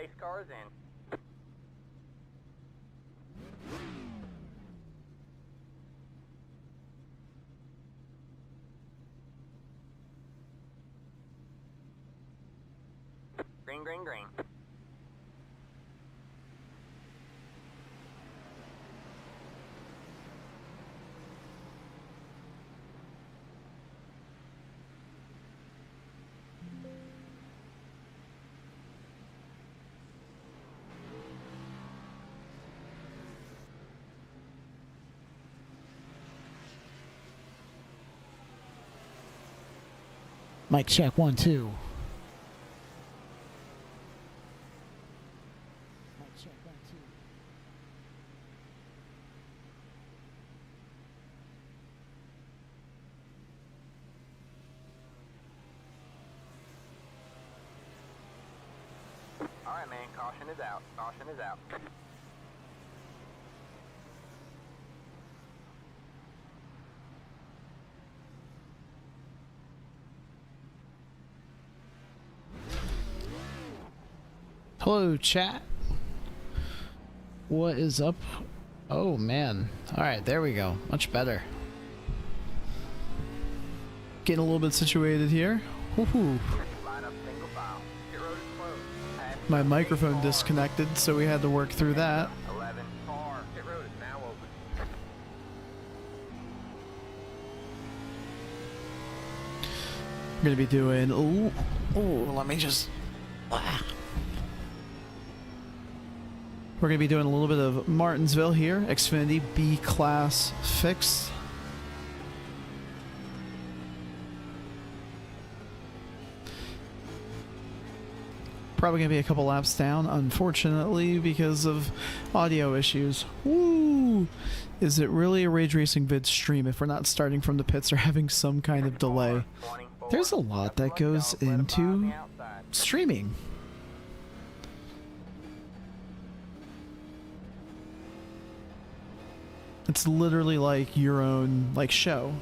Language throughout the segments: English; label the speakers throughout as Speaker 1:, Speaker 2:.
Speaker 1: pace cars in. Green, green, green.
Speaker 2: Mic check 1 2. Mic check 1 2.
Speaker 1: All right, man. Caution is out. Caution is out.
Speaker 2: Hello, chat. What is up? Oh, man. Alright, there we go. Much better. Getting a little bit situated here. Woohoo.
Speaker 1: Line up single file. Pit road is closed.
Speaker 2: My microphone disconnected, so we had to work through that.
Speaker 1: 11 car. Pit road is now open.
Speaker 2: We're going to be doing... Ooh, let me just... We're going to be doing a little bit of Martinsville here. Xfinity B-Class fixed. Probably going to be a couple laps down, unfortunately, because of audio issues. Woo! Is it really a Rage Racing vid stream if we're not starting from the pits or having some kind of delay? There's a lot that goes into streaming. It's literally like your own like show.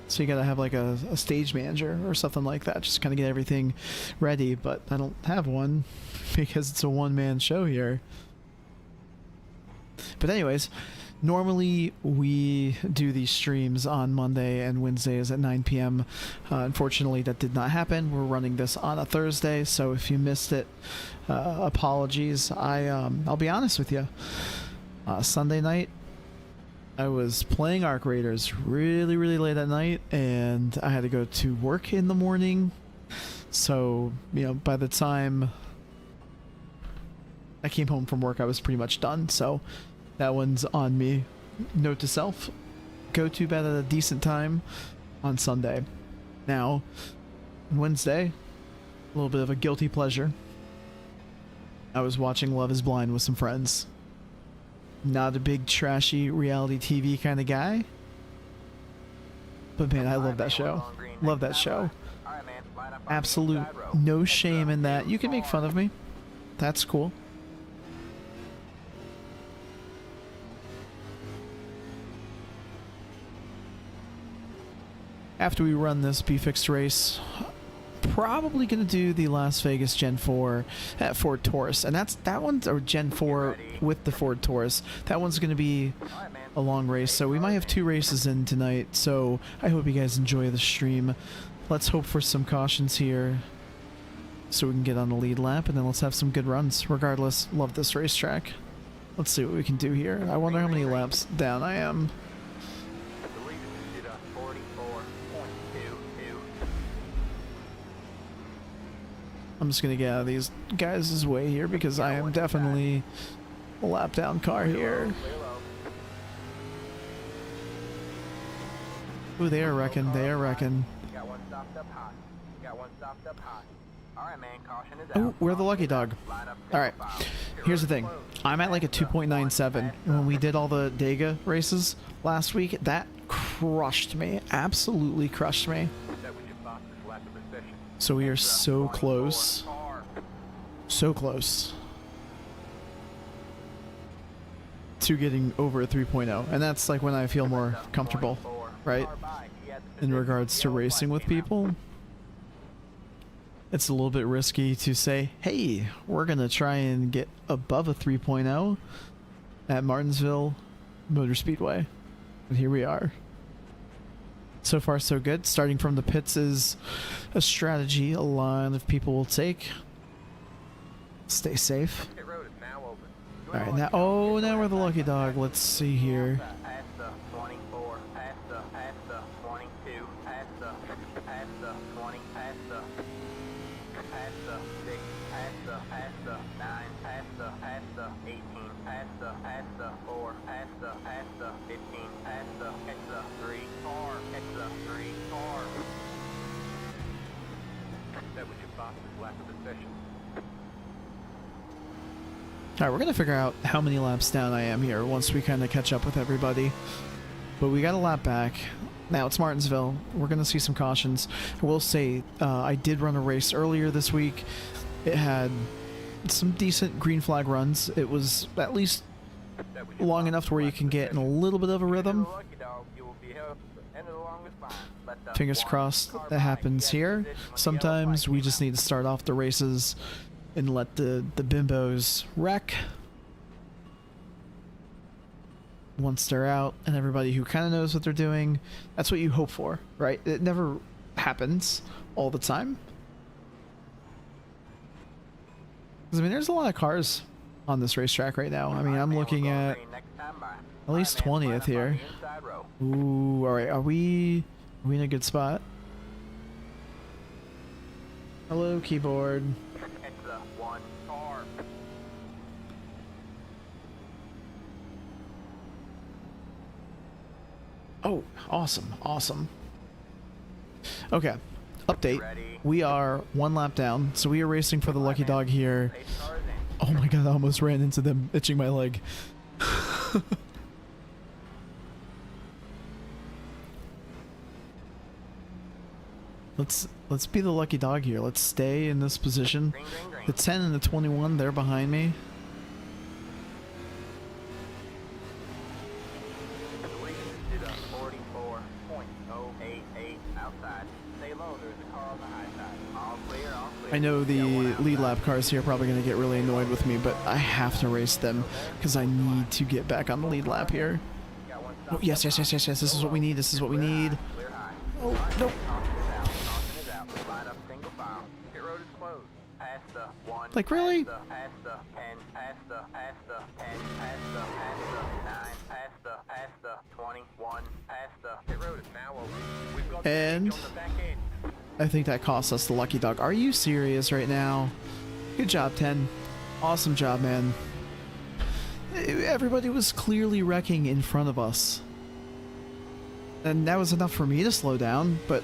Speaker 2: So you gotta have like a stage manager or something like that, just kind of get everything ready, but I don't have one because it's a one-man show here. But anyways, normally we do these streams on Monday and Wednesdays at 9 p.m. Unfortunately, that did not happen. We're running this on a Thursday, so if you missed it, apologies. I'll be honest with you. Sunday night, I was playing Arc Raiders really, really late at night, and I had to go to work in the morning. So, you know, by the time I came home from work, I was pretty much done. So that one's on me. Note to self, go to bed at a decent time on Sunday. Now, Wednesday, a little bit of a guilty pleasure. I was watching Love is Blind with some friends. Not a big trashy reality TV kind of guy, but man, I love that show. Love that show. Absolute no shame in that. You can make fun of me. That's cool. After we run this B-Fixed race, probably gonna do the Las Vegas Gen 4 at Ford Taurus, and that one's or Gen 4 with the Ford Taurus. That one's gonna be a long race, so we might have 2 races in tonight. So I hope you guys enjoy the stream. Let's hope for some cautions here, so we can get on the lead lap, and then let's have some good runs. Regardless, love this racetrack. Let's see what we can do here. I wonder how many laps down I am. I'm just going to get out of these guys' way here because I am definitely a lap down car here. Ooh, they are wrecking. They are wrecking. Oh, we're the lucky dog. Alright, here's the thing. I'm at like a 2.97. When we did all the Dega races last week, that crushed me. Absolutely crushed me. So we are so close. So close to getting over a 3.0. And that's like when I feel more comfortable, right? In regards to racing with people. it's a little bit risky to say, hey, we're going to try and get above a 3.0 at Martinsville Motor Speedway. And here we are. So far, so good. Starting from the pits is a strategy a lot of people will take. Stay safe.
Speaker 1: Pit road is now open.
Speaker 2: Alright, now we're the lucky dog. Let's see here.
Speaker 1: Past the 24, past the 22, past the 20, past the 6, past the 9, past the 18, past the 4, past the 15, past the 3 car, catch the 3 car. That was your boss's lack of efficiency.
Speaker 2: Alright, we're going to figure out how many laps down I am here once we kind of catch up with everybody. But we got a lap back. Now it's Martinsville. We're going to see some cautions. I will say, I did run a race earlier this week. It had some decent green flag runs. It was at least long enough to where you can get in a little bit of a rhythm. Fingers crossed that happens here. Sometimes we just need to start off the races and let the bimbos wreck once they're out, and everybody who kind of knows what they're doing. That's what you hope for, right? It never happens all the time. 'Cause, I mean, there's a lot of cars on this racetrack right now. I mean, I'm looking at least 20th here. Ooh, all right. Are we in a good spot? Hello, keyboard. Oh, awesome, awesome. Okay, update. We are one lap down, so we are racing for the lucky dog here. Oh my god, I almost ran into them itching my leg. Let's be the lucky dog here. Let's stay in this position. The 10 and the 21, they're behind me. I know the lead lap cars here are probably going to get really annoyed with me, but I have to race them because I need to get back on the lead lap here. Oh, yes. This is what we need. This is what we need. Oh, no. Like, really? And I think that cost us the lucky dog. Are you serious right now? Good job, 10. Awesome job, man. Everybody was clearly wrecking in front of us. And that was enough for me to slow down, but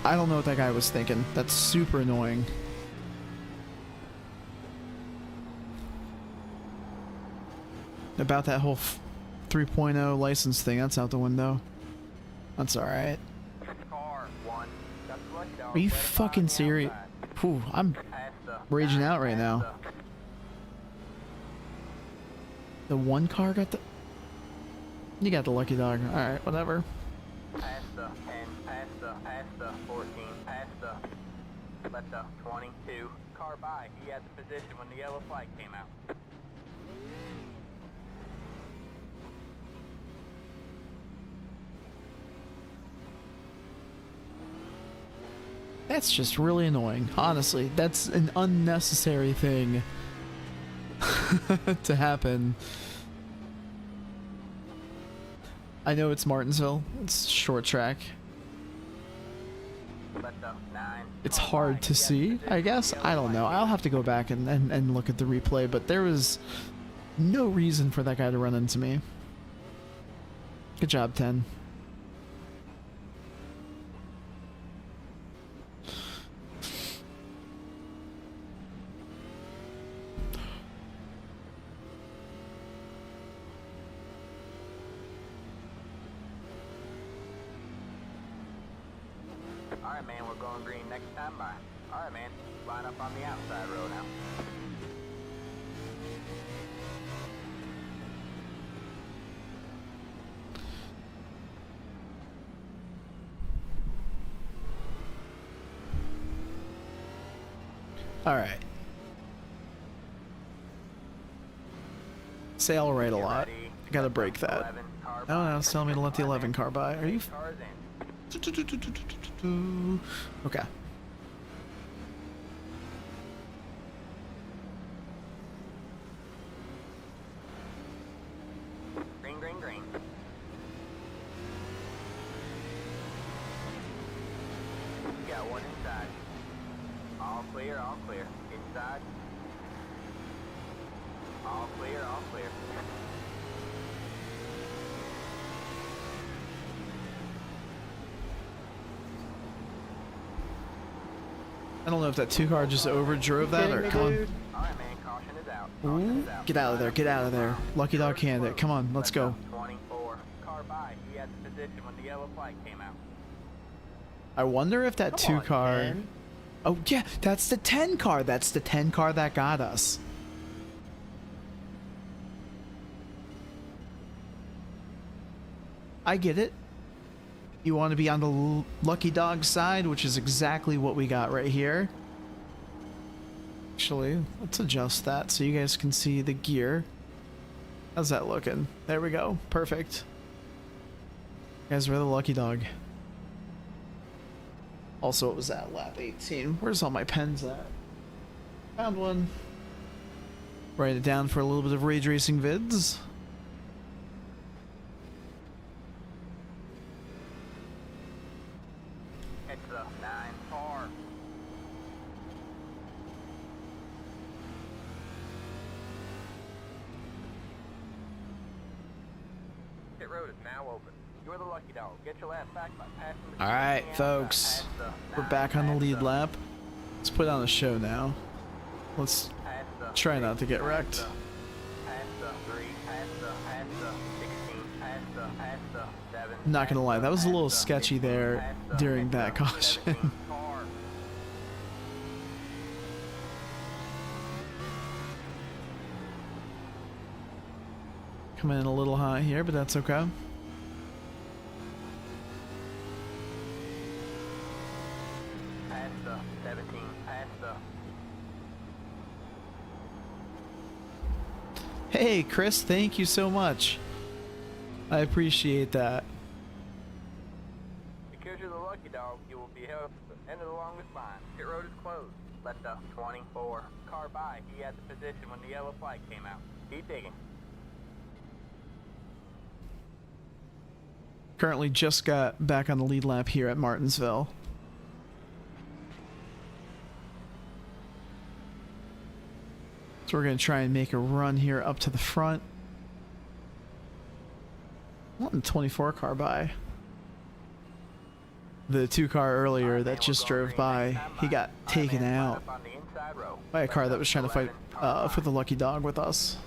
Speaker 2: I don't know what that guy was thinking. That's super annoying. About that whole 3.0 license thing, that's out the window. That's alright. Are you fucking serious? Whew, I'm raging out right now. The one car got the... You got the lucky dog. Alright, whatever.
Speaker 1: Past the 10, past the 14, past the... Let the 22 car by. He had the position when the yellow flag came out.
Speaker 2: That's just really annoying. Honestly, that's an unnecessary thing to happen. I know it's Martinsville. It's short track. It's hard to see, I guess. I don't know. I'll have to go back and look at the replay, but there was no reason for that guy to run into me. Good job, 10.
Speaker 1: Alright, man, we're going green next time by. Alright, man, line up on the outside row now.
Speaker 2: All right. Say all right a lot. I gotta break that. Oh, now it's telling me to let the 11 car by. Are you? Okay.
Speaker 1: Green, green, green. Got one inside. All clear, all clear. Inside. All clear, all clear.
Speaker 2: I don't know if that 2 car just overdrove that or come on.
Speaker 1: Alright, man, caution is out.
Speaker 2: Ooh, get out of there, get out of there. Lucky Dog candidate, come on, let's go.
Speaker 1: 24. Car by. He had the position when the yellow flag came out.
Speaker 2: I wonder if that 2 car.
Speaker 3: 10.
Speaker 2: Oh yeah, that's the 10 car. That's the 10 car that got us. I get it. You want to be on the Lucky Dog side, which is exactly what we got right here. Actually, let's adjust that so you guys can see the gear. How's that looking? There we go. Perfect. You guys were the Lucky Dog. Also, it was at lap 18. Where's all my pens at? Found one. Write it down for a little bit of rage racing vids.
Speaker 1: It's the 9-4. Pit road is now open. You're the Lucky Dog. Get your last back by passing the
Speaker 2: All right, folks. We're back on the lead lap. Let's put on a show now. Let's try not to get wrecked. Not gonna lie, that was a little sketchy there during that caution. Coming in a little high here, but that's okay. Hey, Chris, thank you so much. I appreciate that.
Speaker 1: Because you're the Lucky Dog, you will be held to the end of the longest line. Pit road is closed. Let the 24 car by. He had the position when the yellow flag came out. Keep digging.
Speaker 2: Currently just got back on the lead lap here at Martinsville. So we're going to try and make a run here up to the front. What in 24 car by? The 2 car earlier that just drove by, he got taken out by a car that was trying to fight for the Lucky Dog with us.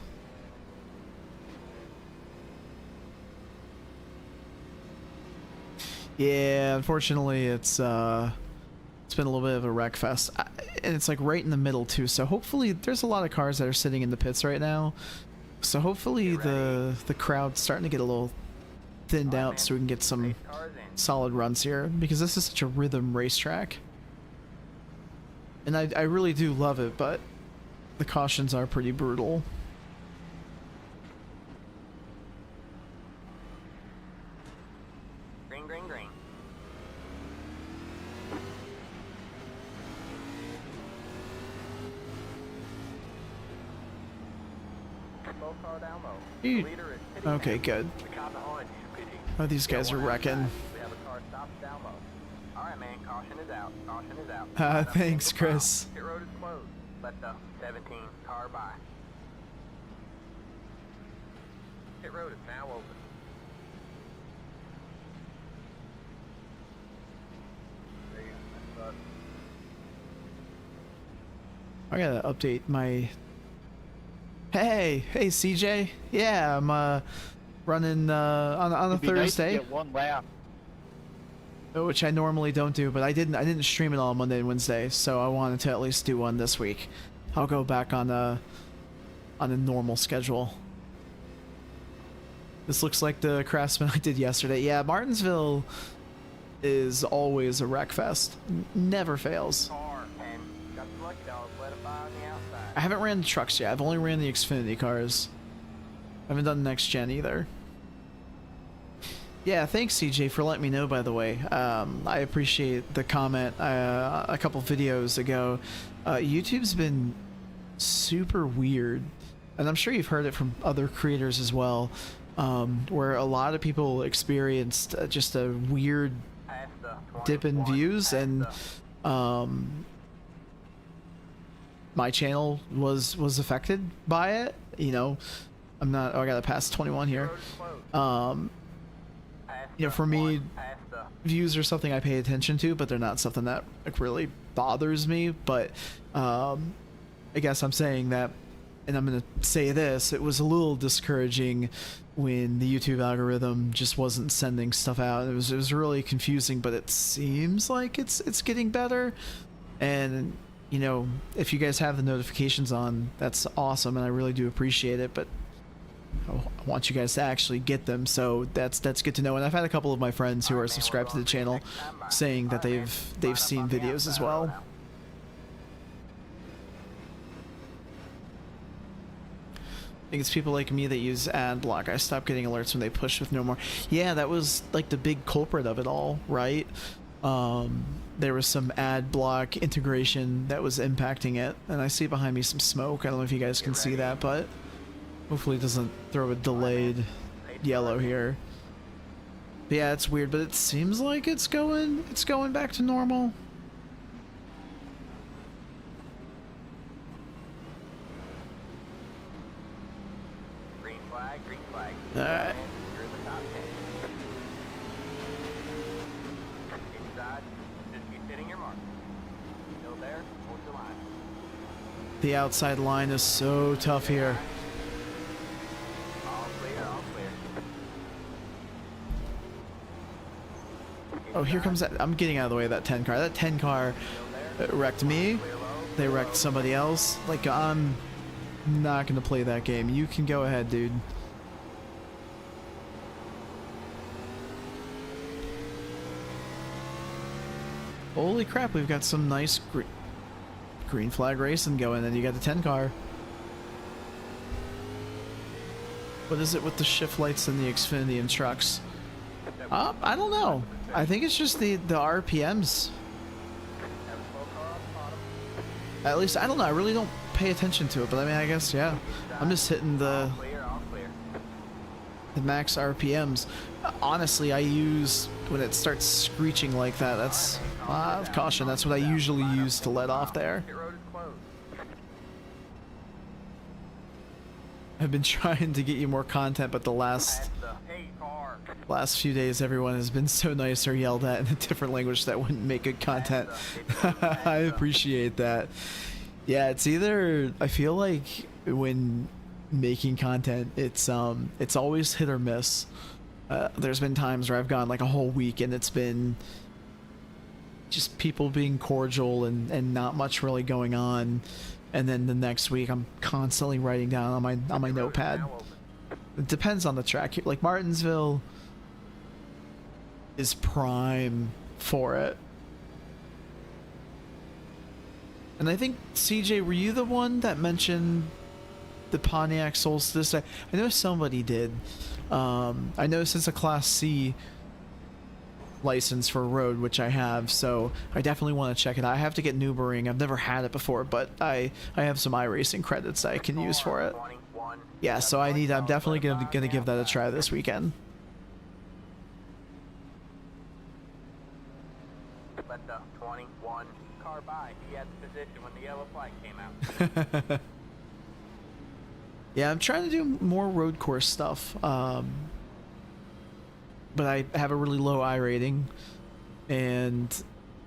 Speaker 2: Yeah, unfortunately, it's been a little bit of a wreck fest, and it's like right in the middle too. So hopefully, there's a lot of cars that are sitting in the pits right now. So hopefully, the crowd's starting to get a little thinned out, so we can get some solid runs here, because this is such a rhythm racetrack. And I really do love it, but the cautions are pretty brutal.
Speaker 1: Green, green, green. Both car down low. The leader is pitting
Speaker 2: Okay,
Speaker 1: now.
Speaker 2: good.
Speaker 1: The cop behind you is pitting.
Speaker 2: Oh, these guys are wrecking.
Speaker 1: We have a car stopped down low. Alright, man, caution is out. Caution is out.
Speaker 2: Thanks, Chris.
Speaker 1: Pit road is closed. Let the 17 car by. Pit road is now open. There you go. That's
Speaker 2: I gotta update my. Hey, CJ. Yeah, I'm running on a
Speaker 3: It'd be nice to
Speaker 2: Thursday,
Speaker 3: get one lap.
Speaker 2: which I normally don't do, but I didn't stream it all Monday and Wednesday, so I wanted to at least do one this week. I'll go back on a normal schedule. This looks like the Craftsman I did yesterday. Yeah, Martinsville is always a wreck fest. Never fails.
Speaker 1: car, and got the Lucky Dog. Let him
Speaker 2: I haven't ran the trucks yet. I've only ran the Xfinity cars. I haven't done next gen either. Yeah, thanks CJ for letting me know, by the way. I appreciate the comment a couple videos ago. YouTube's been super weird, and I'm sure you've heard it from other creators as well, where a lot of people experienced just a weird dip in views, and my channel was affected by it. You know, I'm not. Oh, I gotta pass 21 here. You know, for me, views are something I pay attention to, but they're not something that like really bothers me. But I guess I'm saying that, and I'm gonna say this: it was a little discouraging when the YouTube algorithm just wasn't sending stuff out. It was really confusing, but it seems like it's getting better. And you know, if you guys have the notifications on, that's awesome, and I really do appreciate it. But I want you guys to actually get them, so that's good to know. And I've had a couple of my friends who are subscribed to the channel saying that they've seen videos as well. I think it's people like me that use ad block. I stopped getting alerts when they push with no more. Yeah, that was like the big culprit of it all, right? There was some ad block integration that was impacting it, and I see behind me some smoke. I don't know if you guys can see that, but hopefully it doesn't throw a delayed yellow here. But yeah, it's weird, but it seems like it's going back to normal.
Speaker 1: Green flag, green flag.
Speaker 2: Alright.
Speaker 1: You're in the top 10. Inside, just keep hitting your mark. Still there, hold the line.
Speaker 2: The outside line is so tough here.
Speaker 1: All clear, all clear.
Speaker 2: Oh, here comes that. I'm getting out of the way of that 10 car. That 10 car wrecked me. They wrecked somebody else. Like, I'm not going to play that game. You can go ahead, dude. Holy crap, we've got some nice green flag racing going, and you got the 10 car. What is it with the shift lights and the Xfinity and trucks? I don't know. I think it's just the RPMs. At least, I don't know. I really don't pay attention to it, but I mean, I guess, yeah. I'm just hitting the max RPMs. Honestly, I use, when it starts screeching like that, that's caution. That's what I usually use to let off there. I've been trying to get you more content, but the last few days everyone has been so nice or yelled at in a different language that wouldn't make good content. I appreciate that. Yeah, it's either, I feel like when making content, it's always hit or miss. There's been times where I've gone like a whole week and it's been just people being cordial and not much really going on, and then the next week I'm constantly writing down on my notepad. It depends on the track. Like Martinsville is prime for it. And I think, CJ, were you the one that mentioned the Pontiac Solstice? I know somebody did. I know since a Class C license for road, which I have, so I definitely want to check it out. I have to get Newbering. I've never had it before, but I have some iRacing credits that I can use for it. Yeah, so I'm definitely gonna give that a try this weekend.
Speaker 1: Let the 21 car by. He had the position when the yellow flag came out.
Speaker 2: Yeah, I'm trying to do more road course stuff, but I have a really low I rating, and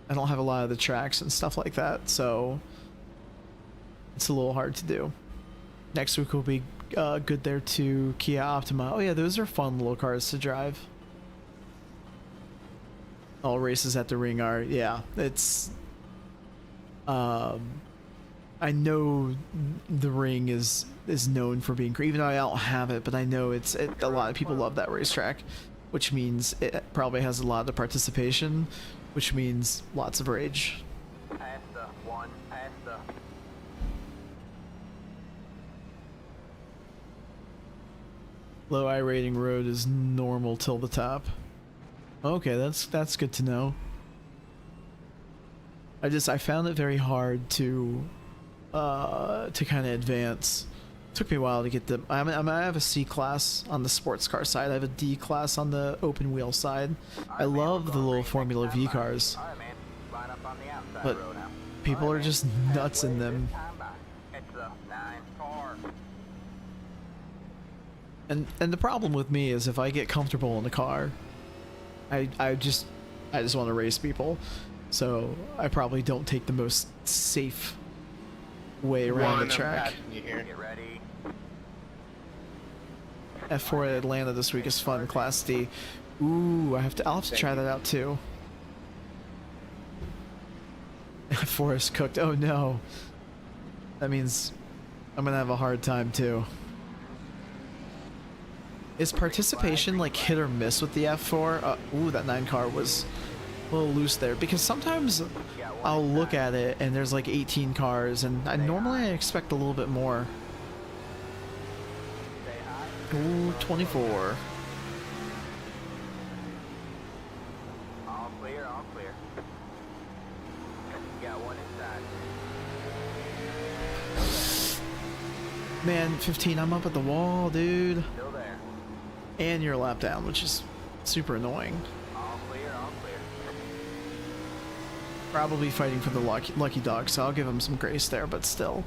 Speaker 2: I don't have a lot of the tracks and stuff like that, so it's a little hard to do. Next week will be good there too. Kia Optima. Oh yeah, those are fun little cars to drive. All races at the ring are, yeah, it's I know the ring is known for being great, even though I don't have it, but I know a lot of people love that racetrack, which means it probably has a lot of participation, which means lots of rage.
Speaker 1: Past the one, past the
Speaker 2: Low I rating road is normal till the top. Okay, that's good to know. I found it very hard to kind of advance. Took me a while to get the. I have a C class on the sports car side. I have a D class on the open wheel side. I love the little Formula V cars, but people are just nuts in them. And the problem with me is if I get comfortable in the car, I just want to race people. So I probably don't take the most safe way around the track. F4 at Atlanta this week is fun. Class D. Ooh, I'll have to try that out too. F4 is cooked. Oh no. That means I'm gonna have a hard time too. Is participation like hit or miss with the F4? Ooh, that 9 car was a little loose there, because sometimes I'll look at it and there's like 18 cars, and normally I expect a little bit more. Ooh, 24.
Speaker 1: All clear, all clear. Got one inside.
Speaker 2: Man, 15, I'm up at the wall, dude.
Speaker 1: Still there.
Speaker 2: And you're a lap down, which is super annoying.
Speaker 1: All clear, all clear.
Speaker 2: Probably fighting for the lucky dog, so I'll give him some grace there, but still.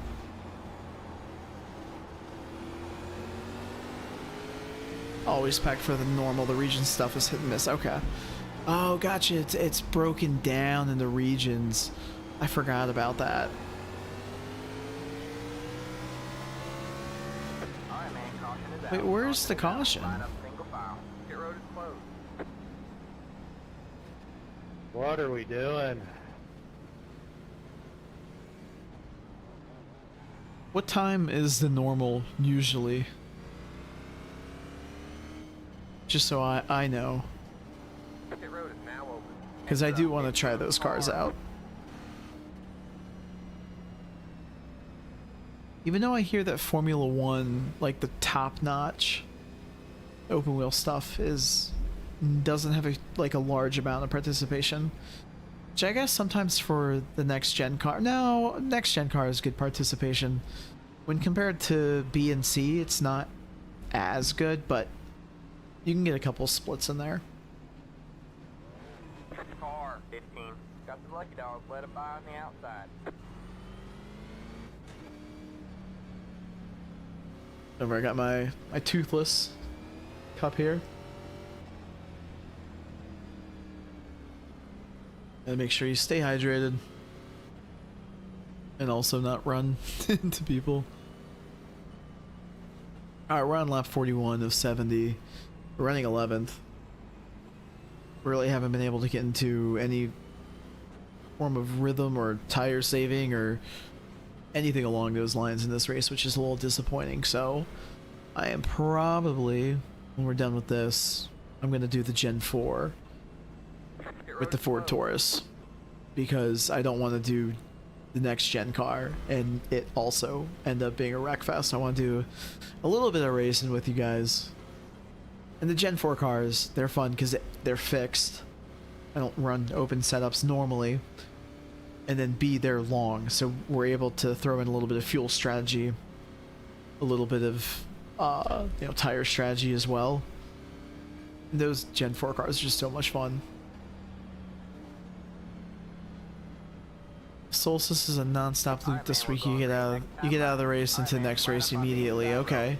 Speaker 2: Always packed for the normal. The region stuff is hit and miss. Okay. Oh, gotcha. It's broken down in the regions. I forgot about that.
Speaker 1: All right, man, caution is out.
Speaker 2: Wait, where's the caution?
Speaker 1: Line up single file. Pit road is closed.
Speaker 3: What are we doing?
Speaker 2: What time is the normal usually? Just so I know.
Speaker 1: Pit road is now open.
Speaker 2: Because I do want to try those cars out. Even though I hear that Formula 1, like the top-notch open wheel stuff, doesn't have a large amount of participation. Which I guess sometimes for the next gen car. No, next gen car is good participation. When compared to B and C, it's not as good, but you can get a couple splits in there.
Speaker 1: Car 15. Got the lucky dog. Let it by on the outside.
Speaker 2: Over, I got my toothless cup here. And make sure you stay hydrated. And also not run into people. Alright, we're on lap 41 of 70. We're running 11th. Really haven't been able to get into any form of rhythm or tire saving or anything along those lines in this race, which is a little disappointing. So I am probably, when we're done with this, I'm going to do the Gen 4 with the Ford Taurus, because I don't want to do the next gen car and it also end up being a wreck fest. I want to do a little bit of racing with you guys. And the Gen 4 cars, they're fun because they're fixed. I don't run open setups normally. And then B, they're long, so we're able to throw in a little bit of fuel strategy, a little bit of tire strategy as well. And those Gen 4 cars are just so much fun. Solstice is a non-stop loop this week. You get out of the race into the next race immediately. Okay.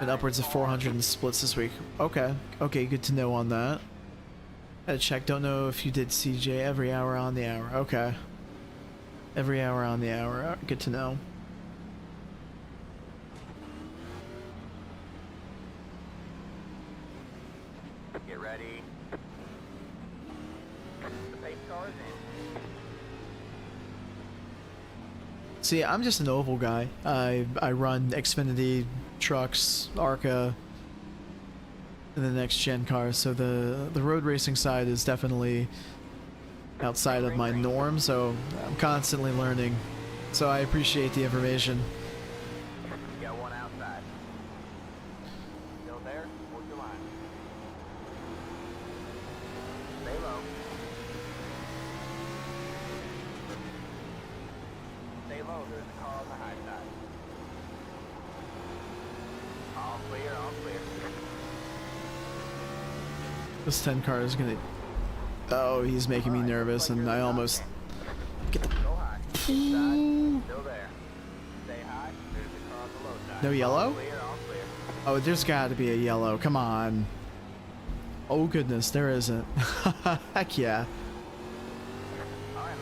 Speaker 2: And upwards of 400 in splits this week. Okay. Okay, good to know on that. Had to check. Don't know if you did CJ every hour on the hour. Okay. Every hour on the hour. Good to know.
Speaker 1: Get ready. The pace car is in.
Speaker 2: See, I'm just an oval guy. I run Xfinity, trucks, ARCA, and the next gen cars. So the road racing side is definitely outside of my norm. So I'm constantly learning. So I appreciate the information.
Speaker 1: Got one outside. Still there? low. There's a car on the high side. All clear, all clear.
Speaker 2: This 10 car is gonna. Oh, he's making me nervous, and I almost. Get the.
Speaker 1: Go high. Inside. Still there. Stay high. There's a car on the low side.
Speaker 2: No yellow?
Speaker 1: All clear, all clear.
Speaker 2: Oh, there's got to be a yellow. Come on. Oh goodness, there isn't. Heck yeah.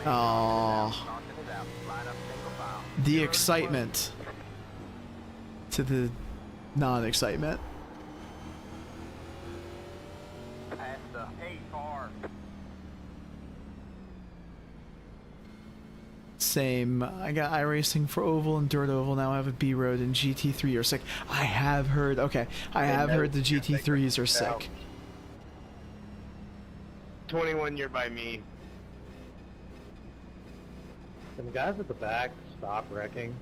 Speaker 2: Oh, the excitement to the non-excitement.
Speaker 1: Past the 8 car.
Speaker 2: Same. I got iRacing for oval and dirt oval. Now I have a B road and GT3 are sick. I have heard. Okay, I have heard the GT3s are sick.
Speaker 3: 21, you're by me. Some guys at the back stop wrecking.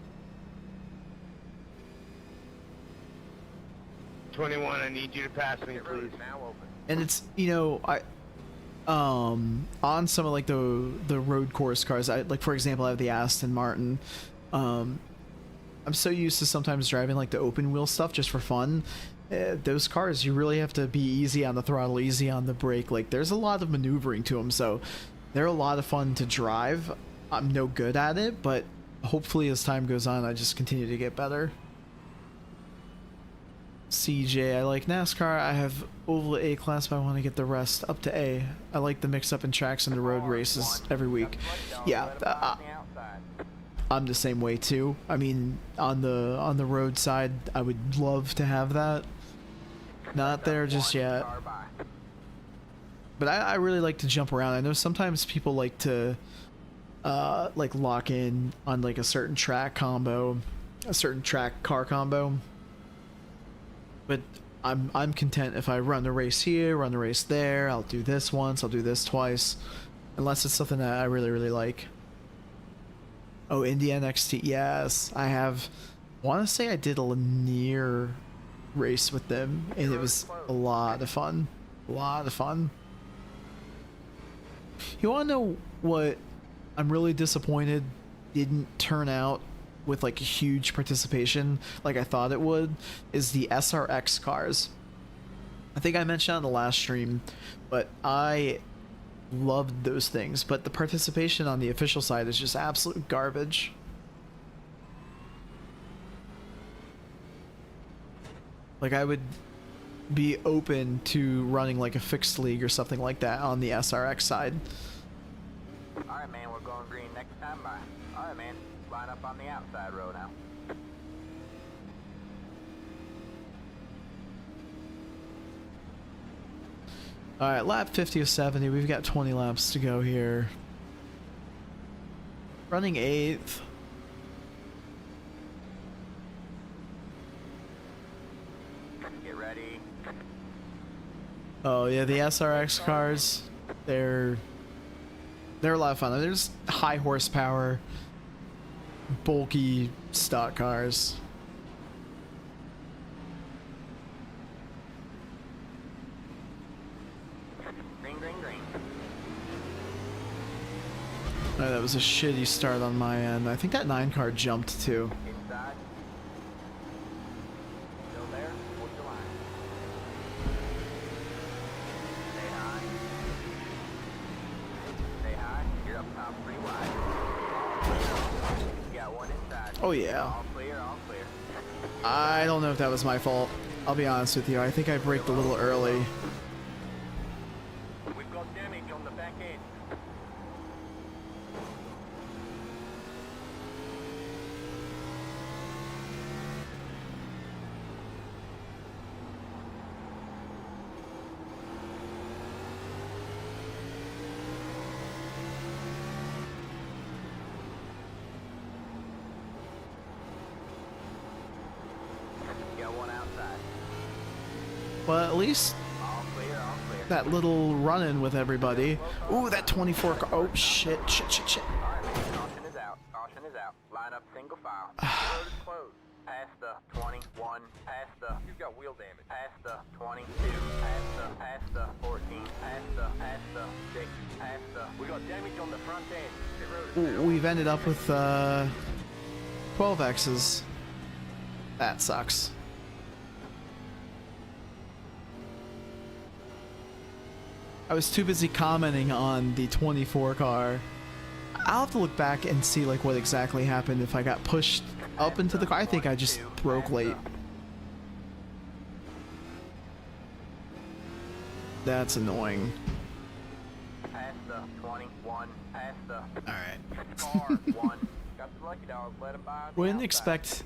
Speaker 3: 21, I need you to pass me, please.
Speaker 1: Now open.
Speaker 2: And it's, you know, on some of like the road course cars, like for example I have the Aston Martin. I'm so used to sometimes driving like the open wheel stuff just for fun. Those cars, you really have to be easy on the throttle, easy on the brake. Like there's a lot of maneuvering to them, so they're a lot of fun to drive. I'm no good at it, but hopefully as time goes on I just continue to get better. CJ, I like NASCAR. I have oval A class, but I want to get the rest up to A. I like the mix up in tracks and the road races every week. Yeah, I'm the same way too. I mean, on the road side, I would love to have that. Not there just yet. But I really like to jump around. I know sometimes people like to like lock in on like a certain track combo, a certain track car combo. But I'm content if I run the race here, run the race there. I'll do this once, I'll do this twice, unless it's something that I really like. Oh, India NXT, yes, I have. Want to say I did a Lanier race with them, and it was a lot of fun. A lot of fun. You want to know what I'm really disappointed didn't turn out with like a huge participation like I thought it would, is the SRX cars. I think I mentioned on the last stream, but I loved those things, but the participation on the official side is just absolute garbage. Like I would be open to running like a fixed league or something like that on the SRX side.
Speaker 1: Alright man, we're going green next time by. Alright man, line up on the outside row now.
Speaker 2: Alright, lap 50 of 70. We've got 20 laps to go here. Running 8th.
Speaker 1: Get ready.
Speaker 2: Oh yeah, the SRX cars, they're a lot of fun. There's high horsepower, bulky stock cars.
Speaker 1: Green, green, green.
Speaker 2: Oh, that was a shitty start on my end. I think that 9 car jumped too.
Speaker 1: Inside. Still there? What's your line? Stay high. Stay high. You're up top 3 wide. You got one inside.
Speaker 2: Oh yeah.
Speaker 1: All clear, all clear.
Speaker 2: I don't know if that was my fault. I'll be honest with you. I think I braked a little early.
Speaker 1: We've got damage on the back end. Got one outside.
Speaker 2: But at least
Speaker 1: All clear, all clear.
Speaker 2: that little run-in with everybody. Ooh, that 24 car. Oh shit, shit, shit, shit.
Speaker 1: Alright, man, caution is out. Caution is out. Line up single file. Road is closed. Past the 21. Past the. You've got wheel damage. Past the 22. Past the 14. Past the 6. Past the. We got damage on the front end. The road is
Speaker 2: Ooh, we've ended up with 12Xs. That sucks. I was too busy commenting on the 24 car. I'll have to look back and see like what exactly happened if I got pushed up into the car. I think I just broke late. That's annoying.
Speaker 1: Past the 21, past the
Speaker 2: Alright.
Speaker 1: car, 1. Got the lucky dog, let him by.
Speaker 2: Wouldn't expect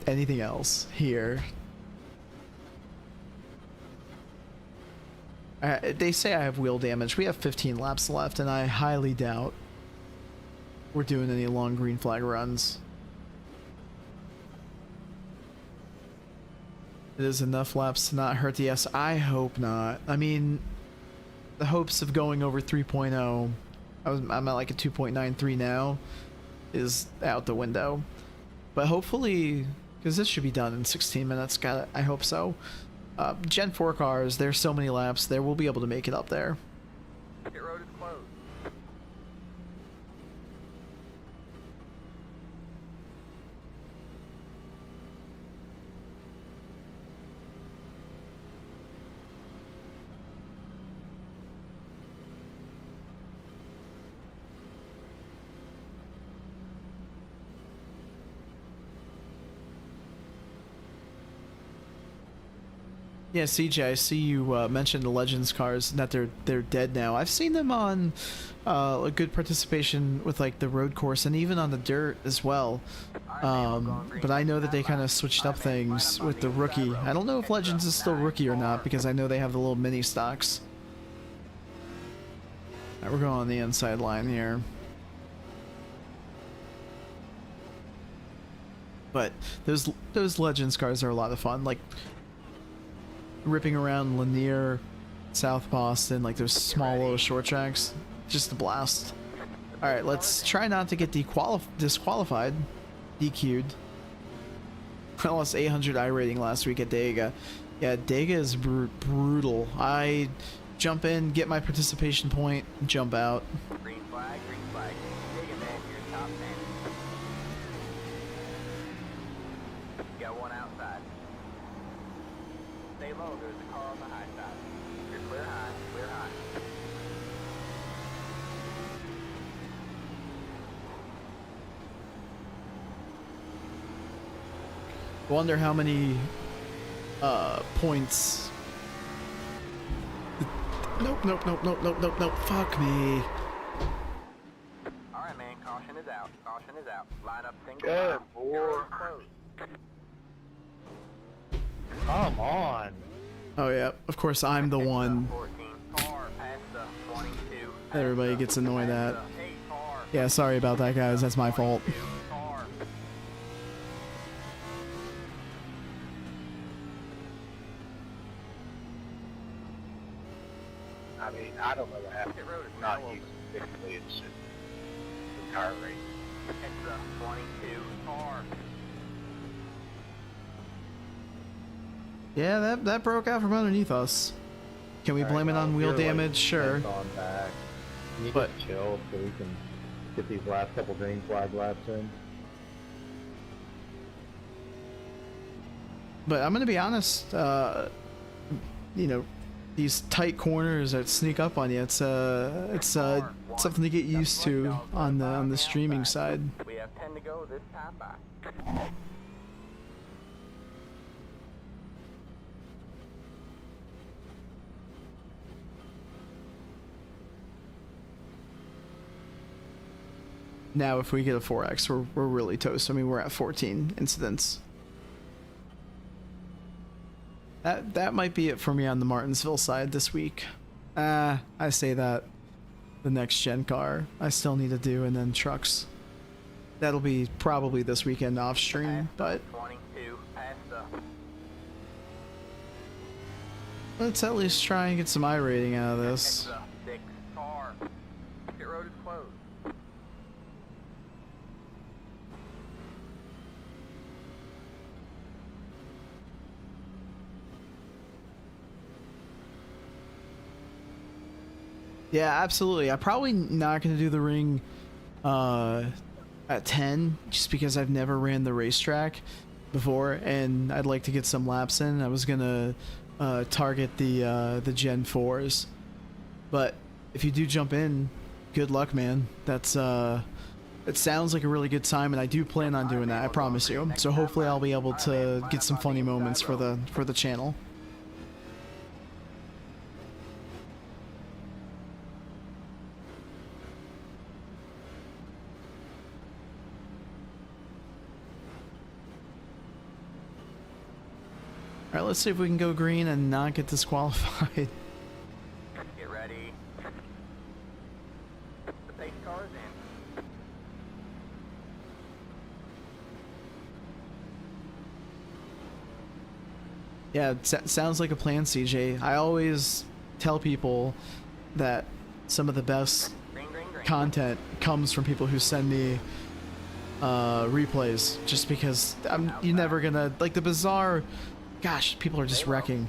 Speaker 2: anything else here. They say I have wheel damage. We have 15 laps left, and I highly doubt we're doing any long green flag runs. It is enough laps to not hurt the S. I hope not. I mean, the hopes of going over 3.0, I'm at like a 2.93 now, is out the window. But hopefully, because this should be done in 16 minutes, I hope so. Gen 4 cars, there's so many laps, there we'll be able to make it up there.
Speaker 1: Pit road is closed.
Speaker 2: Yeah, CJ, I see you mentioned the Legends cars, and that they're dead now. I've seen them on a good participation with like the road course and even on the dirt as well. But I know that they kind of switched up things with the rookie. I don't know if Legends is still rookie or not because I know they have the little mini stocks. Alright, we're going on the inside line here. But those Legends cars are a lot of fun. Like ripping around Lanier, South Boston, like those small little short tracks, just a blast. All right, let's try not to get disqualified, DQ'd. I lost 800 I rating last week at Dega. Yeah, Dega is brutal. I jump in, get my participation point, jump out.
Speaker 1: Green flag, green flag. Dig it, man. You're top 10. Got one outside. Stay low, there's a car on the high side. You're clear high, clear high.
Speaker 2: Wonder how many points. Nope, fuck me.
Speaker 1: Alright, man, caution is out. Caution is out. Line up single
Speaker 3: Good
Speaker 1: file.
Speaker 3: boy.
Speaker 1: Pit road is closed.
Speaker 3: Come on.
Speaker 2: Oh yeah, of course I'm the one
Speaker 1: 14 car, past the 22. past
Speaker 2: everybody
Speaker 1: the-
Speaker 2: gets annoyed at.
Speaker 1: past the 8 car,
Speaker 2: Yeah, sorry about that, guys. That's my fault.
Speaker 1: 22 car.
Speaker 3: I mean, I don't know what happened.
Speaker 1: Pit road is
Speaker 3: Not
Speaker 1: now
Speaker 3: used
Speaker 1: open.
Speaker 3: to it's just the car race.
Speaker 1: It's the 22 car.
Speaker 2: Yeah, that broke out from underneath us. Can we blame it on wheel damage? Sure.
Speaker 3: On back. You
Speaker 2: But-
Speaker 3: just chill so we can get these last couple green flag laps in.
Speaker 2: But I'm gonna be honest, you know, these tight corners that sneak up on you, it's something to get used to on the streaming side.
Speaker 1: We have 10 to go this time by.
Speaker 2: Now, if we get a 4X, we're really toast. I mean, we're at 14 incidents. That might be it for me on the Martinsville side this week. I say that the next gen car I still need to do, and then trucks. That'll be probably this weekend off stream, but
Speaker 1: 22 past the.
Speaker 2: let's at least try and get some I rating out of
Speaker 1: It's
Speaker 2: this.
Speaker 1: the 6 car. Pit road is closed.
Speaker 2: Yeah, absolutely. I'm probably not going to do the ring at 10, just because I've never ran the racetrack before, and I'd like to get some laps in. I was gonna target the Gen 4s, but if you do jump in, good luck, man. That's it sounds like a really good time, and I do plan on doing that, I promise you. So hopefully I'll be able to get some funny moments for the channel. Alright, let's see if we can go green and not get disqualified.
Speaker 1: Get ready. The pace car is in.
Speaker 2: Yeah, it sounds like a plan, CJ. I always tell people that some of the best
Speaker 1: Green, green, green.
Speaker 2: content comes from people who send me replays, just because you're never gonna, like, the bizarre, gosh, people are just wrecking.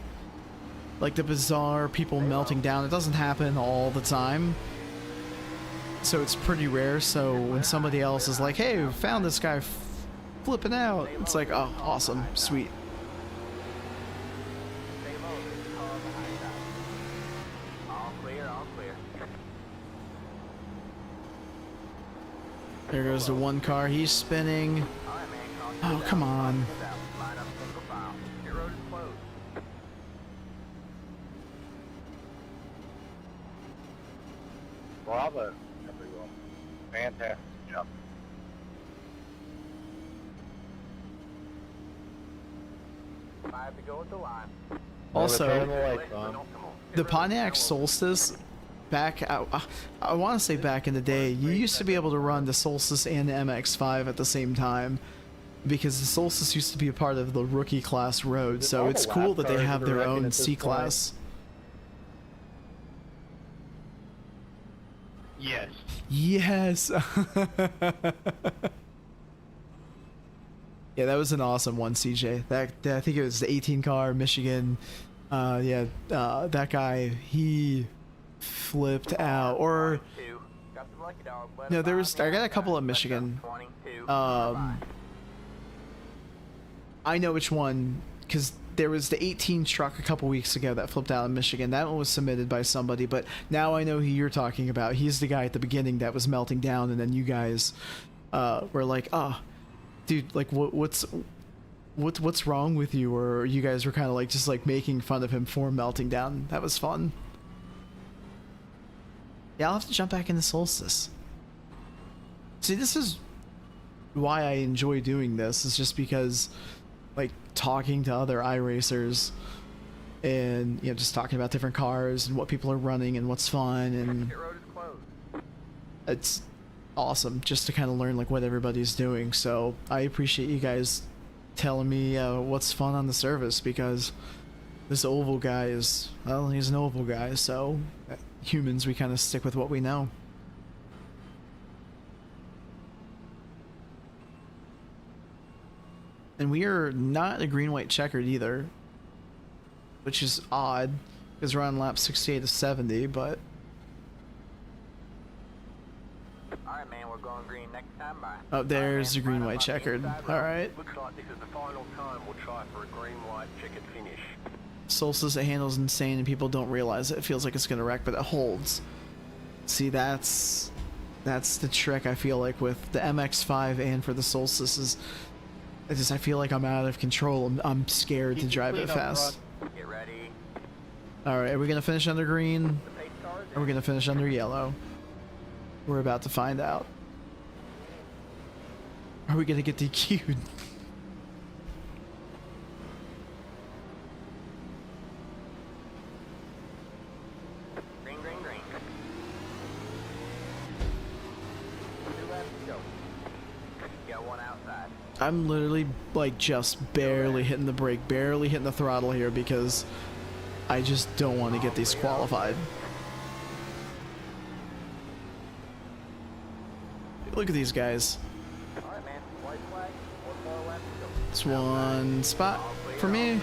Speaker 2: Like the bizarre people melting down, it doesn't happen all the time. So it's pretty rare. So when somebody else is like, hey, we found this guy flipping out, it's like, oh, awesome, sweet.
Speaker 1: Stay low, there's a car behind us. All clear, all clear.
Speaker 2: There goes the one car, he's spinning.
Speaker 1: All right, man, caution
Speaker 2: Oh,
Speaker 1: is
Speaker 2: come
Speaker 1: out,
Speaker 2: on.
Speaker 1: caution is out. Line up single file. Your road is closed.
Speaker 3: Bravo, everyone. Fantastic job.
Speaker 1: Five to go at the line.
Speaker 2: Also,
Speaker 3: Turn the lights on.
Speaker 2: the Pontiac Solstice, back, I want to say back in the day, you used to be able to run the Solstice and the MX-5 at the same time, because the Solstice used to be a part of the rookie class road, so
Speaker 3: all
Speaker 2: it's
Speaker 3: the
Speaker 2: cool
Speaker 3: lap
Speaker 2: that they
Speaker 3: cars
Speaker 2: have
Speaker 3: that are
Speaker 2: their
Speaker 3: wrecking
Speaker 2: own
Speaker 3: at this
Speaker 2: C-class.
Speaker 3: Yes.
Speaker 2: Yes! Yeah, that was an awesome one, CJ. I think it was the 18 car, Michigan. That guy, he flipped out. Or,
Speaker 1: Two. Got the lucky dog. Let
Speaker 2: no,
Speaker 1: it
Speaker 2: there
Speaker 1: by
Speaker 2: was,
Speaker 1: on the
Speaker 2: I got a
Speaker 1: outside.
Speaker 2: couple of
Speaker 1: Let's
Speaker 2: Michigan.
Speaker 1: go. 22.
Speaker 2: I know which one, because there was the 18 truck a couple weeks ago that flipped out in Michigan. That one was submitted by somebody, but now I know who you're talking about. He's the guy at the beginning that was melting down, and then you guys were like, oh, dude, like, what's wrong with you? Or you guys were kind of like just like making fun of him for melting down. That was fun. Yeah, I'll have to jump back into Solstice. See, this is why I enjoy doing this. It's just because, like, talking to other iRacers and, you know, just talking about different cars and what people are running and what's fun, and
Speaker 1: Your road is closed.
Speaker 2: it's awesome just to kind of learn like what everybody's doing. So I appreciate you guys telling me what's fun on the service, because this oval guy is, well, he's an oval guy, so humans, we kind of stick with what we know. And we are not a green-white checkered either, which is odd because we're on lap 68 to 70, but
Speaker 1: Alright, man, we're going green next time by.
Speaker 2: oh, there's the
Speaker 1: Alright, man,
Speaker 2: green-white
Speaker 1: line up on the
Speaker 2: checkered.
Speaker 1: inside
Speaker 2: All
Speaker 1: road.
Speaker 2: right.
Speaker 4: Looks like this is the final time we'll try for a green-white checkered finish.
Speaker 2: Solstice, it handles insane and people don't realize it. It feels like it's gonna wreck, but it holds. See, that's the trick I feel like with the MX-5 and for the Solstice is I feel like I'm out of control. I'm scared to
Speaker 3: Keep it
Speaker 2: drive
Speaker 3: clean
Speaker 2: it
Speaker 3: up
Speaker 2: fast.
Speaker 1: Get ready.
Speaker 2: All right, are we gonna finish under green?
Speaker 1: The pace car is
Speaker 2: Or are we
Speaker 1: in.
Speaker 2: gonna finish under yellow? We're about to find out. Are we gonna get DQ'd?
Speaker 1: Green, green, green. 2 laps to go. Got one outside.
Speaker 2: I'm literally like just barely hitting the brake, barely hitting the throttle here because I just don't want to get disqualified. Look at these guys.
Speaker 1: Alright, man. White flag. 1 more lap to go.
Speaker 2: It's one spot
Speaker 1: All clear,
Speaker 2: for
Speaker 1: all
Speaker 2: me.
Speaker 1: clear.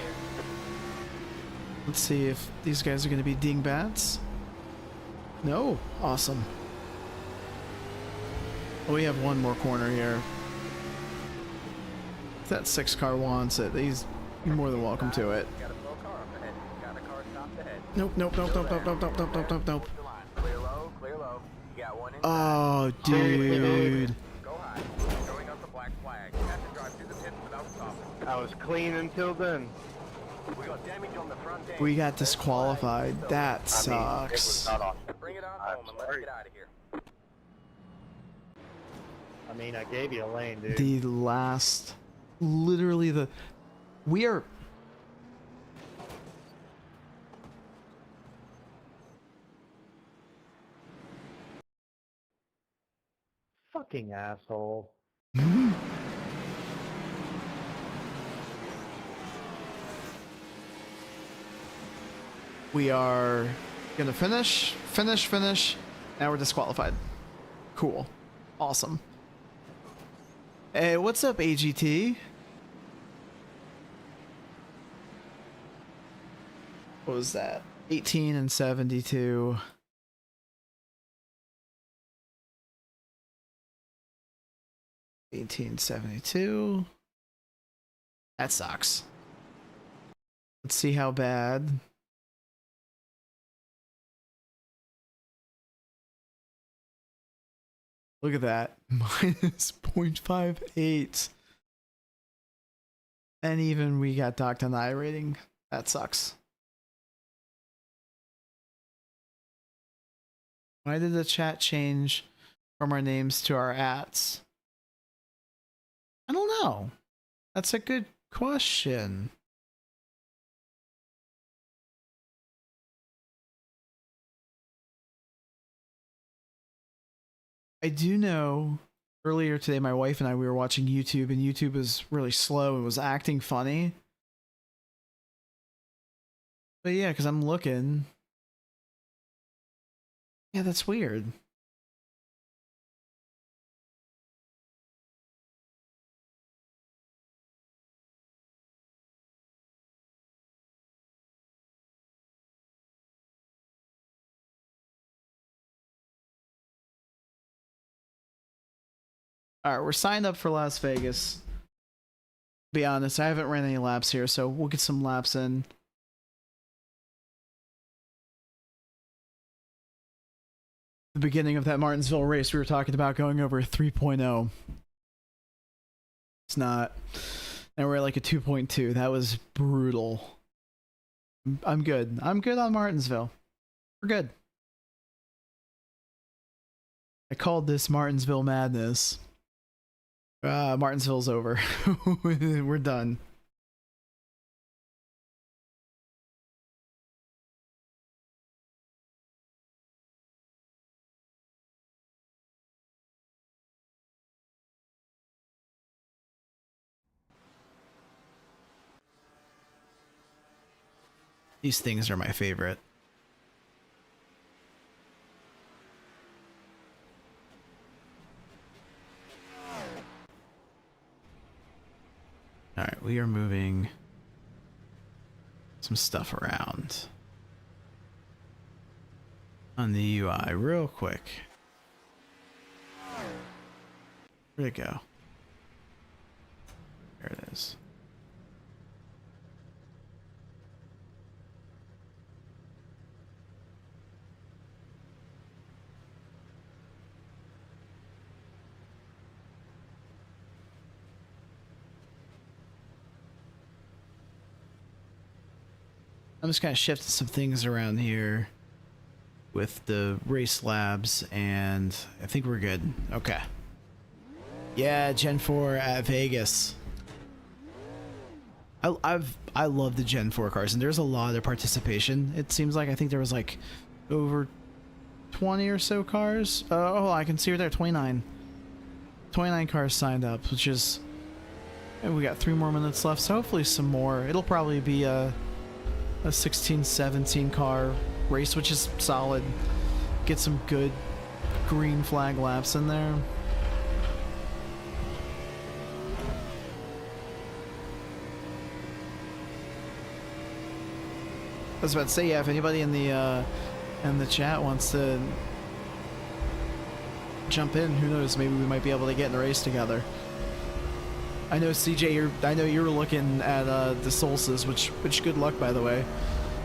Speaker 2: Let's see if these guys are going to be dingbats. No. Awesome. We have one more corner here. If that 6 car wants it, he's more than welcome to it.
Speaker 1: Got a slow car up ahead. Got a car stopped ahead.
Speaker 2: Nope, nope, nope, nope, nope, nope, nope, nope, nope, nope, nope.
Speaker 1: Hold the line. Clear low, clear low. You got one inside.
Speaker 2: Oh, dude.
Speaker 1: Go high. Throwing up the black flag. You have to drive through the pits without stopping.
Speaker 3: I was clean until then.
Speaker 1: We got damage on the front end.
Speaker 2: We got disqualified. That
Speaker 3: I mean, it
Speaker 2: sucks.
Speaker 3: was not on.
Speaker 1: Bring it on
Speaker 3: I'm
Speaker 1: home and let's
Speaker 3: sorry.
Speaker 1: get out of here.
Speaker 3: I mean, I gave you a lane, dude.
Speaker 2: The last, literally we are.
Speaker 3: Fucking asshole.
Speaker 2: We are gonna finish. Now we're disqualified. Cool. Awesome. Hey, what's up, AGT? What was that? 18 and 72. 1872. That sucks. Let's see how bad. Look at that. Minus 0.58. And even we got docked on the I rating. That sucks. Why did the chat change from our names to our ats? I don't know. That's a good question. I do know earlier today my wife and I, we were watching YouTube and YouTube was really slow and was acting funny. But yeah, because I'm looking. Yeah, that's weird. Alright, we're signed up for Las Vegas. Be honest, I haven't ran any laps here, so we'll get some laps in. The beginning of that Martinsville race, we were talking about going over 3.0. It's not. And we're at like a 2.2. That was brutal. I'm good. I'm good on Martinsville. We're good. I called this Martinsville Madness. Martinsville's over. We're done. These things are my favorite. Alright, we are moving some stuff around on the UI real quick. Where'd it go? There it is. I'm just kind of shifting some things around here with the race labs, and I think we're good. Okay. Yeah, Gen 4 at Vegas. I love the Gen 4 cars, and there's a lot of participation. It seems like I think there was like over 20 or so cars. Oh, I can see her there, 29. 29 cars signed up, which is, and we got 3 more minutes left, so hopefully some more. It'll probably be a 16-17 car race, which is solid. Get some good green flag laps in there. I was about to say, yeah, if anybody in the chat wants to jump in. Who knows? Maybe we might be able to get in the race together. I know CJ, I know you're looking at the Solstice, which good luck, by the way,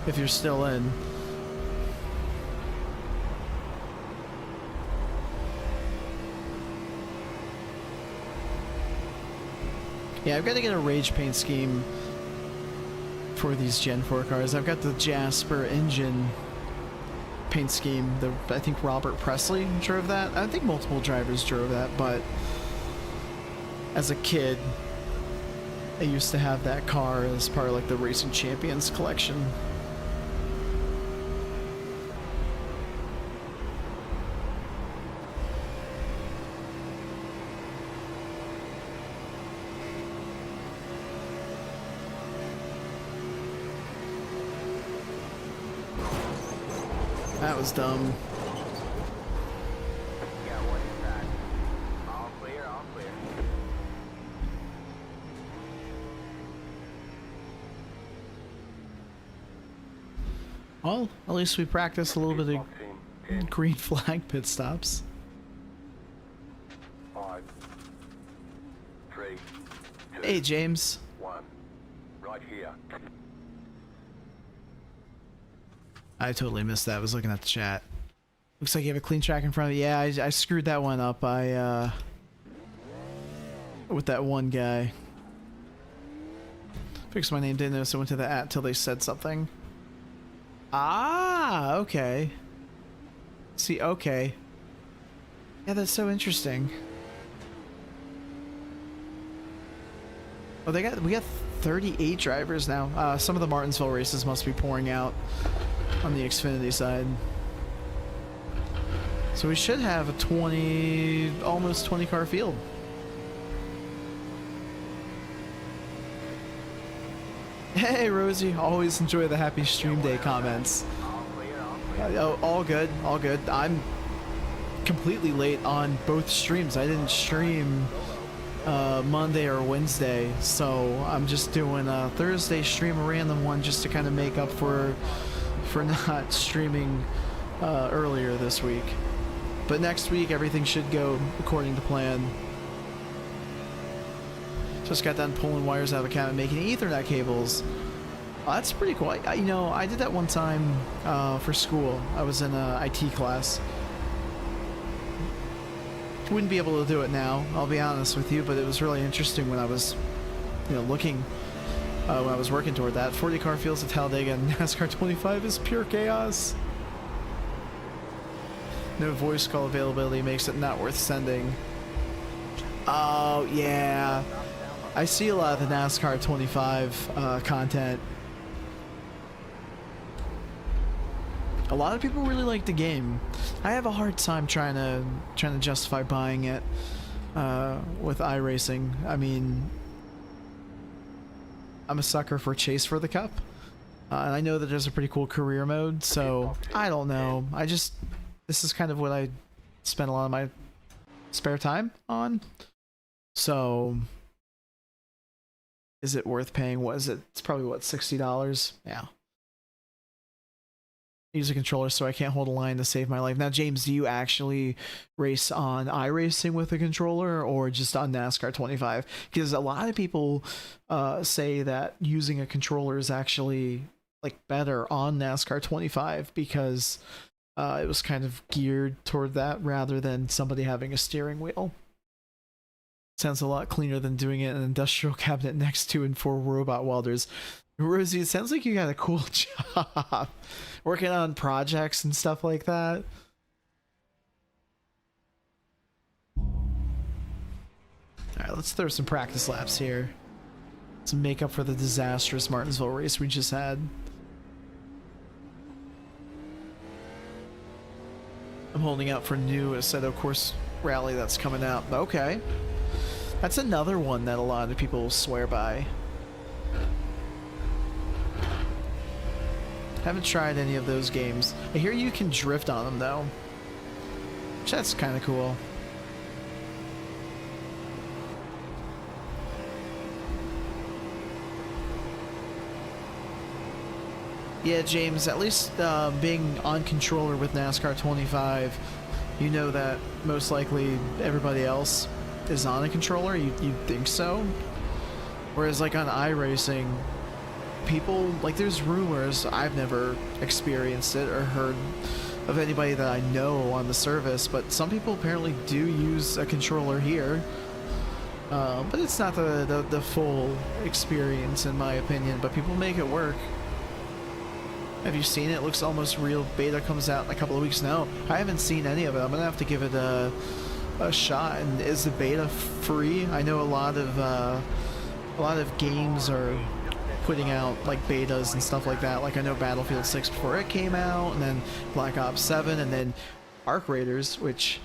Speaker 2: if you're still in. Yeah, I've got to get a rage paint scheme for these Gen 4 cars. I've got the Jasper engine paint scheme. I think Robert Presley drove that. I think multiple drivers drove that, but as a kid, I used to have that car as part of like the Racing Champions collection. That was dumb.
Speaker 1: Got one inside. All clear, all clear.
Speaker 2: Well, at least we practiced a little bit
Speaker 4: Box in
Speaker 2: of
Speaker 4: 10,
Speaker 2: green flag pit stops.
Speaker 4: 5, 3, 2,
Speaker 2: Hey, James.
Speaker 4: 1. Right here.
Speaker 2: I totally missed that. I was looking at the chat. Looks like you have a clean track in front of you. Yeah, I screwed that one up. With that one guy. Fixed my name, didn't know, so I went to the @ till they said something. Ah, okay. See, okay. Yeah, that's so interesting. Oh, we got 38 drivers now. Some of the Martinsville races must be pouring out on the Xfinity side. So we should have a almost 20 car field. Hey Rosie, always enjoy the happy stream day comments.
Speaker 1: All clear, all clear.
Speaker 2: Oh, all good, all good. I'm completely late on both streams. I didn't stream Monday or Wednesday, so I'm just doing a Thursday stream, a random one, just to kind of make up for not streaming earlier this week. But next week everything should go according to plan. Just got done pulling wires out of a cabinet, making Ethernet cables. That's pretty cool. You know, I did that one time for school. I was in a IT class. Wouldn't be able to do it now, I'll be honest with you, but it was really interesting when I was, you know, looking, when I was working toward that. 40 car fields at Talladega and NASCAR 25 is pure chaos. No voice call availability makes it not worth sending. Oh, yeah. I see a lot of the NASCAR 25 content. A lot of people really like the game. I have a hard time trying to justify buying it with iRacing. I mean, I'm a sucker for Chase for the Cup, and I know that there's a pretty cool career mode. So I don't know. This is kind of what I spend a lot of my spare time on. So is it worth paying? What is it? It's probably what, $60? Yeah. Use a controller so I can't hold a line to save my life. Now, James, do you actually race on iRacing with a controller or just on NASCAR 25? Because a lot of people say that using a controller is actually like better on NASCAR 25 because it was kind of geared toward that rather than somebody having a steering wheel. Sounds a lot cleaner than doing it in an industrial cabinet next to and for robot welders. Rosie, it sounds like you got a cool job working on projects and stuff like that. Alright, let's throw some practice laps here to make up for the disastrous Martinsville race we just had. I'm holding out for new Assetto Course Rally that's coming out. Okay. That's another one that a lot of people swear by. Haven't tried any of those games. I hear you can drift on them though. Which that's kind of cool. Yeah, James, at least being on controller with NASCAR 25 you know that most likely everybody else is on a controller. You'd think so. Whereas like on iRacing, people, like there's rumors, I've never experienced it or heard of anybody that I know on the service, but some people apparently do use a controller here. But it's not the full experience in my opinion, but people make it work. Have you seen it? It looks almost real. Beta comes out in a couple of weeks. No, I haven't seen any of it. I'm gonna have to give it a shot. And is the beta free? I know a lot of games are putting out like betas and stuff like that. Like I know Battlefield 6 before it came out, and then Black Ops 7, and then Arc Raiders, which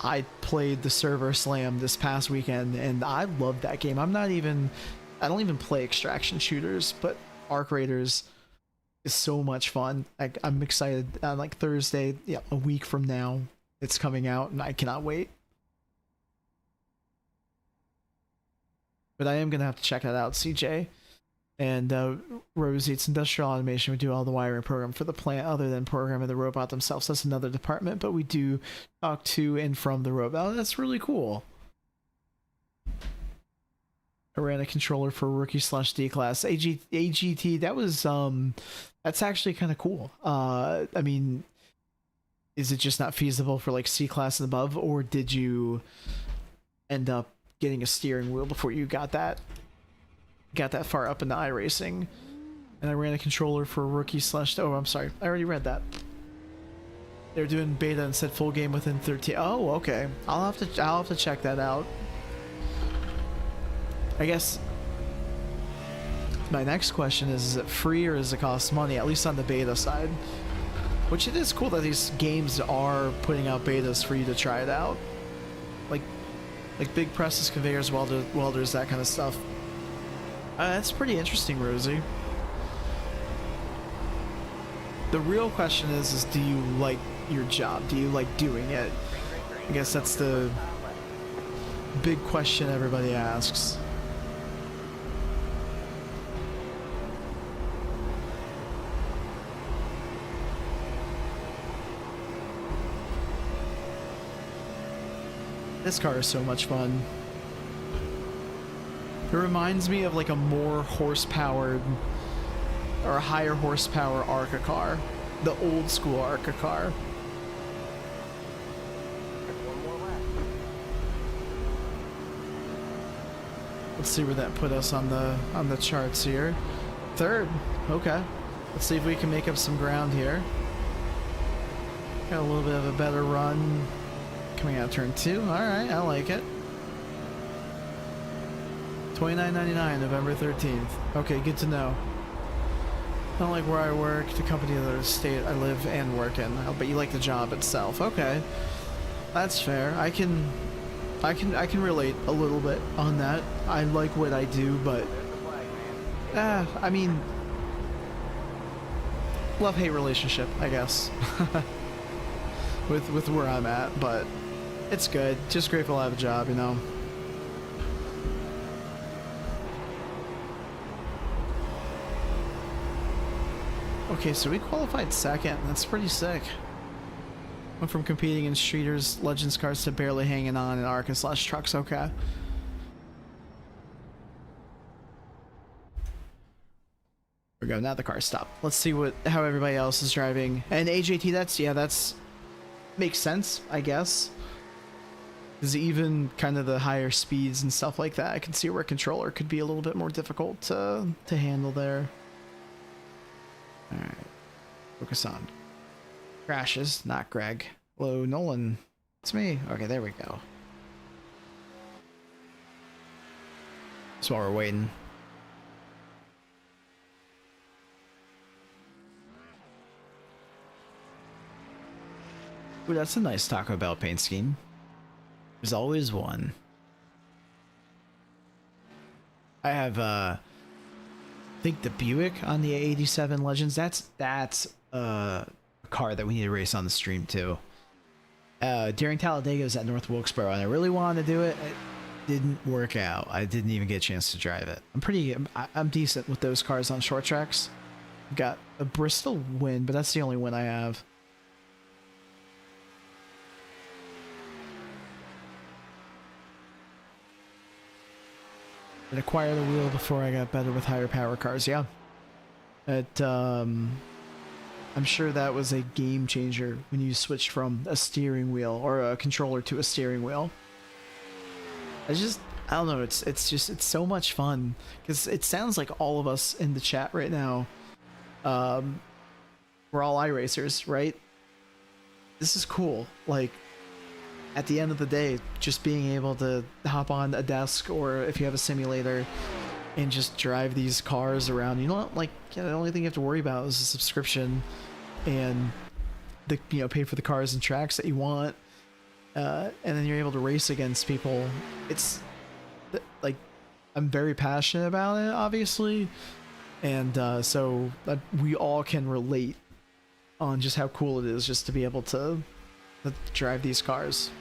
Speaker 2: I played the server slam this past weekend, and I loved that game. I don't even play extraction shooters, but Arc Raiders is so much fun. I'm excited. Like Thursday, yeah, a week from now, it's coming out, and I cannot wait. But I am gonna have to check that out, CJ. And Rosie, it's industrial automation. We do all the wiring program for the plant other than programming the robot themselves. That's another department, but we do talk to and from the robot. Oh, that's really cool. I ran a controller for rookie/D class. AGT, that was, that's actually kind of cool. I mean, is it just not feasible for like C class and above, or did you end up getting a steering wheel before you got that far up into iRacing? And I ran a controller for rookie / oh, I'm sorry, I already read that. They're doing beta and said full game within 13. Oh, okay. I'll have to check that out. I guess my next question is it free or does it cost money? At least on the beta side. Which it is cool that these games are putting out betas for you to try it out. Like big presses, conveyors, welders, that kind of stuff. That's pretty interesting, Rosie. The real question is do you like your job? Do you like doing it? I guess that's the big question everybody asks. This car is so much fun. It reminds me of like a more horsepowered or a higher horsepower ARCA car. The old school ARCA car. Let's see where that put us on the charts here. Third. Okay. Let's see if we can make up some ground here. Got a little bit of a better run coming out turn 2. Alright, I like it. $29.99, November 13th. Okay, good to know. Not like where I work, the company or the state I live and work in. Oh, but you like the job itself. Okay. That's fair. I can relate a little bit on that. I like what I do, but I mean, love-hate relationship, I guess. with where I'm at, but it's good. Just grateful I have a job, you know. Okay, so we qualified second. That's pretty sick. Went from competing in streeters, legends cars to barely hanging on in ARCA / trucks. Okay. There we go. Now the car stopped. Let's see how everybody else is driving. And AJT, that's makes sense, I guess. Because even kind of the higher speeds and stuff like that, I can see where a controller could be a little bit more difficult to handle there. Alright. Focus on crashes, not Greg. Hello, Nolan. It's me. Okay, there we go. That's while we're waiting. Ooh, that's a nice Taco Bell paint scheme. There's always one. I have I think the Buick on the 87 Legends. That's a car that we need to race on the stream too. During Talladega's at North Wilkesboro, and I really wanted to do it. It didn't work out. I didn't even get a chance to drive it. I'm decent with those cars on short tracks. I've got a Bristol win, but that's the only win I have. Did acquire the wheel before I got better with higher power cars. Yeah. I'm sure that was a game changer when you switched from a steering wheel or a controller to a steering wheel. I don't know, it's so much fun because it sounds like all of us in the chat right now, we're all iRacers, right? This is cool. Like, at the end of the day, just being able to hop on a desk or if you have a simulator and just drive these cars around. You know, like, yeah, the only thing you have to worry about is a subscription and pay for the cars and tracks that you want, and then you're able to race against people. It's like, I'm very passionate about it, obviously, and so we all can relate on just how cool it is just to be able to drive these cars.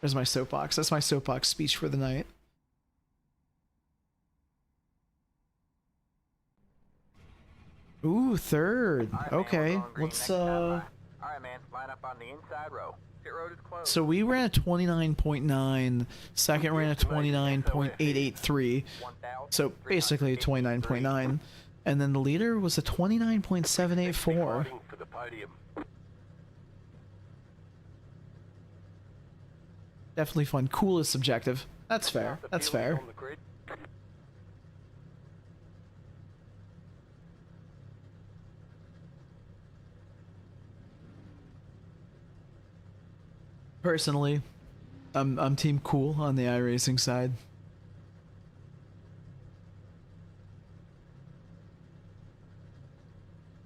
Speaker 2: There's my soapbox. That's my soapbox speech for the night. Ooh, third.
Speaker 1: All right, man,
Speaker 2: Okay,
Speaker 1: we're going green
Speaker 2: let's
Speaker 1: next time. All right, man, line up on the inside row. Pit road is closed.
Speaker 2: So we ran a 29.9, second ran a 29.883, so basically a 29.9, and then the leader was a 29.784.
Speaker 4: Fighting for the podium.
Speaker 2: Definitely fun. Cool is subjective. That's fair. That's fair.
Speaker 4: On the grid.
Speaker 2: Personally, I'm team cool on the iRacing side.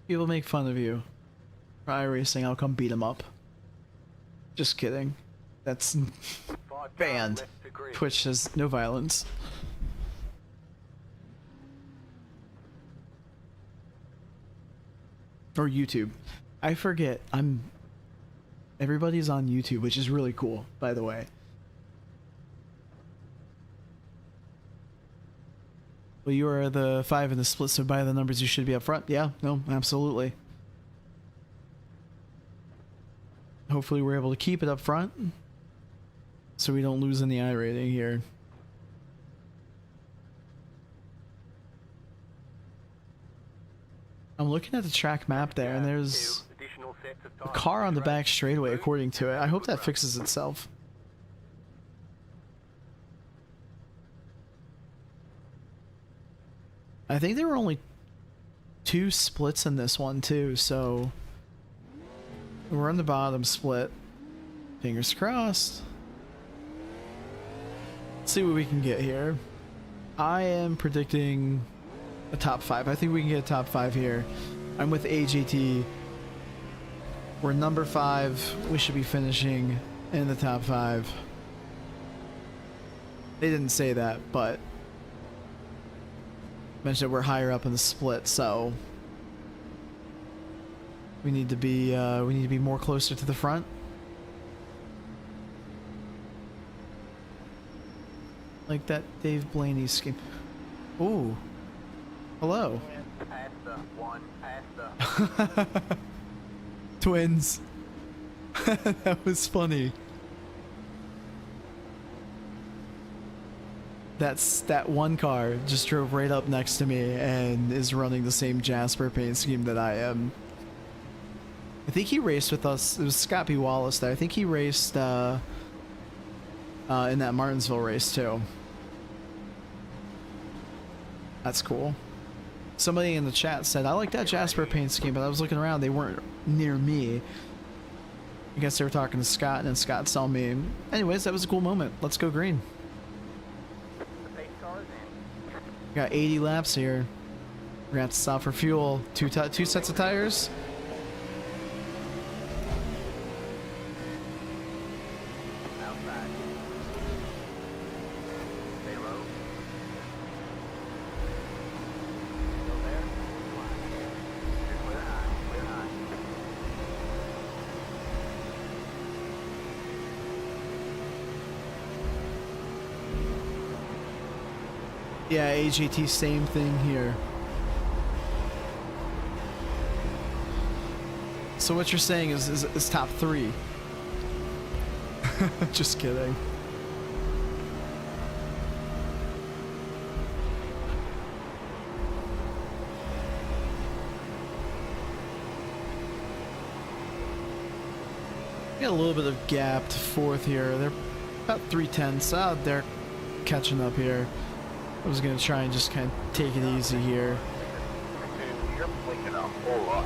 Speaker 2: People make fun of you for iRacing, I'll come beat them up. Just kidding. That's
Speaker 4: 5 cars
Speaker 2: banned.
Speaker 4: left to grid.
Speaker 2: Twitch says no violence. Or YouTube. I forget. Everybody's on YouTube, which is really cool, by the way. Well, you are the 5 in the split, so by the numbers you should be up front. Yeah, no, absolutely. Hopefully we're able to keep it up front so we don't lose any I rating here. I'm looking at the track map there, and there's
Speaker 4: Additional sets of
Speaker 2: a
Speaker 4: tires
Speaker 2: car on the
Speaker 4: to
Speaker 2: back straightaway according to it. I hope that fixes itself. I think there were only 2 splits in this one too, so we're on the bottom split. Fingers crossed. Let's see what we can get here. I am predicting a top 5. I think we can get a top 5 here. I'm with AGT. We're number 5. We should be finishing in the top 5. They didn't say that, but mentioned we're higher up in the split, so we need to be more closer to the front. Like that Dave Blaney scheme. Ooh. Hello.
Speaker 1: Past the one, past the...
Speaker 2: Twins. That was funny. That one car just drove right up next to me and is running the same Jasper paint scheme that I am. I think he raced with us. It was Scott B. Wallace there. I think he raced in that Martinsville race too. That's cool. Somebody in the chat said, I like that Jasper paint scheme, but I was looking around, they weren't near me. I guess they were talking to Scott, and then Scott saw me. Anyways, that was a cool moment. Let's go green.
Speaker 1: The pace car is in.
Speaker 2: We got 80 laps here. We're gonna have to stop for fuel. Two sets of tires.
Speaker 1: Outside. Stay low. Still there? Clear high, clear high.
Speaker 2: Yeah, AGT, same thing here. So what you're saying is top 3. Just kidding. got a little bit of gap to fourth here. They're about 3/10 out. They're catching up here. I was gonna try and just kind of take it easy here.
Speaker 4: Dude, you're blinking a whole lot.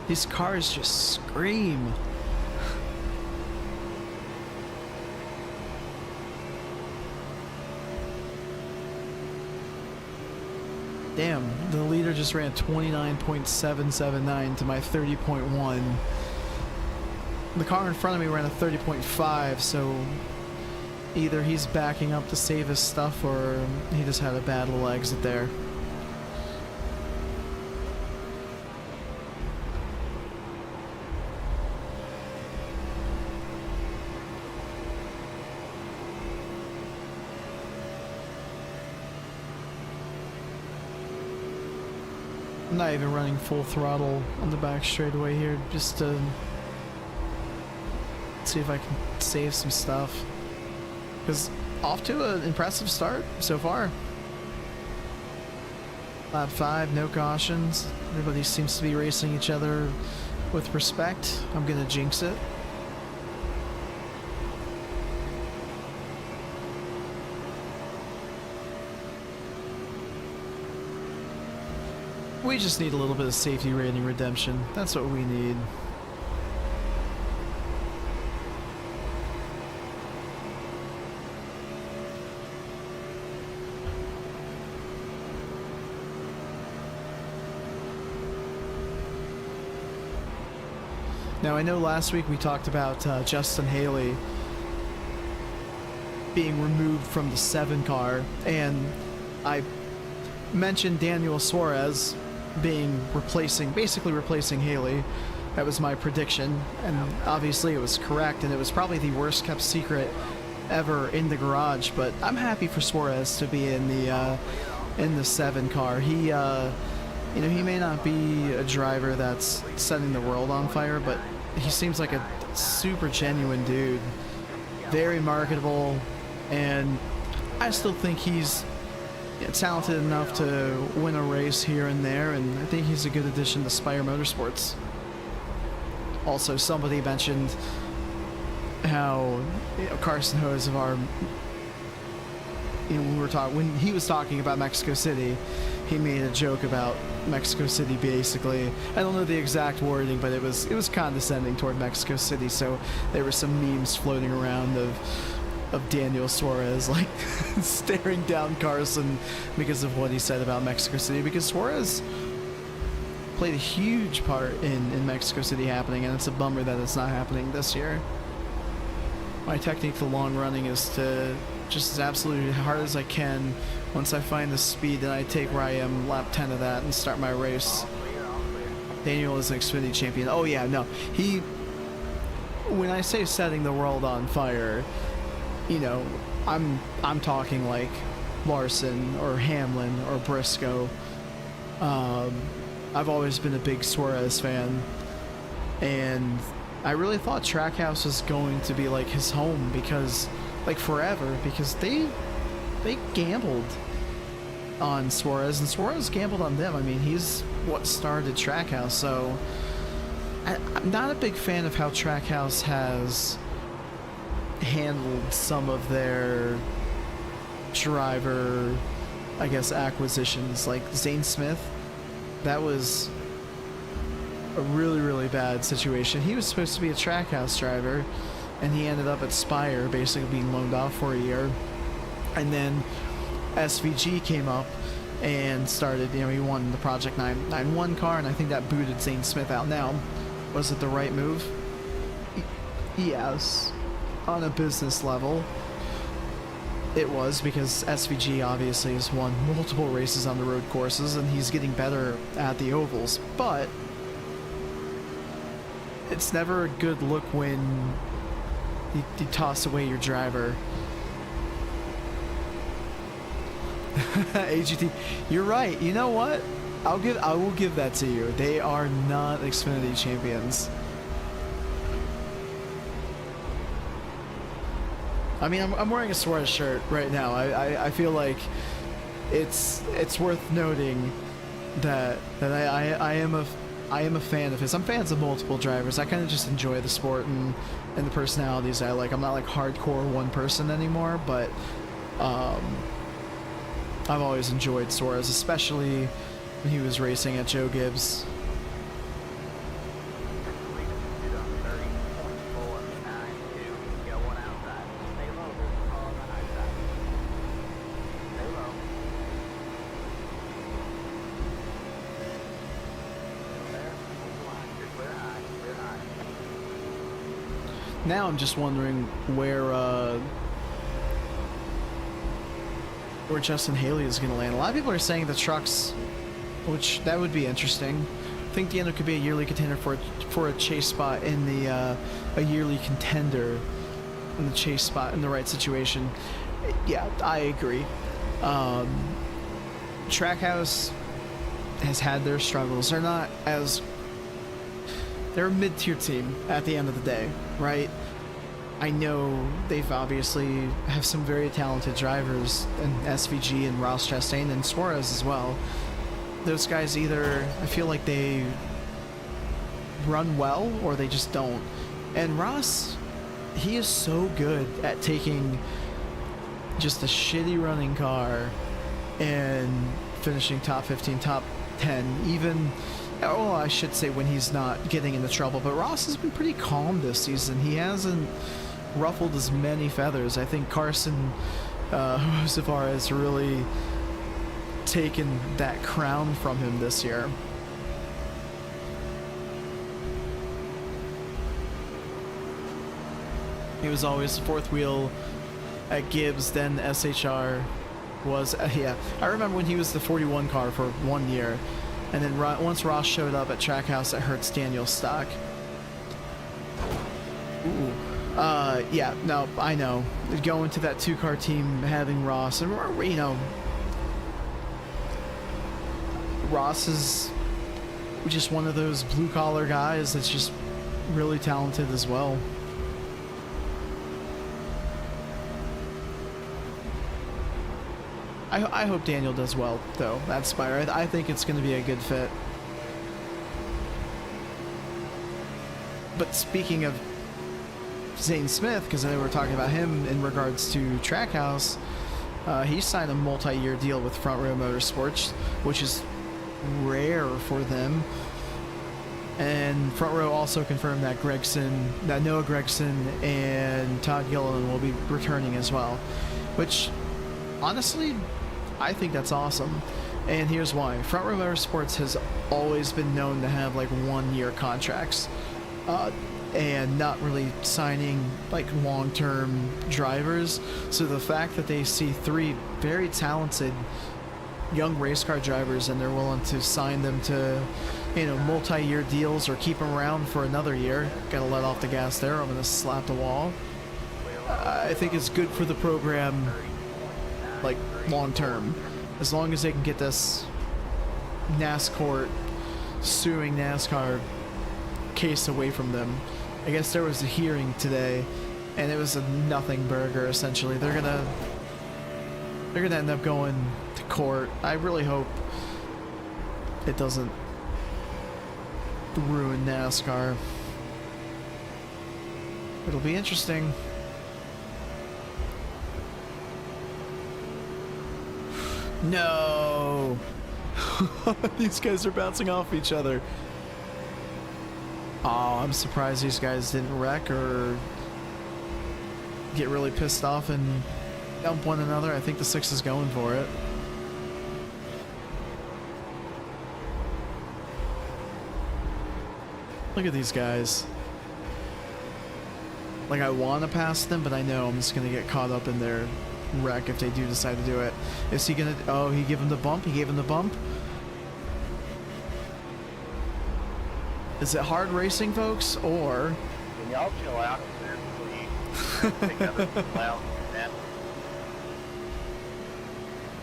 Speaker 2: These cars just scream. Damn, the leader just ran 29.779 to my 30.1. The car in front of me ran a 30.5, so either he's backing up to save his stuff or he just had a bad little exit there. I'm not even running full throttle on the back straightaway here, just to see if I can save some stuff. Because off to an impressive start so far. Lap 5, no cautions. Everybody seems to be racing each other with respect. I'm gonna jinx it. We just need a little bit of safety rating redemption. That's what we need. Now I know last week we talked about Justin Haley being removed from the 7 car, and I mentioned Daniel Suarez being basically replacing Haley. That was my prediction, and obviously it was correct, and it was probably the worst kept secret ever in the garage. But I'm happy for Suarez to be in the 7 car. He you know, he may not be a driver that's setting the world on fire, but he seems like a super genuine dude, very marketable, and I still think he's talented enough to win a race here and there, and I think he's a good addition to Spire Motorsports. Also, somebody mentioned how Carson Hocevar, when he was talking about Mexico City, he made a joke about Mexico City. Basically, I don't know the exact wording, but it was condescending toward Mexico City. So there were some memes floating around of Daniel Suarez like staring down Carson because of what he said about Mexico City, because Suarez played a huge part in Mexico City happening, and it's a bummer that it's not happening this year. My technique for long running is to just as absolutely hard as I can. Once I find the speed, then I take where I am lap 10 of that and start my race. Daniel is an Xfinity champion. Oh yeah, no, when I say setting the world on fire, you know, I'm talking like Larson or Hamlin or Briscoe. I've always been a big Suarez fan, and I really thought Trackhouse was going to be like his home, because like forever, because they gambled on Suarez, and Suarez gambled on them. I mean, he's what started Trackhouse, so I'm not a big fan of how Trackhouse has handled some of their driver, I guess, acquisitions. Like Zane Smith, that was a really, really bad situation. He was supposed to be a Trackhouse driver, and he ended up at Spire, basically being loaned off for a year. And then SVG came up and started, you know, he won the Project 991 car, and I think that booted Zane Smith out. Now, was it the right move? Yes. On a business level, it was, because SVG obviously has won multiple races on the road courses, and he's getting better at the ovals. But it's never a good look when you toss away your driver. AGT, you're right. You know what? I will give that to you. They are not Xfinity champions. I mean, I'm wearing a Suarez shirt right now. I feel like it's worth noting that I am a fan of his. I'm fans of multiple drivers. I kind of just enjoy the sport and the personalities I like. I'm not like hardcore one person anymore, but I've always enjoyed Suarez, especially when he was racing at Joe Gibbs. Now I'm just wondering where Justin Haley is going to land. A lot of people are saying the trucks, which that would be interesting. I think Deanna could be a yearly contender for a chase spot in the a yearly contender in the chase spot in the right situation. Yeah, I agree. Trackhouse has had their struggles. They're not as they're a mid-tier team at the end of the day, right? I know they've obviously have some very talented drivers in SVG and Ross Chastain and Suarez as well. Those guys either, I feel like they run well or they just don't. And Ross, he is so good at taking just a shitty running car and finishing top 15, top 10, even... Oh, I should say when he's not getting into trouble. But Ross has been pretty calm this season. He hasn't ruffled as many feathers. I think Carson Hocevar has really taken that crown from him this year. He was always the fourth wheel at Gibbs, then SHR was... yeah, I remember when he was the 41 car for 1 year. And then once Ross showed up at Trackhouse, it hurts Daniel's stock. Ooh. Yeah, no, I know. Going to that two-car team, having Ross, and, you know, Ross is just one of those blue-collar guys that's just really talented as well. I hope Daniel does well, though. That's Spire. I think it's going to be a good fit. But speaking of Zane Smith, because I know we're talking about him in regards to Trackhouse, he signed a multi-year deal with Front Row Motorsports, which is rare for them. And Front Row also confirmed that Noah Gregson and Todd Gilliland will be returning as well, which honestly, I think that's awesome. And here's why. Front Row Motorsports has always been known to have like 1-year contracts and not really signing like long-term drivers. So the fact that they see 3 very talented young race car drivers and they're willing to sign them to, you know, multi-year deals or keep them around for another year, gotta let off the gas there, I'm gonna slap the wall. I think it's good for the program, like long term, as long as they can get this NASCAR suing NASCAR case away from them. I guess there was a hearing today and it was a nothing burger essentially. They're gonna end up going to court. I really hope it doesn't ruin NASCAR. It'll be interesting. No! These guys are bouncing off each other. Oh, I'm surprised these guys didn't wreck or get really pissed off and dump one another. I think the 6 is going for it. Look at these guys. Like, I want to pass them, but I know I'm just going to get caught up in their wreck if they do decide to do it. Is he going to... Oh, he gave him the bump? He gave him the bump? Is it hard racing, folks, or...
Speaker 3: Can y'all chill out there, please? Take another loud nap.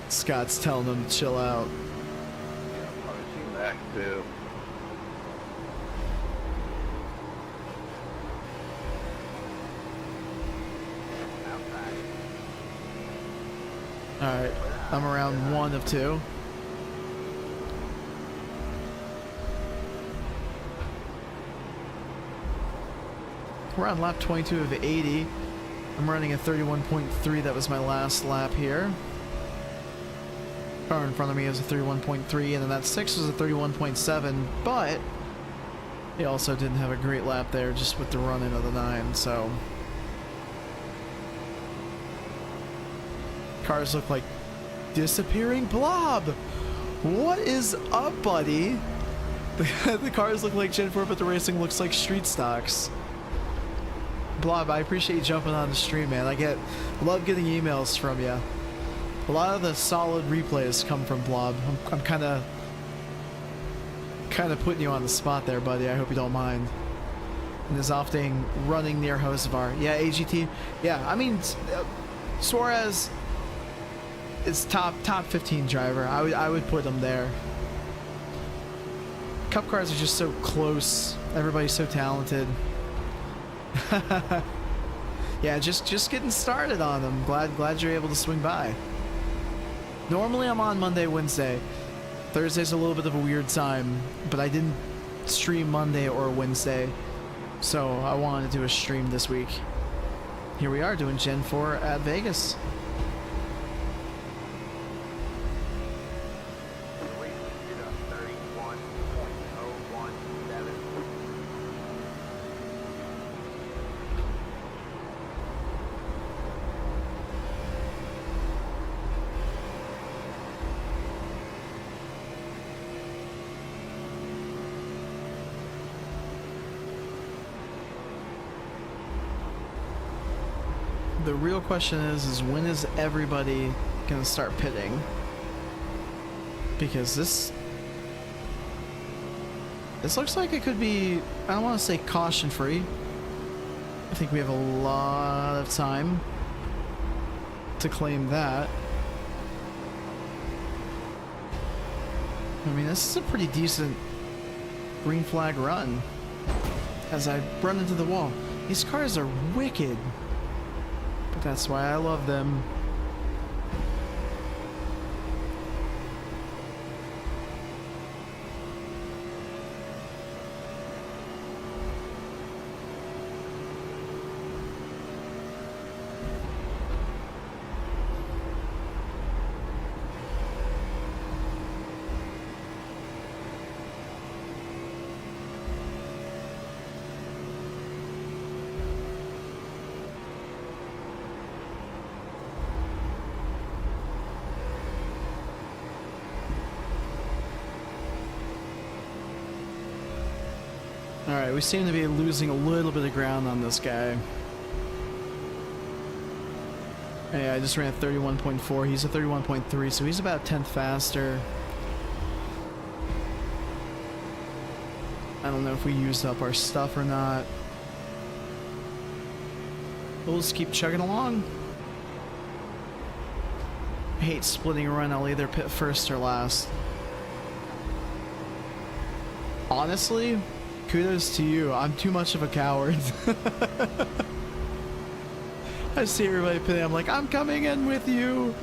Speaker 2: Scott's telling them to chill out.
Speaker 3: Yeah, probably see back too.
Speaker 1: Outside.
Speaker 2: Alright, I'm around 1 of 2. We're on lap 22 of 80. I'm running a 31.3. That was my last lap here. Car in front of me is a 31.3, and then that 6 was a 31.7, but he also didn't have a great lap there just with the run-in of the 9, so... Cars look like disappearing blob. What is up, buddy? The cars look like Gen 4, but the racing looks like street stocks. Blob, I appreciate you jumping on the stream, man. Love getting emails from you. A lot of the solid replays come from Blob. I'm kind of putting you on the spot there, buddy. I hope you don't mind. And is often running near Hosevar. Yeah, AGT. Yeah, I mean, Suarez is top 15 driver. I would put him there. Cup cars are just so close. Everybody's so talented. Yeah, just getting started on them. Glad you're able to swing by. Normally I'm on Monday, Wednesday. Thursday's a little bit of a weird time, but I didn't stream Monday or Wednesday, so I wanted to do a stream this week. Here we are doing Gen 4 at Vegas. The real question is when is everybody gonna start pitting? Because this looks like it could be, I don't want to say caution free. I think we have a lot of time to claim that. I mean, this is a pretty decent green flag run. As I run into the wall. These cars are wicked. But that's why I love them. Alright, we seem to be losing a little bit of ground on this guy. Yeah, I just ran a 31.4. He's a 31.3, so he's about 10th faster. I don't know if we used up our stuff or not. We'll just keep chugging along. I hate splitting a run. I'll either pit first or last. Honestly, kudos to you. I'm too much of a coward. I see everybody pitting. I'm like, I'm coming in with you.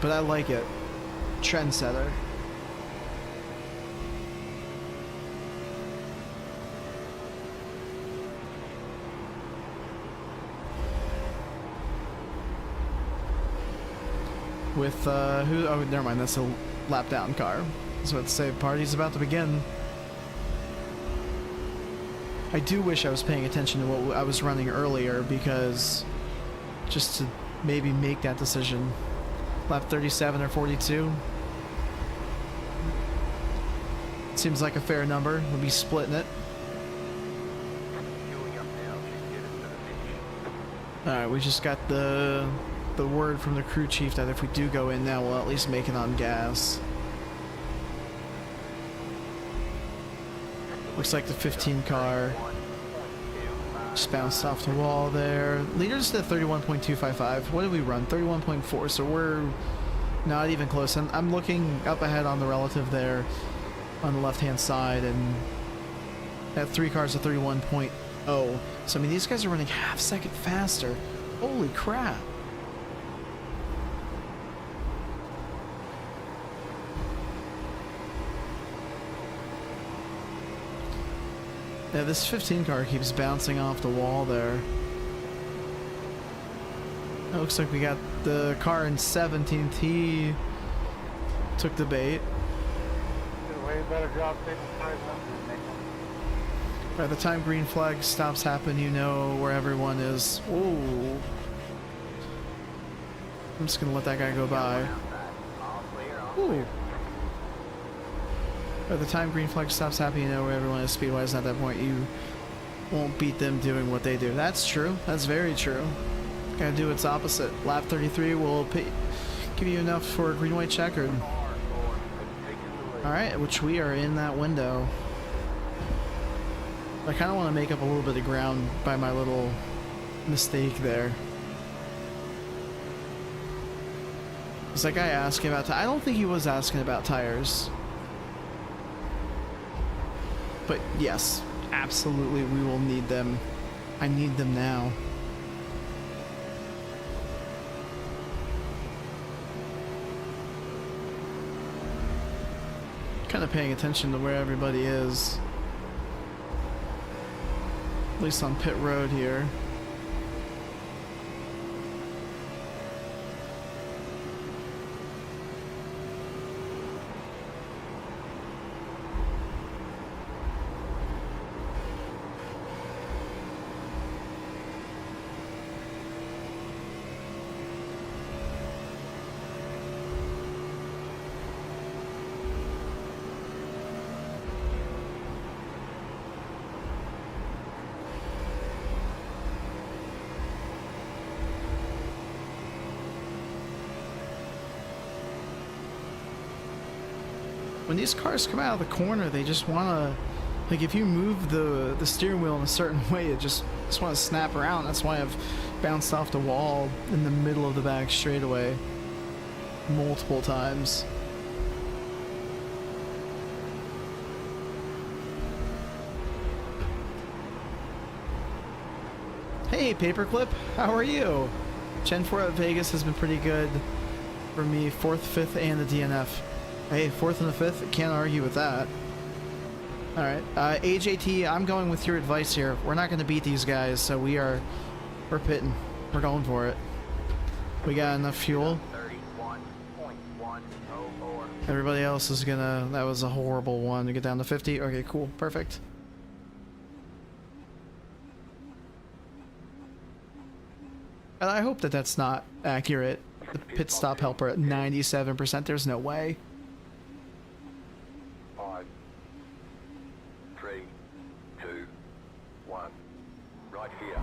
Speaker 2: But I like it. Trendsetter. With, who? Oh, never mind. That's a lap down car. That's what to say. Party's about to begin. I do wish I was paying attention to what I was running earlier, because just to maybe make that decision. Lap 37 or 42. Seems like a fair number. We'll be splitting it. Alright, we just got the word from the crew chief that if we do go in now, we'll at least make it on gas. Looks like the 15 car just bounced off the wall there. Leaders to 31.255. What did we run? 31.4, so we're not even close. And I'm looking up ahead on the relative there on the left hand side, and that 3 cars are 31.8. Oh, so I mean, these guys are running half second faster. Holy crap. Yeah, this 15 car keeps bouncing off the wall there. It looks like we got the car in 17th. He took the bait.
Speaker 3: Did a way better job taking tires up than
Speaker 2: By the time green flag stops happening, you know where everyone is. Ooh. I'm just gonna let that guy go by.
Speaker 1: All clear, all clear.
Speaker 2: Ooh. By the time green flag stops happening, you know where everyone is speed-wise. At that point, you won't beat them doing what they do. That's true. That's very true. Gotta do its opposite. Lap 33 will give you enough for a green-white checkered. Alright, which we are in that window. I kind of want to make up a little bit of ground by my little mistake there. Was that guy asking about I don't think he was asking about tires. But yes, absolutely we will need them. I need them now. Kind of paying attention to where everybody is. At least on pit road here. When these cars come out of the corner, they just want to, like, if you move the steering wheel in a certain way, it just want to snap around. That's why I've bounced off the wall in the middle of the back straightaway multiple times. Hey, Paperclip, how are you? Gen 4 at Vegas has been pretty good for me. 4th, 5th, and the DNF. Hey, 4th and the 5th, can't argue with that. Alright, AJT, I'm going with your advice here. We're not going to beat these guys, so we're pitting. We're going for it. We got enough fuel.
Speaker 1: 31.104.
Speaker 2: Everybody else is gonna... That was a horrible one to get down to 50. Okay, cool, perfect. And I hope that that's not accurate. The pit stop helper at 97%, there's no way.
Speaker 4: 5, 3, 2, 1. Right here.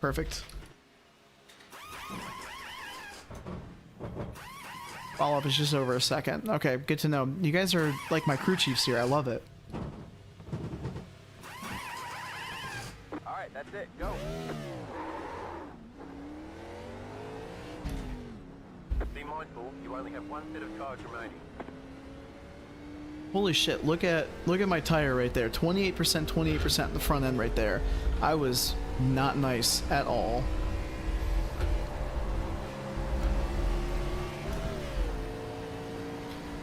Speaker 2: Perfect. Follow-up is just over a second. Okay, good to know. You guys are like my crew chiefs here. I love it.
Speaker 1: Alright, that's it. Go.
Speaker 4: Be mindful, you only have one set of tires remaining.
Speaker 2: Holy shit, look at my tire right there. 28%, 28% in the front end right there. I was not nice at all.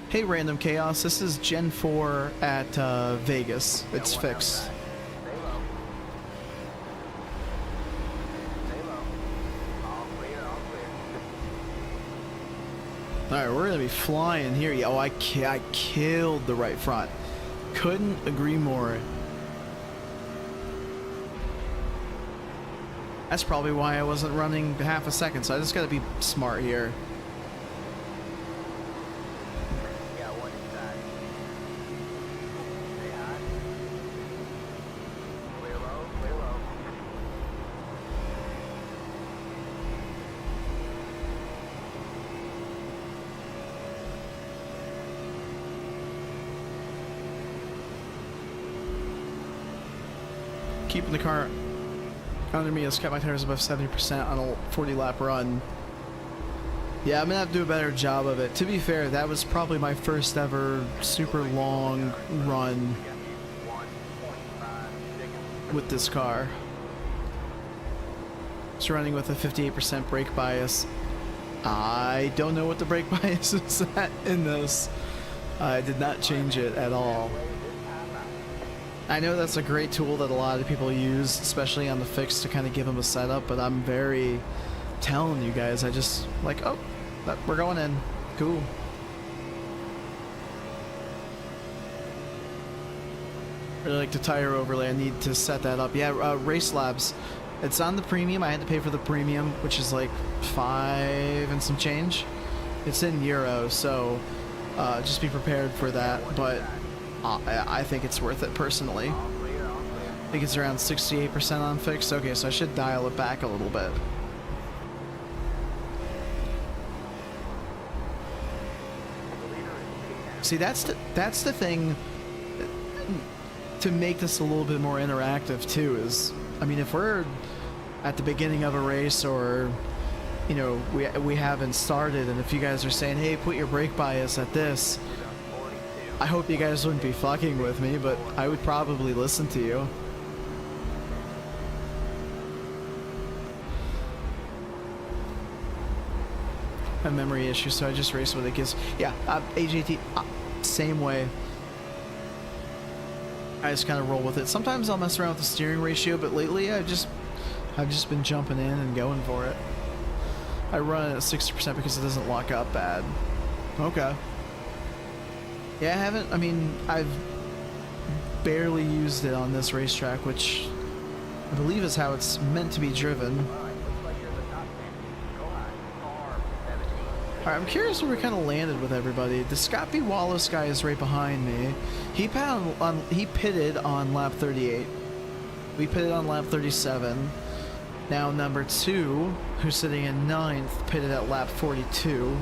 Speaker 2: Hey Random Chaos, this is Gen 4 at Vegas. It's fixed.
Speaker 1: Stay low. Stay low. All clear, all clear.
Speaker 2: Alright, we're gonna be flying here. Oh, I killed the right front. Couldn't agree more. That's probably why I wasn't running half a second, so I just gotta be smart here.
Speaker 1: We got one inside. Stay high. Clear low, clear low.
Speaker 2: Keeping the car under me has kept my tires above 70% on a 40 lap run. Yeah, I'm gonna have to do a better job of it. To be fair, that was probably my first ever super long run.
Speaker 1: We got you 1.5 seconds.
Speaker 2: with this car. It's running with a 58% brake bias. I don't know what the brake bias is at in this. I did not change it at all. I know that's a great tool that a lot of people use, especially on the fix, to kind of give them a setup, but I'm very telling you guys, I just like, oh, we're going in. Cool. Really like the tire overlay. I need to set that up. Yeah, Race Labs. It's on the premium. I had to pay for the premium, which is like 5 and some change. It's in euros, so just be prepared for that. But I think it's worth it personally. I think it's around 68% on fixed. Okay, so I should dial it back a little bit. See, that's the thing to make this a little bit more interactive too. Is, I mean, if we're at the beginning of a race, or you know, we haven't started, and if you guys are saying, hey, put your brake bias at this, I hope you guys wouldn't be fucking with me, but I would probably listen to you. A memory issue, so I just race what it gives. Yeah, AJT, same way. I just kind of roll with it. Sometimes I'll mess around with the steering ratio, but lately I've just been jumping in and going for it. I run it at 60% because it doesn't lock up bad. Okay. Yeah, I've barely used it on this racetrack, which I believe is how it's meant to be driven. Alright, I'm curious where we kind of landed with everybody. The Scott B. Wallace guy is right behind me. He pitted on lap 38. We pitted on lap 37. Now number 2, who's sitting in 9th, pitted at lap 42.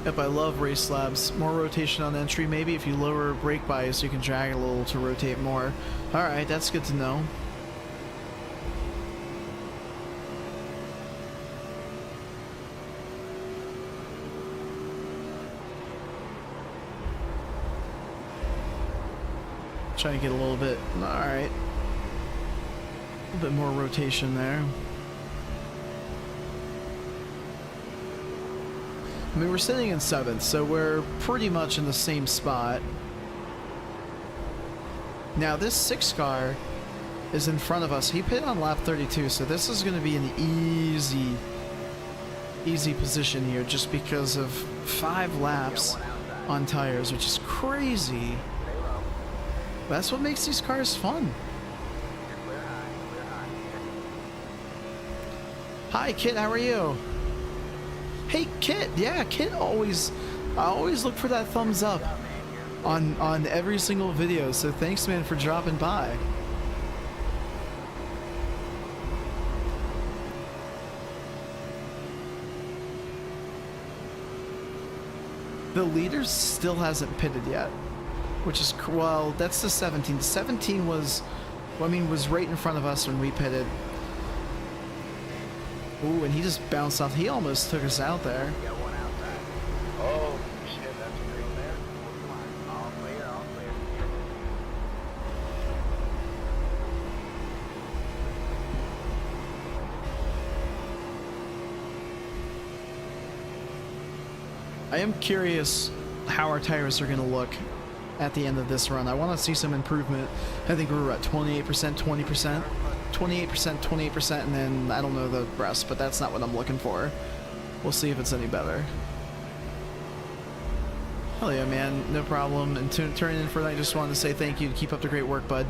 Speaker 2: Yep, I love Race Labs. More rotation on entry. Maybe if you lower brake bias, you can drag a little to rotate more. Alright, that's good to know. Trying to get a little bit, alright. A little bit more rotation there. I mean, we're sitting in 7th, so we're pretty much in the same spot. Now, this 6 car is in front of us. He pitted on lap 32, so this is going to be an easy position here, just because of 5 laps on tires, which is crazy. That's what makes these cars fun. Hi, Kit, how are you? Hey, Kit, yeah, Kit I always look for that thumbs up on every single video, so thanks, man, for dropping by. The leader still hasn't pitted yet, which is, well, that's the 17. The 17 was right in front of us when we pitted. Ooh, and he just bounced off. He almost took us out there.
Speaker 3: Oh, shit, that's great there.
Speaker 1: All clear, all clear.
Speaker 2: I am curious how our tires are going to look at the end of this run. I want to see some improvement. I think we were at 28%, 20%. 28%, 28%, and then I don't know the rest, but that's not what I'm looking for. We'll see if it's any better. Hell yeah, man, no problem. And turning in for that, I just wanted to say thank you. Keep up the great work, bud.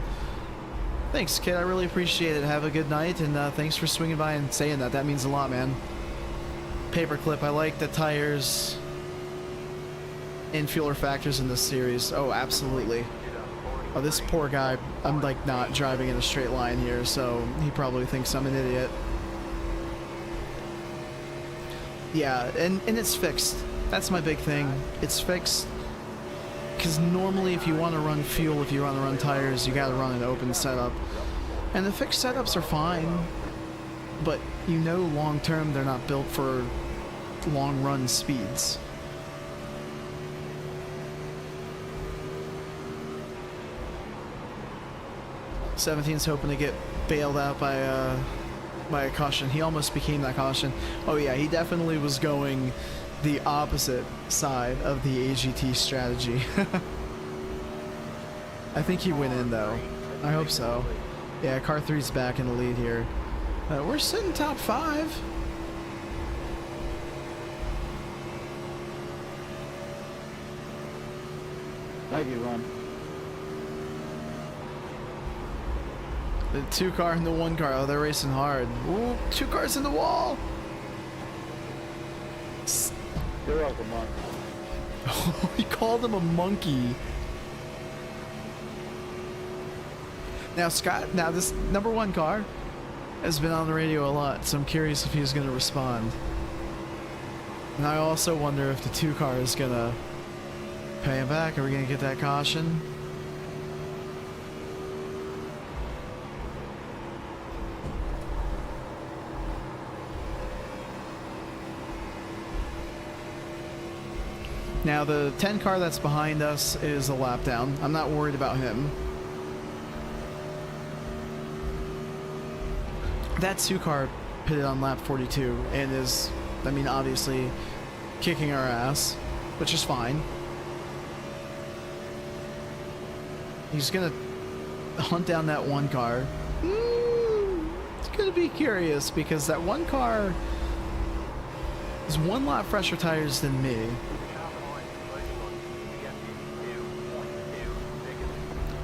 Speaker 2: Thanks, kid. I really appreciate it. Have a good night, and thanks for swinging by and saying that. That means a lot, man. Paperclip, I like the tires and fueler factors in this series. Oh, absolutely. Oh, this poor guy, I'm like not driving in a straight line here, so he probably thinks I'm an idiot. Yeah, and it's fixed. That's my big thing. It's fixed. Because normally if you want to run fuel, if you want to run tires, you gotta run an open setup. And the fixed setups are fine, but you know long term they're not built for long run speeds. '17's hoping to get bailed out by a caution. He almost became that caution. Oh yeah, he definitely was going the opposite side of the AGT strategy. I think he went in though. I hope so. Yeah, car 3's back in the lead here. We're sitting top 5.
Speaker 5: Thank you, Ron.
Speaker 2: The 2 car and the 1 car. Oh, they're racing hard. Ooh, 2 cars in the wall.
Speaker 5: You're welcome, Ron.
Speaker 2: He called him a monkey. Now, Scott, now this number 1 car has been on the radio a lot, so I'm curious if he's going to respond. And I also wonder if the 2 car is going to pay him back. Are we going to get that caution? Now, the 10 car that's behind us is a lap down. I'm not worried about him. That 2 car pitted on lap 42 and is, I mean, obviously kicking our ass, which is fine. He's gonna hunt down that 1 car. It's gonna be curious because that 1 car is 1 lot fresher tires than me.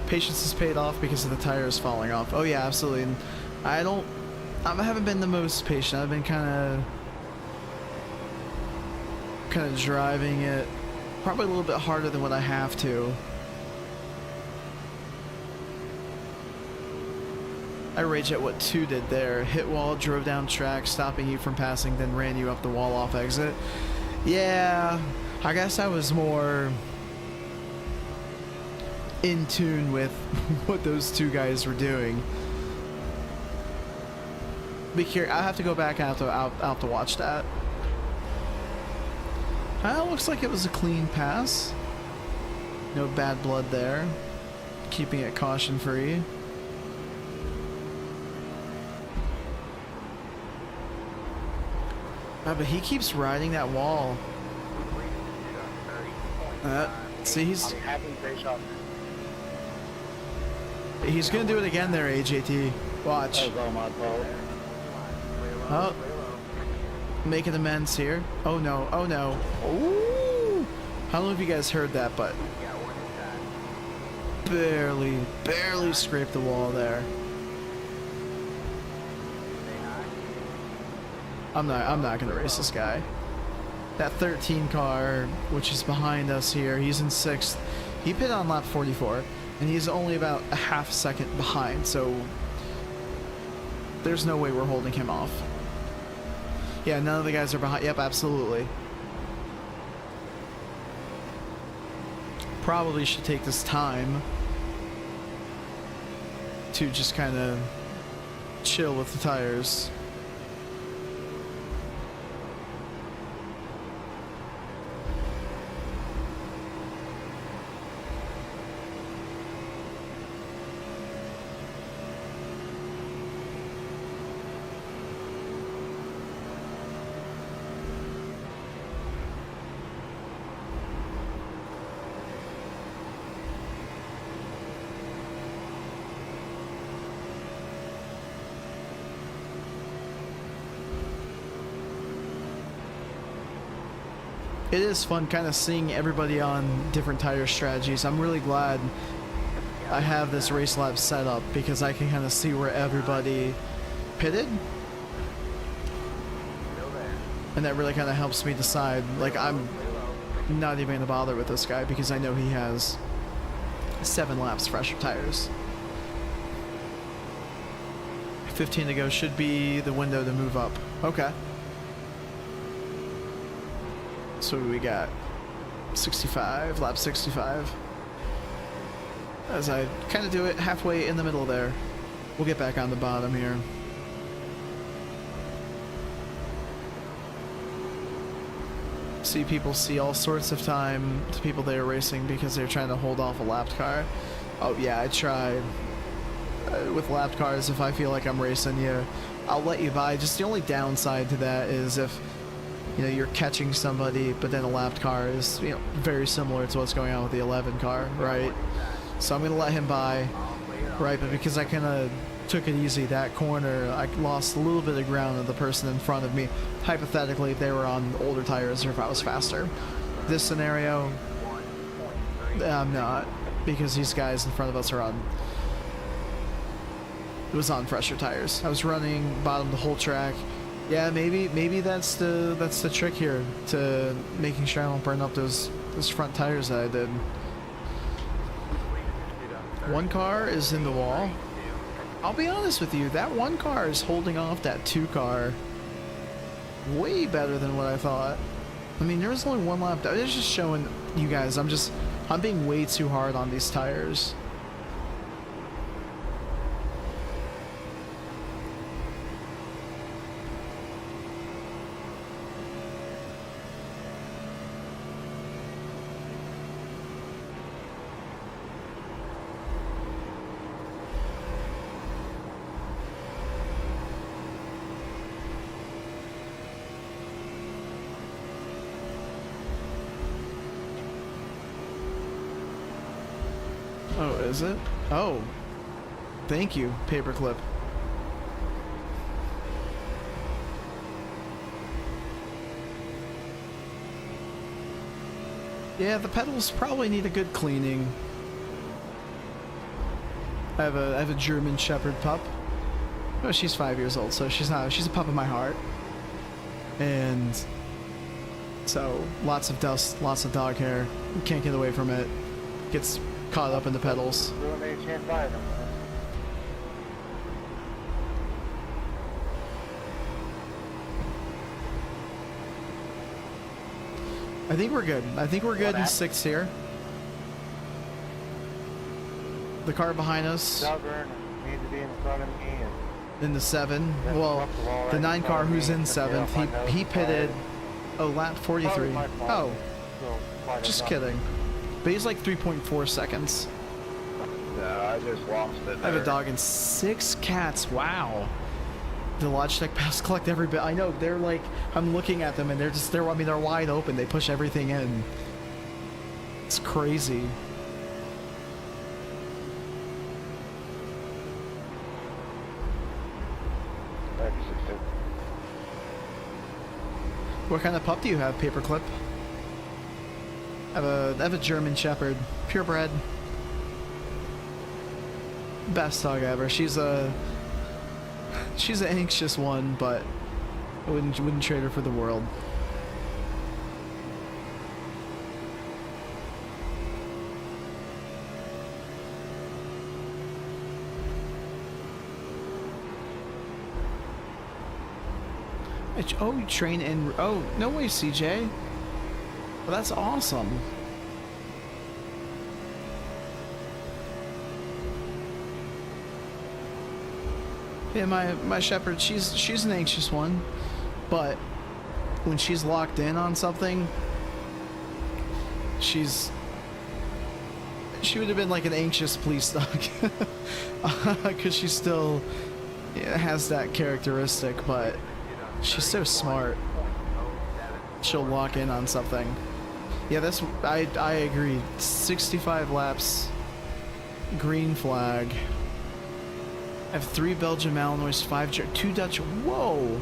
Speaker 2: Patience has paid off because of the tires falling off. Oh yeah, absolutely. And I haven't been the most patient. I've been kind of driving it probably a little bit harder than what I have to. I rage at what 2 did there. Hit wall, drove down track, stopping you from passing, then ran you up the wall off exit. Yeah, I guess I was more in tune with what those 2 guys were doing. Be curious. I'll have to go back out to watch that. Looks like it was a clean pass. No bad blood there. Keeping it caution free. But he keeps riding that wall. See, he's gonna do it again there, AJT. Watch. Oh, making amends here. Oh no, oh no. Ooh. I don't know if you guys heard that, but barely scraped the wall there. I'm not gonna race this guy. That 13 car, which is behind us here, he's in 6th. He pitted on lap 44, and he's only about a half second behind, so there's no way we're holding him off. Yeah, none of the guys are behind. Yep, absolutely. Probably should take this time to just kind of chill with the tires. It is fun kind of seeing everybody on different tire strategies. I'm really glad I have this race lab set up because I can kind of see where everybody pitted. And that really kind of helps me decide. Like, I'm not even going to bother with this guy because I know he has 7 laps fresher tires. 15 to go should be the window to move up. Okay. So we got 65, lap 65. As I kind of do it halfway in the middle there. We'll get back on the bottom here. see people see all sorts of time to people they are racing because they're trying to hold off a lapped car. Oh yeah, I try with lapped cars. If I feel like I'm racing you, I'll let you by. Just the only downside to that is if you're catching somebody, but then a lapped car is very similar to what's going on with the 11 car, right? So I'm gonna let him by, right? But because I kind of took it easy that corner, I lost a little bit of ground of the person in front of me. Hypothetically, if they were on older tires or if I was faster. This scenario, I'm not, because these guys in front of us are on. It was on fresher tires. I was running bottom the whole track. Yeah, maybe that's the trick here to making sure I don't burn up those front tires that I did. One car is in the wall. I'll be honest with you, that one car is holding off that 2 car way better than what I thought. I mean, there was only 1 lap. It's just showing you guys I'm being way too hard on these tires. Oh, is it? Oh. Thank you, paperclip. Yeah, the pedals probably need a good cleaning. I have a German Shepherd pup. Oh, she's 5 years old, so she's a pup of my heart. And so lots of dust, lots of dog hair. Can't get away from it. Gets caught up in the pedals. I think we're good. I think we're good in 6th here. The car behind us
Speaker 3: Needs to be in front of me.
Speaker 2: in the 7. Well, the 9 car who's in 7th, he pitted lap 43. Oh, just kidding. But he's like 3.4 seconds.
Speaker 3: No, I just lost it.
Speaker 2: I have a dog and 6 cats. Wow. The Logitech pass collect every bit. I know, they're like, I'm looking at them and they're wide open. They push everything in. It's crazy. What kind of pup do you have, Paperclip? I have a German Shepherd, purebred. Best dog ever. She's an anxious one, but I wouldn't trade her for the world. Oh, you train in... Oh, no way, CJ. Well, that's awesome. Yeah, my Shepherd, she's an anxious one, but when she's locked in on something, she would have been like an anxious police dog, because she still has that characteristic, but she's so smart. She'll lock in on something. Yeah, I agree. 65 laps, green flag. I have 3 Belgian Malinois, 2 Dutch. Whoa!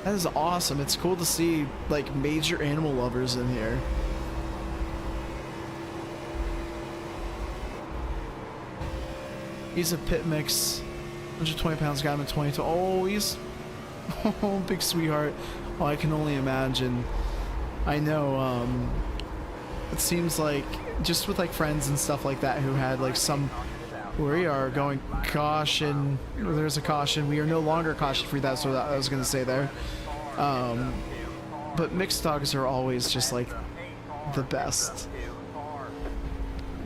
Speaker 2: That is awesome. It's cool to see like major animal lovers in here. He's a pit mix. 120 pounds, got him at 22. Oh, he's oh, big sweetheart. Oh, I can only imagine. I know, it seems like just with like friends and stuff like that who had like some... We are going caution. There's a caution. We are no longer caution free. That's what I was going to say there. But mixed dogs are always just like the best.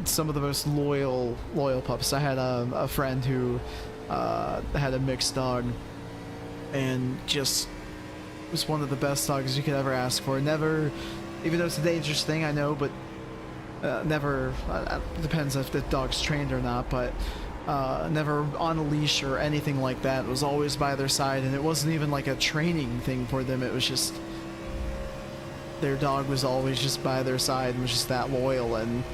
Speaker 2: Some of the most loyal pups. I had a friend who had a mixed dog and just was one of the best dogs you could ever ask for. Never, even though it's a dangerous thing, I know, but never, depends if the dog's trained or not, but never on a leash or anything like that. It was always by their side, and it wasn't even like a training thing for them. It was just their dog was always just by their side and was just that loyal. And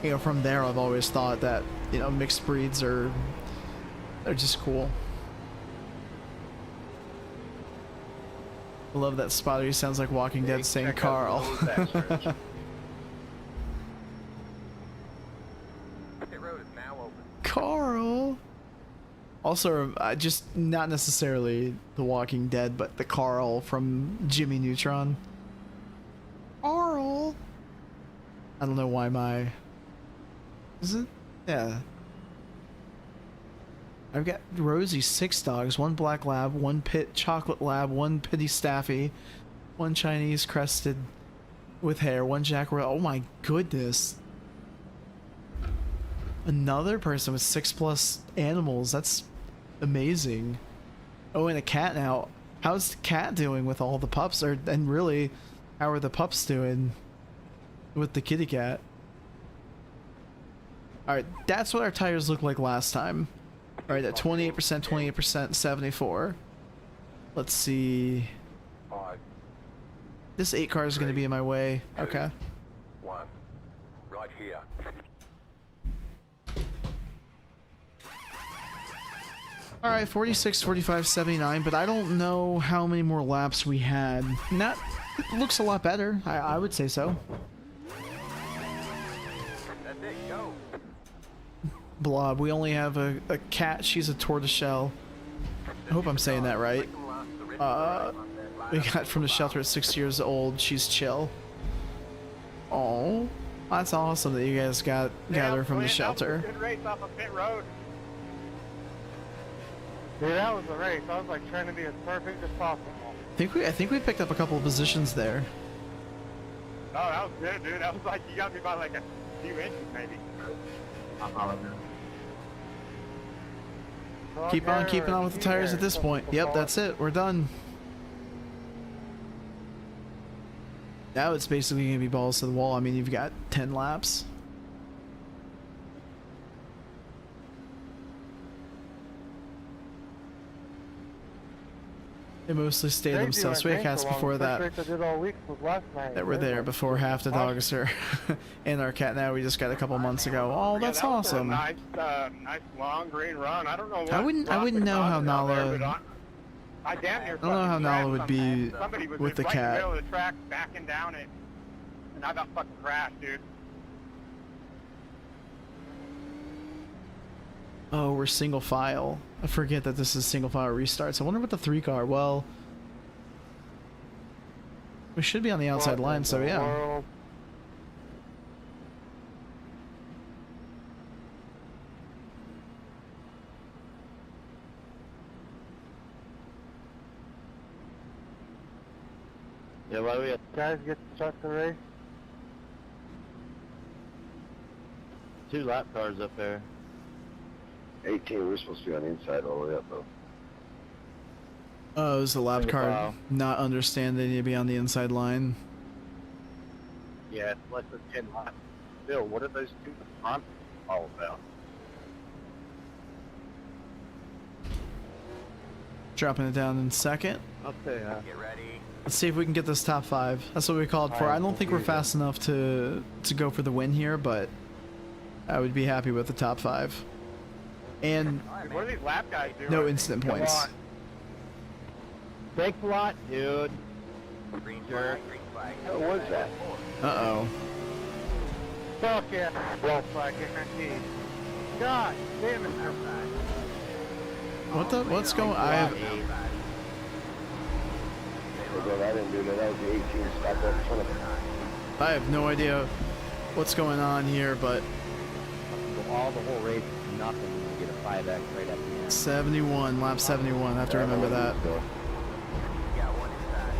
Speaker 2: you know, from there I've always thought that, you know, mixed breeds are just cool. I love that spotter. He sounds like Walking Dead saying Carl.
Speaker 1: Pit road is now open.
Speaker 2: Carl. Also, just not necessarily The Walking Dead, but the Carl from Jimmy Neutron. Carl. I don't know why my... Is it? Yeah. I've got Rosie 6 dogs, 1 black lab, 1 pit chocolate lab, 1 pitty staffy, 1 Chinese crested with hair, 1 Jack Russell. Oh my goodness. Another person with 6+ animals. That's amazing. Oh, and a cat now. How's the cat doing with all the pups? And really, how are the pups doing with the kitty cat? Alright, that's what our tires looked like last time. Alright, at 28%, 28%, 74. Let's see.
Speaker 4: 5,
Speaker 2: This 8 car is going to be in my way. Okay.
Speaker 4: 1. Right here.
Speaker 2: Alright, 46, 45, 79, but I don't know how many more laps we had. And that looks a lot better. I would say so.
Speaker 1: That's it, go.
Speaker 2: Blob, we only have a cat. She's a tortoiseshell. I hope I'm saying that right. We got from the shelter at 6 years old. She's chill. Oh, that's awesome that you guys got her from the shelter.
Speaker 3: Good race off of pit road.
Speaker 6: Dude, that was a race. I was like trying to be as perfect as possible.
Speaker 2: I think we picked up a couple of positions there.
Speaker 3: Oh, that was good, dude. That was like, you got me by like a few inches, maybe.
Speaker 2: Keep on keeping on with the tires at this point. Yep, that's it. We're done. Now it's basically going to be balls to the wall. I mean, you've got 10 laps. They mostly stay themselves. We had cats before that that were there before half the dogs are in our cat now. We just got a couple months ago. Oh, that's
Speaker 3: that was
Speaker 2: awesome.
Speaker 3: A nice long green run. I don't know what
Speaker 2: I wouldn't know how Nala.
Speaker 3: I damn near
Speaker 2: I don't know how
Speaker 3: fucking
Speaker 2: Nala
Speaker 3: crashed
Speaker 2: would
Speaker 3: on
Speaker 2: be
Speaker 3: that. Somebody was
Speaker 2: with the
Speaker 3: right in the
Speaker 2: cat.
Speaker 3: middle of the track backing down it, and I got fucking crashed, dude.
Speaker 2: Oh, we're single file. I forget that this is single file restarts. I wonder what the 3 car. Well, we should be on the outside line, so yeah.
Speaker 6: Yeah, why we guys get to start the race? 2 lap cars up there.
Speaker 4: 18, we're supposed to be on the inside all the way up, though.
Speaker 2: Oh, is the lap
Speaker 6: Single
Speaker 2: car
Speaker 6: file.
Speaker 2: not understand they need to be on the inside line?
Speaker 6: Yeah, it's less than 10 laps. Bill, what are those 2 in front all about?
Speaker 2: Dropping it down in second.
Speaker 6: Okay,
Speaker 1: Get ready.
Speaker 2: Let's see if we can get this top 5. That's what we called for. I don't think we're fast enough to go for the win here, but I would be happy with the top 5. And
Speaker 3: Dude, what are these lap guys doing?
Speaker 2: no incident
Speaker 3: Come
Speaker 2: points.
Speaker 3: on.
Speaker 6: Thanks a lot, dude.
Speaker 1: Green
Speaker 6: Sure.
Speaker 1: flag, green flag.
Speaker 4: What was that?
Speaker 2: Uh-oh.
Speaker 6: Fuck yeah. Black flag guaranteed. God damn it.
Speaker 2: What's going I have
Speaker 4: I didn't do that. That was the 18 stop up in front of it.
Speaker 2: I have no idea what's going on here, but
Speaker 6: All the whole race is nothing when you get a 5X right at the end.
Speaker 2: 71, lap 71. I have to remember that.
Speaker 1: You got one inside.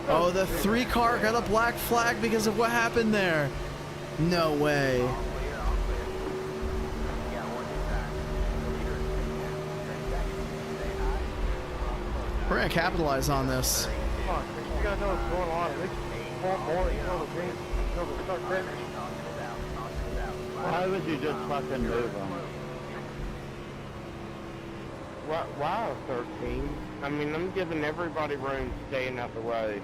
Speaker 2: Oh, the 3 car got a black flag because of what happened there. No way.
Speaker 1: All clear, all clear. You got one inside. The leader is 10 seconds. Stay high.
Speaker 2: We're gonna capitalize on this.
Speaker 7: Come on, you gotta know what's going on. At least one more, you know the green, you know the start finish.
Speaker 5: Why would you just fucking move them?
Speaker 6: Wow, 13. I mean, I'm giving everybody room staying out the way.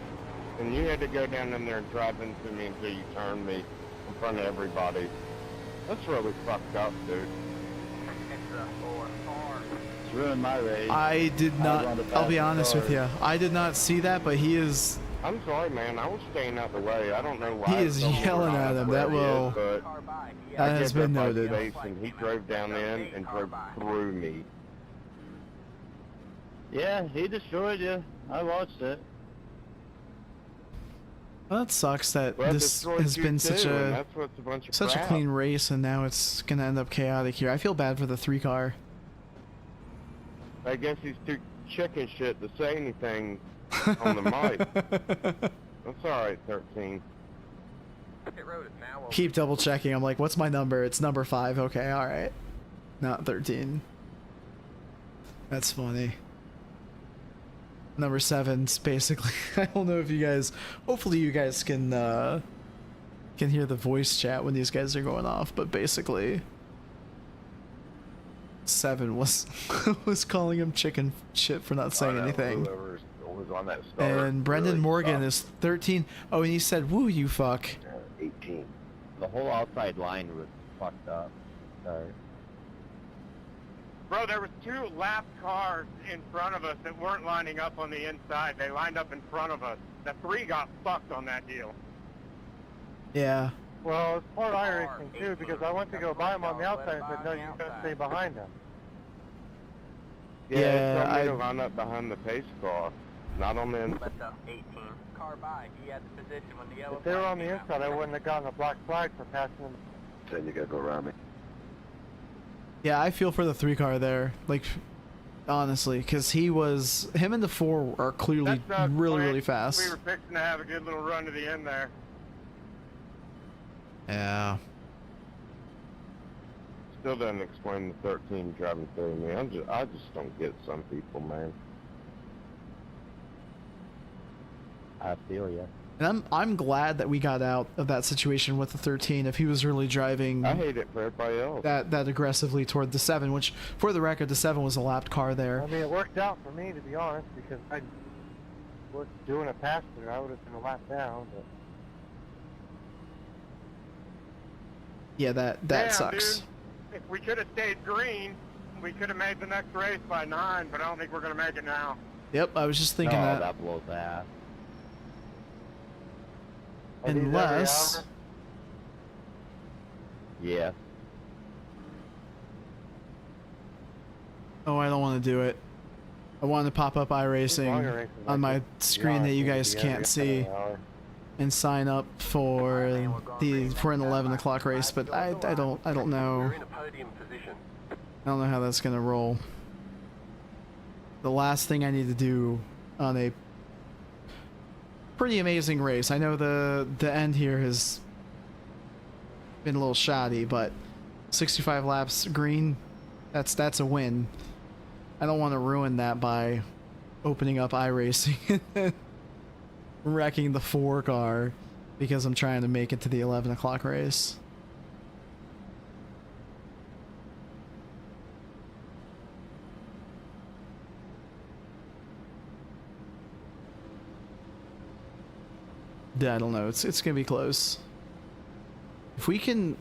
Speaker 6: And you had to go down in there and drive into me until you turned me in front of everybody. That's really fucked up, dude.
Speaker 5: It's ruined my race.
Speaker 2: I did not.
Speaker 5: I was on the
Speaker 2: I'll be honest with
Speaker 5: fastest
Speaker 2: you. I did not see that, but he is.
Speaker 6: I'm sorry, man. I was staying out the way. I don't know why.
Speaker 2: He is
Speaker 6: someone
Speaker 2: yelling
Speaker 6: was
Speaker 2: at him.
Speaker 6: where
Speaker 2: That
Speaker 6: he is,
Speaker 2: will.
Speaker 6: but
Speaker 2: That
Speaker 6: I
Speaker 2: has
Speaker 6: kept
Speaker 2: been
Speaker 6: up my
Speaker 2: noted.
Speaker 6: space, and he drove down in and drove through me.
Speaker 5: Yeah, he destroyed you. I watched it.
Speaker 2: Well, that sucks that
Speaker 6: Well,
Speaker 2: this
Speaker 6: destroyed
Speaker 2: has
Speaker 6: you
Speaker 2: been
Speaker 6: too,
Speaker 2: such
Speaker 6: and
Speaker 2: a
Speaker 6: that's what's a bunch of
Speaker 2: such a
Speaker 6: crap.
Speaker 2: clean race, and now it's gonna end up chaotic here. I feel bad for the 3 car.
Speaker 6: I guess he's too chicken shit to say anything on the mic. That's alright, 13.
Speaker 1: Pit road is now open.
Speaker 2: Keep double checking. I'm like, what's my number? It's number 5. Okay, all right. Not 13. That's funny. Number 7's basically. I don't know if you guys. Hopefully, you guys can hear the voice chat when these guys are going off. But basically, 7 was was calling him chicken shit for not saying anything.
Speaker 3: Whoever was on that star
Speaker 2: And Brendan
Speaker 3: really
Speaker 2: Morgan
Speaker 3: sucked.
Speaker 2: is 13. Oh, and he said, "Woo, you fuck."
Speaker 3: 18.
Speaker 5: The whole outside line was fucked up. Sorry.
Speaker 6: Bro, there was 2 lap cars in front of us that weren't lining up on the inside. They lined up in front of us. The 3 got fucked on that deal.
Speaker 2: Yeah.
Speaker 7: Well, it's part Iracing too, because I went to go by him on the outside and said, no, you gotta stay behind him.
Speaker 2: Yeah,
Speaker 6: they told me
Speaker 2: I-
Speaker 6: to line up behind the pace car, not on the inside.
Speaker 1: Let the 18 car by. He had the position when the yellow
Speaker 7: If they were
Speaker 1: flag
Speaker 7: on the
Speaker 1: came out.
Speaker 7: inside, I wouldn't have gotten a black flag for passing him.
Speaker 3: Then you gotta go around me.
Speaker 2: Yeah, I feel for the 3 car there. Like, honestly, because him and the 4 are clearly really fast.
Speaker 6: We were fixing to have a good little run to the end there.
Speaker 2: Yeah.
Speaker 6: Still doesn't explain the 13 driving through me. I just don't get some people, man.
Speaker 5: I feel ya.
Speaker 2: And I'm glad that we got out of that situation with the 13. If he was really driving
Speaker 6: I hate it for everybody else.
Speaker 2: that aggressively toward the 7, which, for the record, the 7 was a lapped car there.
Speaker 7: I mean, it worked out for me, to be honest, because I was doing a pass through. I would have been a lap down, but...
Speaker 2: Yeah, that
Speaker 6: Damn,
Speaker 2: sucks.
Speaker 6: Dude. If we could have stayed green, we could have made the next race by 9, but I don't think we're going to make it now.
Speaker 2: Yep, I was just thinking
Speaker 5: no,
Speaker 2: that.
Speaker 5: that blows ass.
Speaker 7: Are these every
Speaker 2: Unless...
Speaker 7: hour?
Speaker 5: Yeah.
Speaker 2: Oh, I don't want to do it. I want to pop up
Speaker 7: Longer
Speaker 2: iRacing
Speaker 7: races,
Speaker 2: on my
Speaker 7: like
Speaker 2: screen that you guys can't see and sign up for an 11 o'clock race, but I don't know.
Speaker 4: We're in a podium position.
Speaker 2: I don't know how that's gonna roll. The last thing I need to do on a pretty amazing race. I know the end here has been a little shoddy, but 65 laps green, that's a win. I don't want to ruin that by opening up iRacing and wrecking the 4 car because I'm trying to make it to the 11 o'clock race. Yeah, I don't know. It's gonna be close. If we can,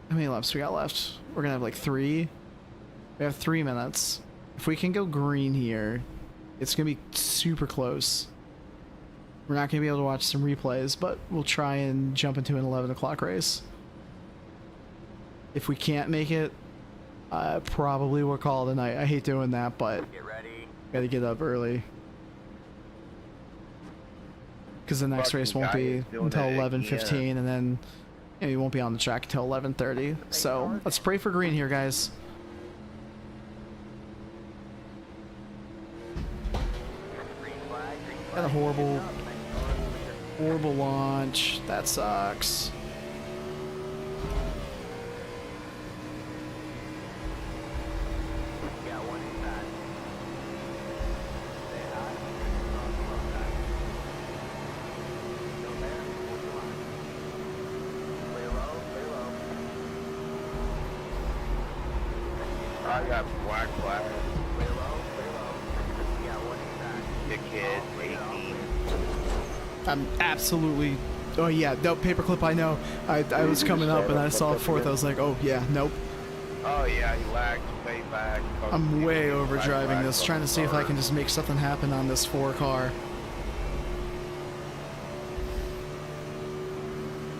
Speaker 2: how many laps we got left? We're gonna have like 3. We have 3 minutes. If we can go green here, it's gonna be super close. We're not gonna be able to watch some replays, but we'll try and jump into an 11 o'clock race. If we can't make it, probably we'll call it a night. I hate doing that, but
Speaker 1: Get ready.
Speaker 2: gotta get up early. Because the next race won't be until 11:15, and then you won't be on the track until 11:30. So let's pray for green here, guys.
Speaker 1: Green flag. Green flag.
Speaker 2: Got a horrible launch. That sucks.
Speaker 1: Got one inside.
Speaker 6: I got black flag.
Speaker 1: Way low, way low. You got one inside.
Speaker 6: The kid, 18.
Speaker 2: I'm absolutely. Oh yeah, no paperclip. I know. I was coming up and I saw fourth. I was like, oh yeah, nope.
Speaker 6: Oh yeah, he lagged way back.
Speaker 2: I'm way overdriving this, trying to see if I can just make something happen on this 4 car.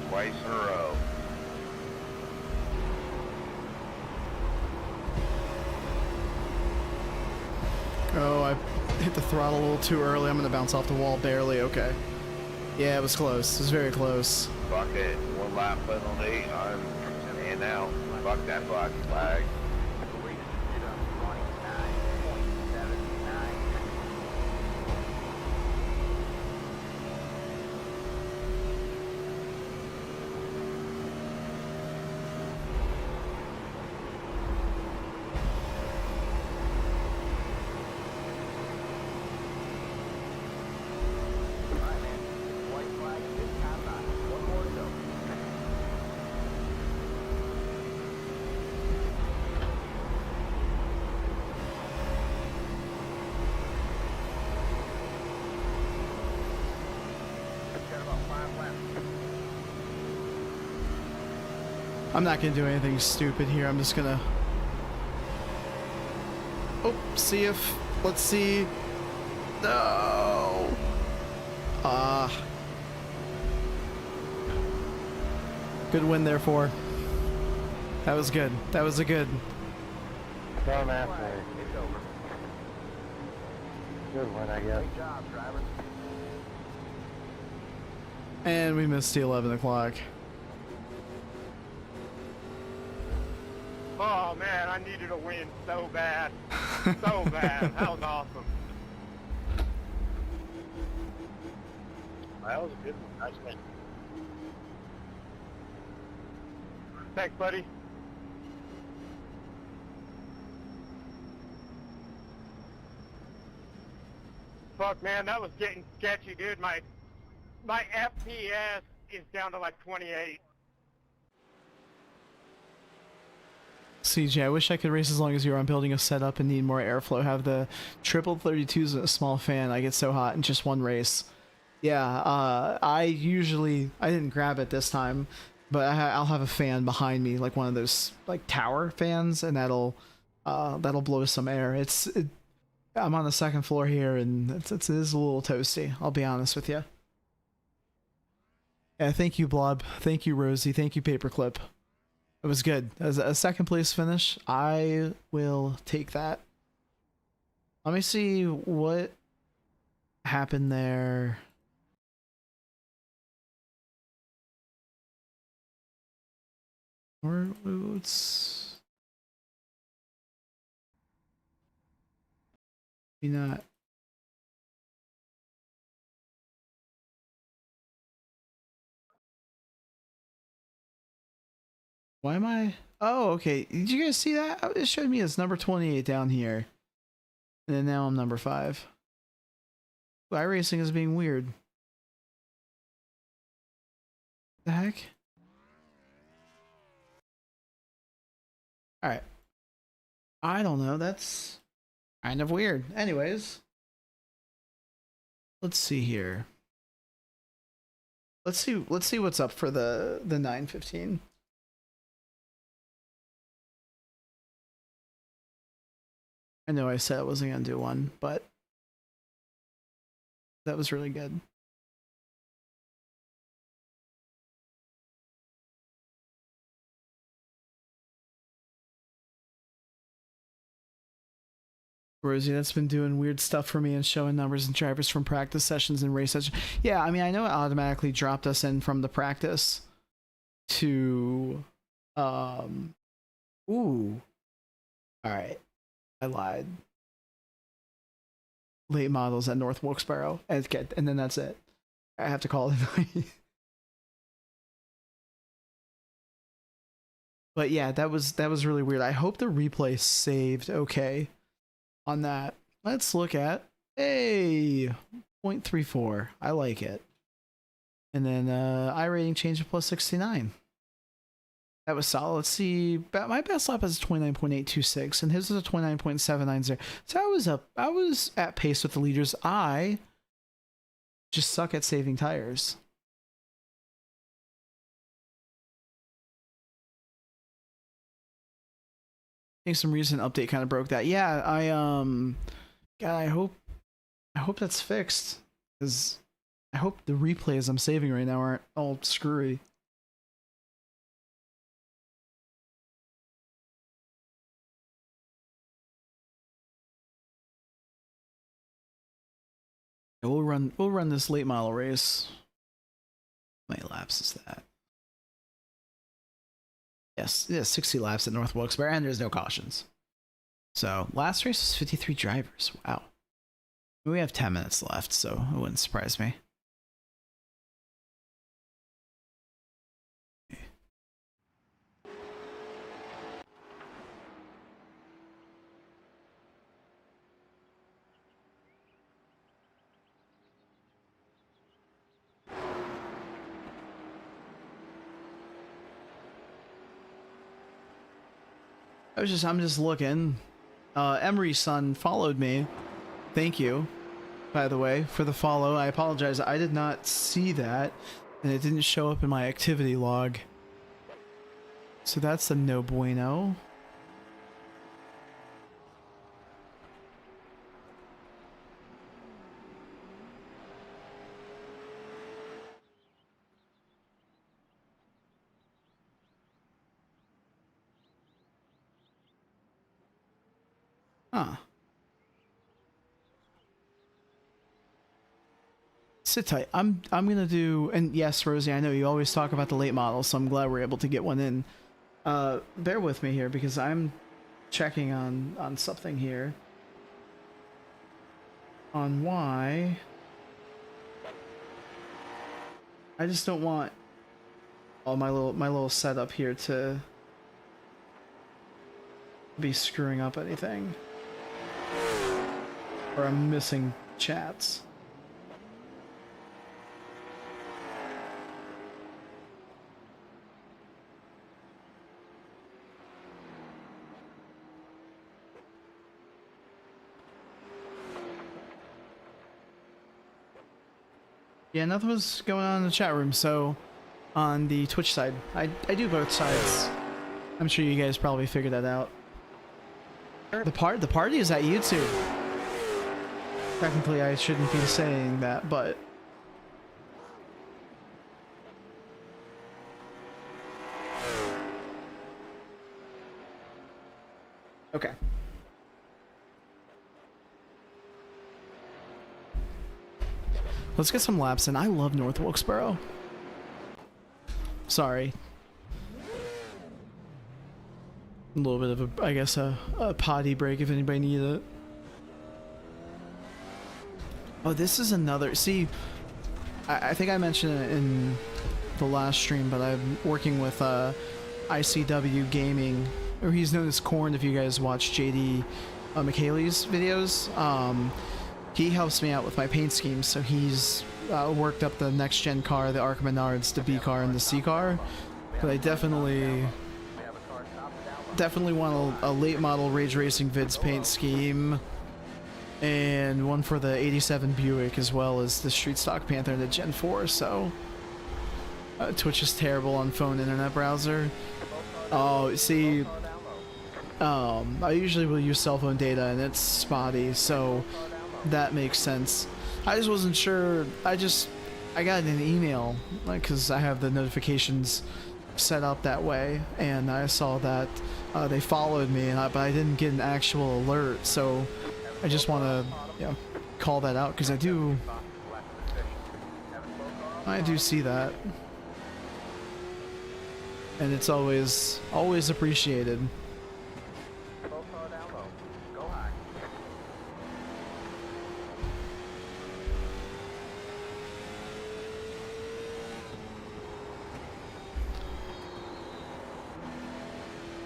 Speaker 6: Twice in a row.
Speaker 2: Oh, I hit the throttle a little too early. I'm gonna bounce off the wall barely. Okay. Yeah, it was close. It was very close.
Speaker 6: Fuck it. 1 lap penalty. I'm in and out. Fuck that black flag.
Speaker 1: Reached 29.79. Alright, man. White flag, this time not. One more to go. Got about 5 laps.
Speaker 2: I'm not gonna do anything stupid here. I'm just gonna. Oh, see if. Let's see. No. Good win there, 4. That was good. That was a good.
Speaker 7: Don't ask me.
Speaker 1: It's over.
Speaker 7: Good one, I guess.
Speaker 1: Great job, driver.
Speaker 2: And we missed the 11 o'clock.
Speaker 6: Oh man, I needed a win so bad. So bad. That was awesome. That was a good one. Nice win. Thanks, buddy. Fuck, man, that was getting sketchy, dude. My FPS is down to like 28.
Speaker 2: CJ, I wish I could race as long as you are. I'm building a setup and need more airflow. Have the triple 32s and a small fan. I get so hot in just one race. Yeah, I didn't grab it this time, but I'll have a fan behind me, like one of those like tower fans, and that'll blow some air. I'm on the 2nd floor here, and it is a little toasty. I'll be honest with you. Yeah, thank you, Blob. Thank you, Rosie. Thank you, Paperclip. It was good. As a 2nd place finish, I will take that. Let me see what happened there. Or it's maybe not. Why am I? Oh, okay. Did you guys see that? It showed me as number 28 down here. And then now I'm number 5. Iracing is being weird. The heck? Alright. I don't know. That's kind of weird. Anyways. Let's see here. Let's see what's up for the 915. I know I said I wasn't going to do one, but that was really good. Rosie, that's been doing weird stuff for me and showing numbers and drivers from practice sessions and race sessions. Yeah, I mean, I know it automatically dropped us in from the practice to, ooh. All right. I lied. Late models at North Wilkesboro, and then that's it. I have to call it. But yeah, that was really weird. I hope the replay saved okay on that. Let's look at 0.34. I like it. And then iRating changed to plus 69. That was solid. Let's see. My best lap is 29.826, and his is a 29.790. So I was at pace with the leaders. I just suck at saving tires. I think some recent update kind of broke that. Yeah, God, I hope that's fixed, because I hope the replays I'm saving right now aren't all screwy. We'll run this late model race. How many laps is that? Yes, 60 laps at North Wilkes-Barre, and there's no cautions. So last race was 53 drivers. Wow. We have 10 minutes left, so it wouldn't surprise me. I'm just looking. Emery's son followed me. Thank you, by the way, for the follow. I apologize. I did not see that, and it didn't show up in my activity log. So that's a no bueno. Huh. Sit tight. I'm gonna do, and yes, Rosie, I know you always talk about the late model, so I'm glad we're able to get one in. Bear with me here, because I'm checking on something here. On why I just don't want all my little setup here to be screwing up anything. Or I'm missing chats. Yeah, nothing was going on in the chat room, so on the Twitch side, I do both sides. I'm sure you guys probably figured that out. The party is at YouTube. Technically, I shouldn't be saying that, but okay. Let's get some laps in. I love North Wilkes-Barre. Sorry. A little bit of I guess a potty break if anybody needed it. Oh, this is another... See, I think I mentioned it in the last stream, but I'm working with ICW Gaming, or he's known as Korn if you guys watch JD McHaley's videos. He helps me out with my paint schemes, so he's worked up the next-gen car, the Arc Menards, the B car, and the C car. But I definitely want a late model Rage Racing Vids paint scheme, and one for the 87 Buick, as well as the Street Stock Panther and the Gen 4, so Twitch is terrible on phone internet browser. Oh, see, I usually will use cell phone data and it's spotty, so that makes sense. I just wasn't sure. I got an email, like, because I have the notifications set up that way, and I saw that they followed me, but I didn't get an actual alert, so I just want to call that out, because I do see that, and it's always appreciated.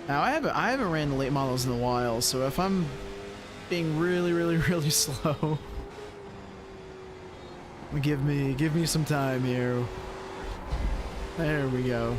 Speaker 2: Now I haven't ran the late models in a while, so if I'm being really slow, give me some time here. There we go.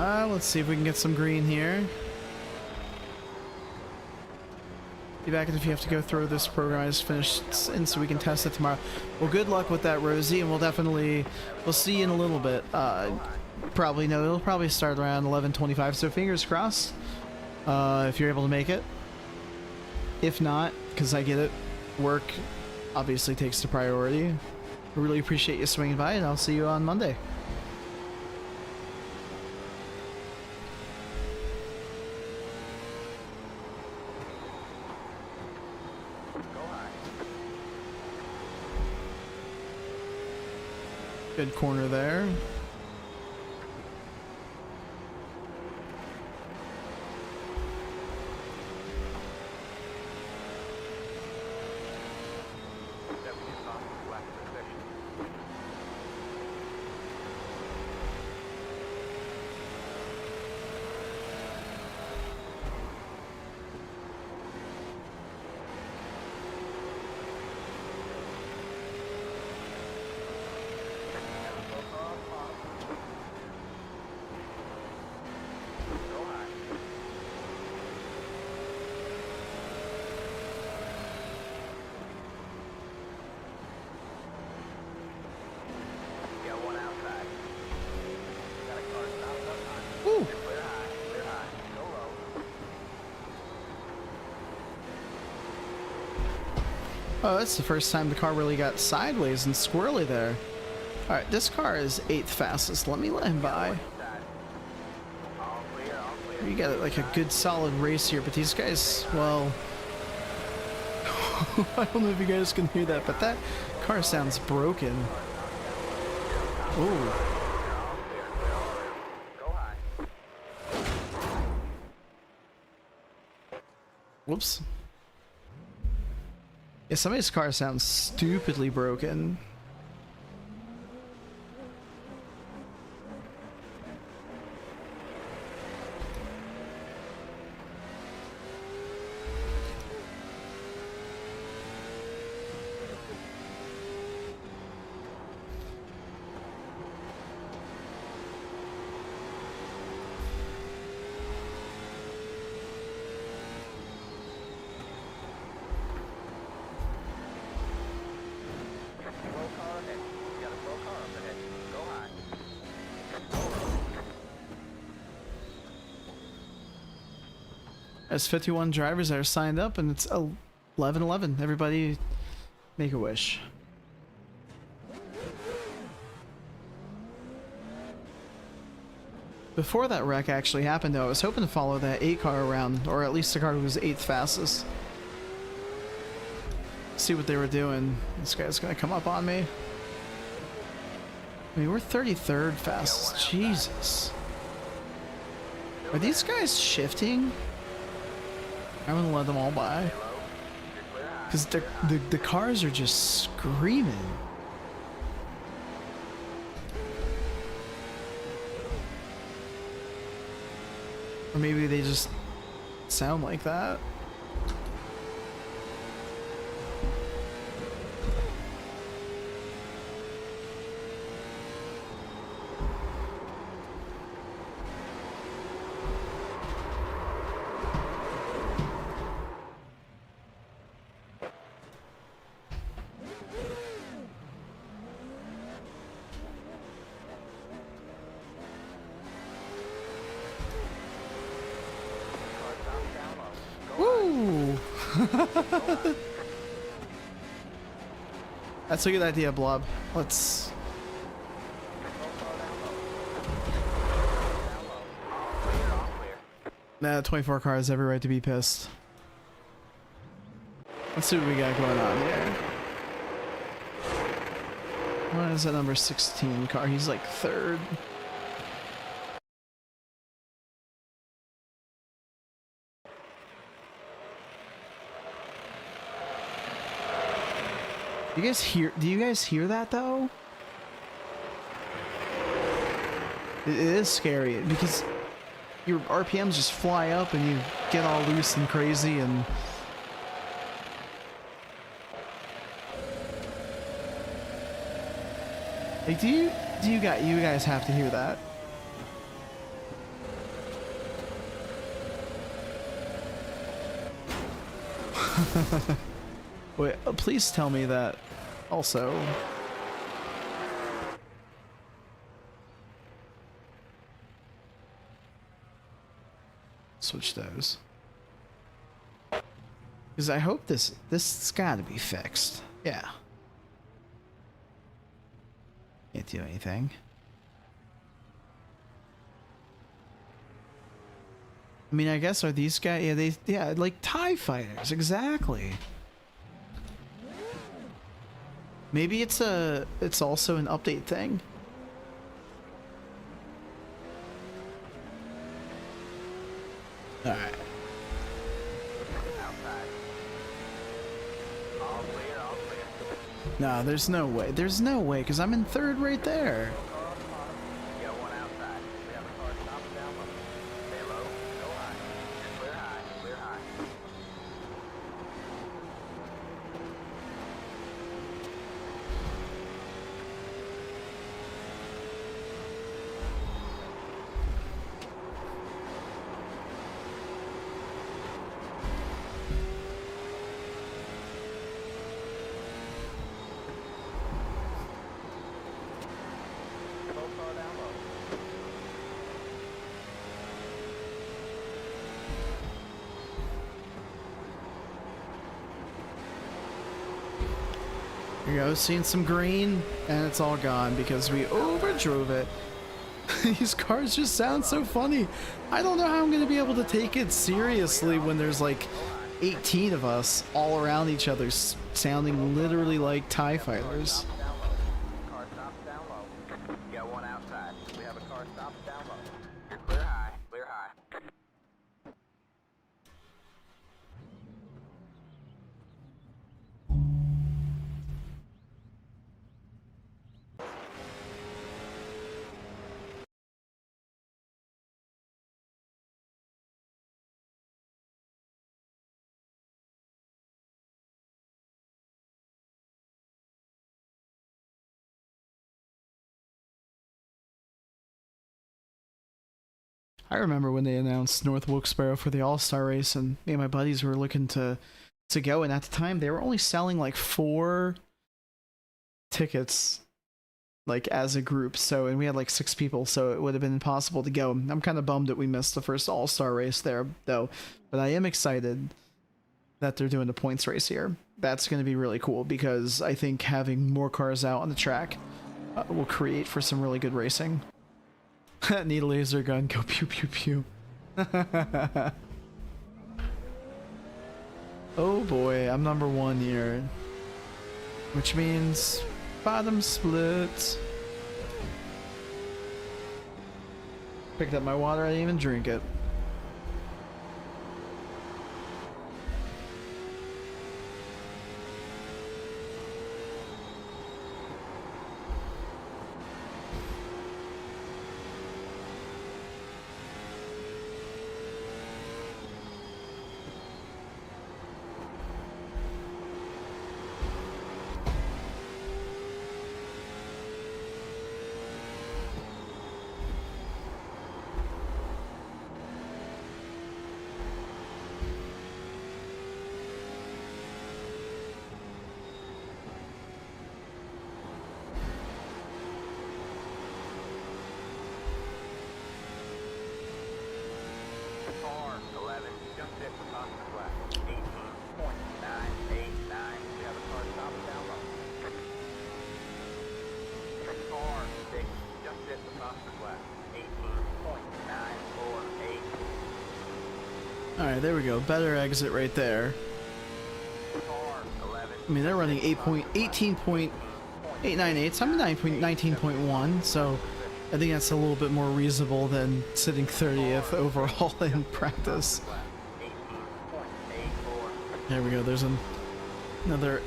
Speaker 2: Let's see if we can get some green here. Be back if you have to go through this program I just finished, and so we can test it tomorrow. Well, good luck with that, Rosie, and we'll see you in a little bit. It'll probably start around 11:25, so fingers crossed if you're able to make it. If not, because I get it, work obviously takes the priority. I really appreciate you swinging by, and I'll see you on Monday. Good corner there. Oh, that's the first time the car really got sideways and squirrely there. Alright, this car is 8th fastest. Let me let him by. You got like a good solid race here, but these guys, well... I don't know if you guys can hear that, but that car sounds broken. Ooh. Whoops. Yeah, somebody's car sounds stupidly broken. There's 51 drivers that are signed up, and it's 11:11. Everybody, make a wish. Before that wreck actually happened, though, I was hoping to follow that 8 car around, or at least the car who was 8th fastest. See what they were doing. This guy's gonna come up on me. I mean, we're 33rd fastest. Jesus. Are these guys shifting? I'm gonna let them all by. Because the cars are just screaming. Or maybe they just sound like that. That's a good idea, Blob. Let's... Nah, the 24 car has every right to be pissed. Let's see what we got going on here. What is that number 16 car? He's like 3rd. Do you guys hear that though? It is scary because your RPMs just fly up and you get all loose and crazy and like, you guys have to hear that. Wait, please tell me that also. Switch those. Because I hope this has got to be fixed. Yeah. Can't do anything. I mean, I guess are these guys? Yeah, like TIE fighters, exactly. Maybe it's also an update thing. All right. No, there's no way. There's no way, because I'm in third right there.
Speaker 1: You got one outside. We have a car stopping down low. Stay low, go high. Clear high, clear high. Slow car down low.
Speaker 2: Here you go, seeing some green, and it's all gone because we overdrove it. These cars just sound so funny. I don't know how I'm going to be able to take it seriously when there's like 18 of us all around each other sounding literally like TIE fighters.
Speaker 1: Down low. Car stops down low. You got one outside. We have a car stopping down low. You're clear high, clear high.
Speaker 2: I remember when they announced North Wilkes-Barre for the All-Star race, and me and my buddies were looking to go, and at the time they were only selling like 4 tickets like as a group, so, and we had like 6 people, so it would have been impossible to go. I'm kind of bummed that we missed the first All-Star race there though, but I am excited that they're doing the points race here. That's going to be really cool because I think having more cars out on the track will create for some really good racing. Need a laser gun, go pew pew pew. Oh boy, I'm number 1 here. Which means bottom split. Picked up my water, I didn't even drink it.
Speaker 1: Car 11, just hit the top of the flat. 18.989. We have a car stopping down low. Car 6, just hit the top of the flat. 18.948.
Speaker 2: Alright, there we go. Better exit right there.
Speaker 1: Car 11.
Speaker 2: I mean, they're running 18.898, so I'm 19.1, so I think that's a little bit more reasonable than sitting 30th overall in practice.
Speaker 1: 18.84.
Speaker 2: There we go, there's another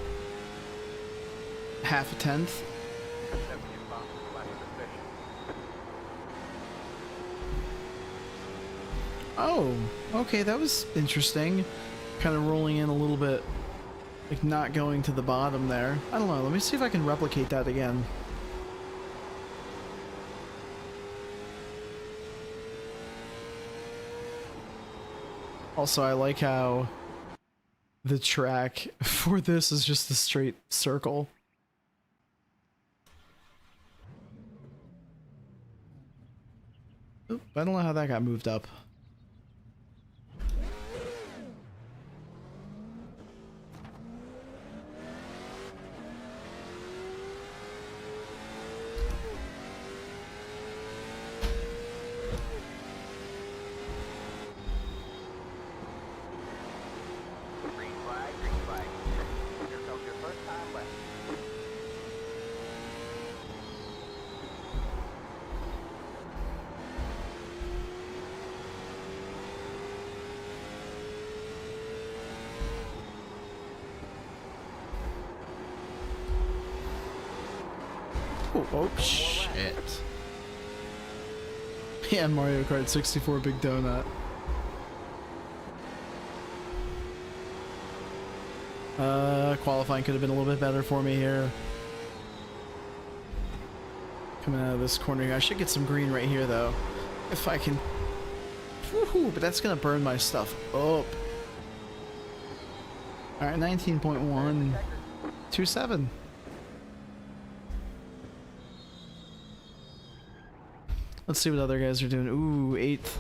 Speaker 2: half a tenth. Oh, okay, that was interesting. Kind of rolling in a little bit, like not going to the bottom there. I don't know, let me see if I can replicate that again. Also, I like how the track for this is just a straight circle. Oop, I don't know how that got moved up.
Speaker 1: Green flag, green flag. Here comes your first time left.
Speaker 2: Oh, shit. Yeah, Mario Kart 64 Big Donut. Qualifying could have been a little bit better for me here. Coming out of this corner here. I should get some green right here, though. If I can... Woohoo! But that's gonna burn my stuff up. Alright, 19.127. Let's see what other guys are doing. Ooh, 8th.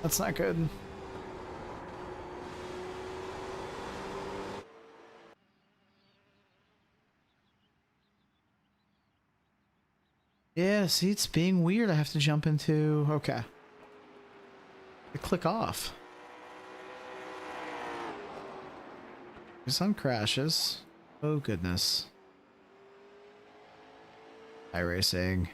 Speaker 2: That's not good. Yeah, see, it's being weird. I have to jump into... Okay. I click off. The sun crashes. Oh, goodness. Iracing.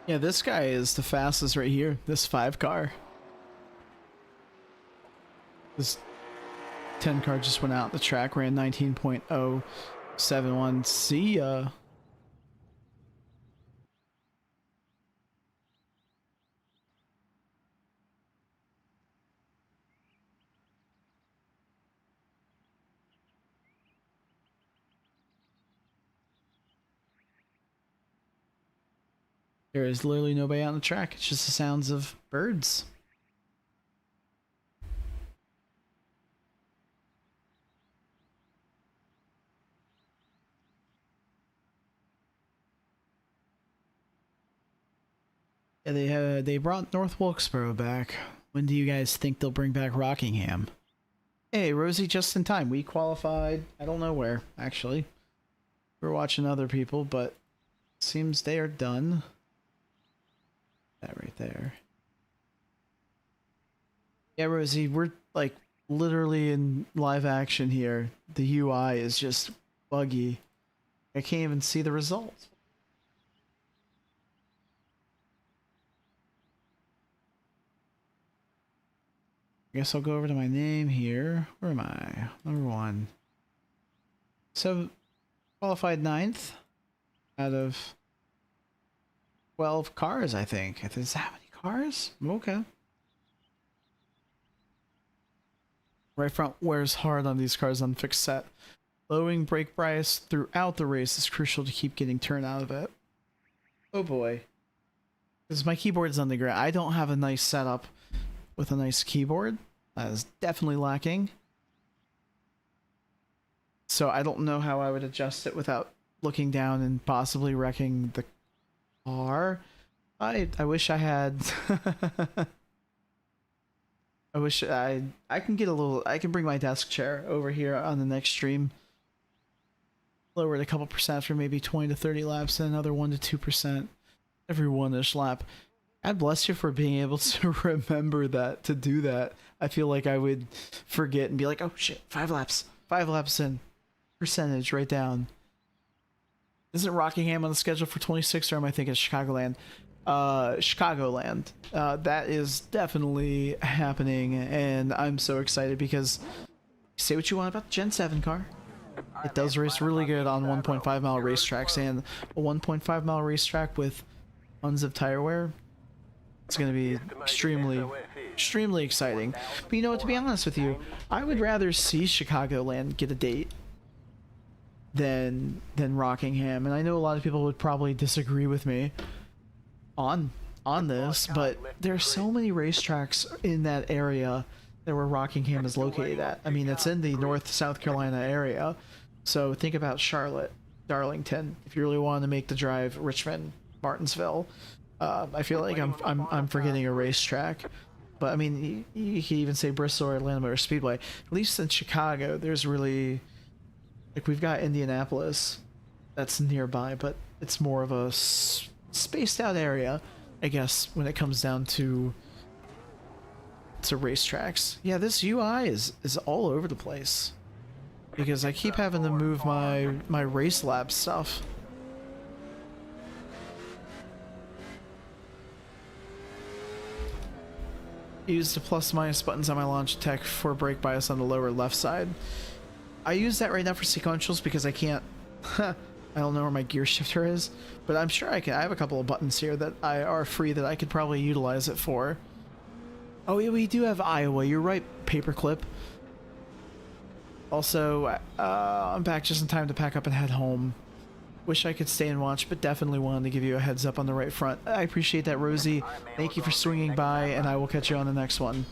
Speaker 2: Yeah, this guy is the fastest right here. This 5 car. This 10 car just went out the track, ran 19.071. See ya. There is literally nobody out on the track. It's just the sounds of birds. Yeah, they brought North Wilkesboro back. When do you guys think they'll bring back Rockingham? Hey, Rosie, just in time. We qualified. I don't know where, actually. We're watching other people, but seems they are done. That right there. Yeah, Rosie, we're like literally in live action here. The UI is just buggy. I can't even see the results. I guess I'll go over to my name here. Where am I? Number 1. So, qualified 9th out of 12 cars, I think. Is that many cars? Okay. Right front wears hard on these cars on fixed set. Lowering brake bias throughout the race is crucial to keep getting turn out of it. Oh boy. Because my keyboard is on the ground. I don't have a nice setup with a nice keyboard. That is definitely lacking. So I don't know how I would adjust it without looking down and possibly wrecking the car. I wish I had. I wish I can get a little. I can bring my desk chair over here on the next stream. Lower it a couple percent for maybe 20 to 30 laps, and another 1 to 2% every 1-ish lap. God bless you for being able to remember that, to do that. I feel like I would forget and be like, oh shit, 5 laps. 5 laps in. Percentage right down. Isn't Rockingham on the schedule for 26, or am I thinking Chicagoland? Chicagoland. That is definitely happening, and I'm so excited because say what you want about the Gen 7 car. It does race really good on 1.5 mile racetracks, and a 1.5 mile racetrack with tons of tire wear. It's going to be extremely exciting. But you know what, to be honest with you, I would rather see Chicagoland get a date than Rockingham. And I know a lot of people would probably disagree with me on this, but there's so many racetracks in that area that where Rockingham is located at. I mean, it's in the North South Carolina area. So think about Charlotte, Darlington, if you really want to make the drive, Richmond, Martinsville. I feel like I'm forgetting a racetrack, but I mean, you can even say Bristol or Atlanta Motor Speedway. At least in Chicago, there's really, like, we've got Indianapolis that's nearby, but it's more of a spaced out area, I guess, when it comes down to racetracks. Yeah, this UI is all over the place because I keep having to move my race lab stuff. Use the plus minus buttons on my launch tech for brake bias on the lower left side. I use that right now for sequentials because I can't I don't know where my gear shifter is, but I'm sure I can. I have a couple of buttons here that are free that I could probably utilize it for. Oh yeah, we do have Iowa, you're right, Paperclip. Also, I'm back just in time to pack up and head home. Wish I could stay and watch, but definitely wanted to give you a heads up on the right front. I appreciate that, Rosie. Thank you for swinging by, and I will catch you on the next one.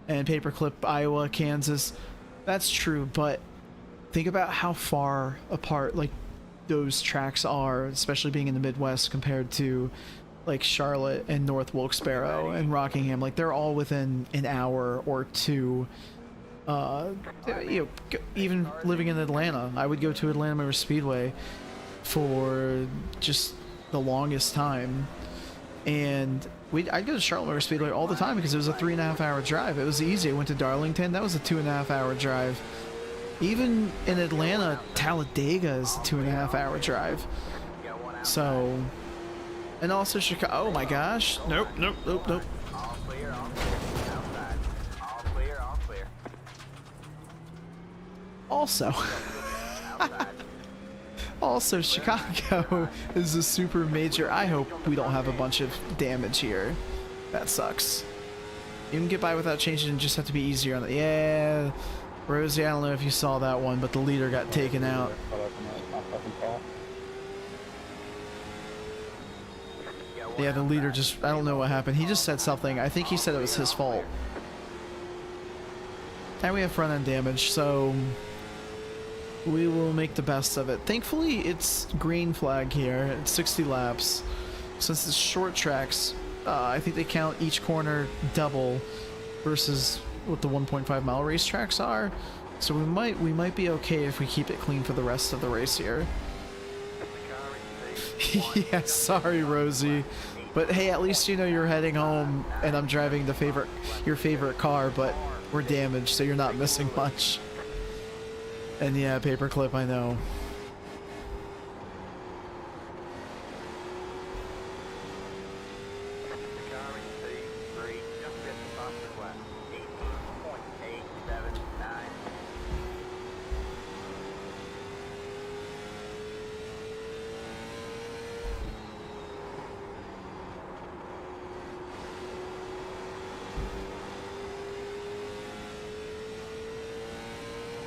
Speaker 2: And Paperclip, Iowa, Kansas. That's true, but think about how far apart like those tracks are, especially being in the Midwest compared to like Charlotte and North Wilkes-Barre and Rockingham. Like they're all within an hour or two. You know, even living in Atlanta, I would go to Atlanta Motor Speedway for just the longest time, and I'd go to Charlotte Motor Speedway all the time because it was a 3.5 hour drive. It was easy. I went to Darlington, that was a 2.5 hour drive. Even in Atlanta, Talladega is a 2.5 hour drive. So, and also Chicago. Oh my gosh! Nope. Also, Chicago is a super major. I hope we don't have a bunch of damage here. That sucks. You can get by without changing and just have to be easier on it. Yeah, Rosie, I don't know if you saw that one, but the leader got taken out. Yeah, the leader just, I don't know what happened. He just said something. I think he said it was his fault. And we have front end damage, so we will make the best of it. Thankfully, it's green flag here. It's 60 laps. Since it's short tracks, I think they count each corner double versus what the 1.5 mile racetracks are. So we might be okay if we keep it clean for the rest of the race here. Yeah, sorry, Rosie. But hey, at least you know you're heading home and I'm driving your favorite car, but we're damaged, so you're not missing much. And yeah, Paperclip, I know.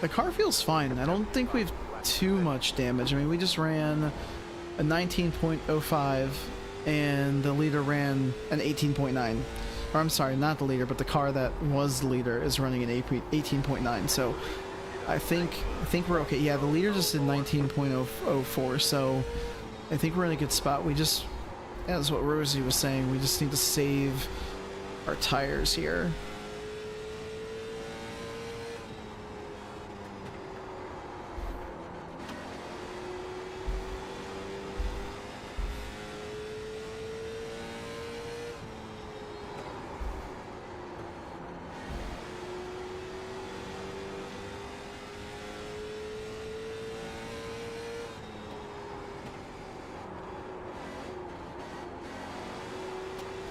Speaker 2: The car feels fine. I don't think we've too much damage. I mean, we just ran a 19.05 and the leader ran an 18.9. Or I'm sorry, not the leader, but the car that was the leader is running an 18.9. So I think we're okay. Yeah, the leader just did 19.04, so I think we're in a good spot. We just, as what Rosie was saying, we just need to save our tires here.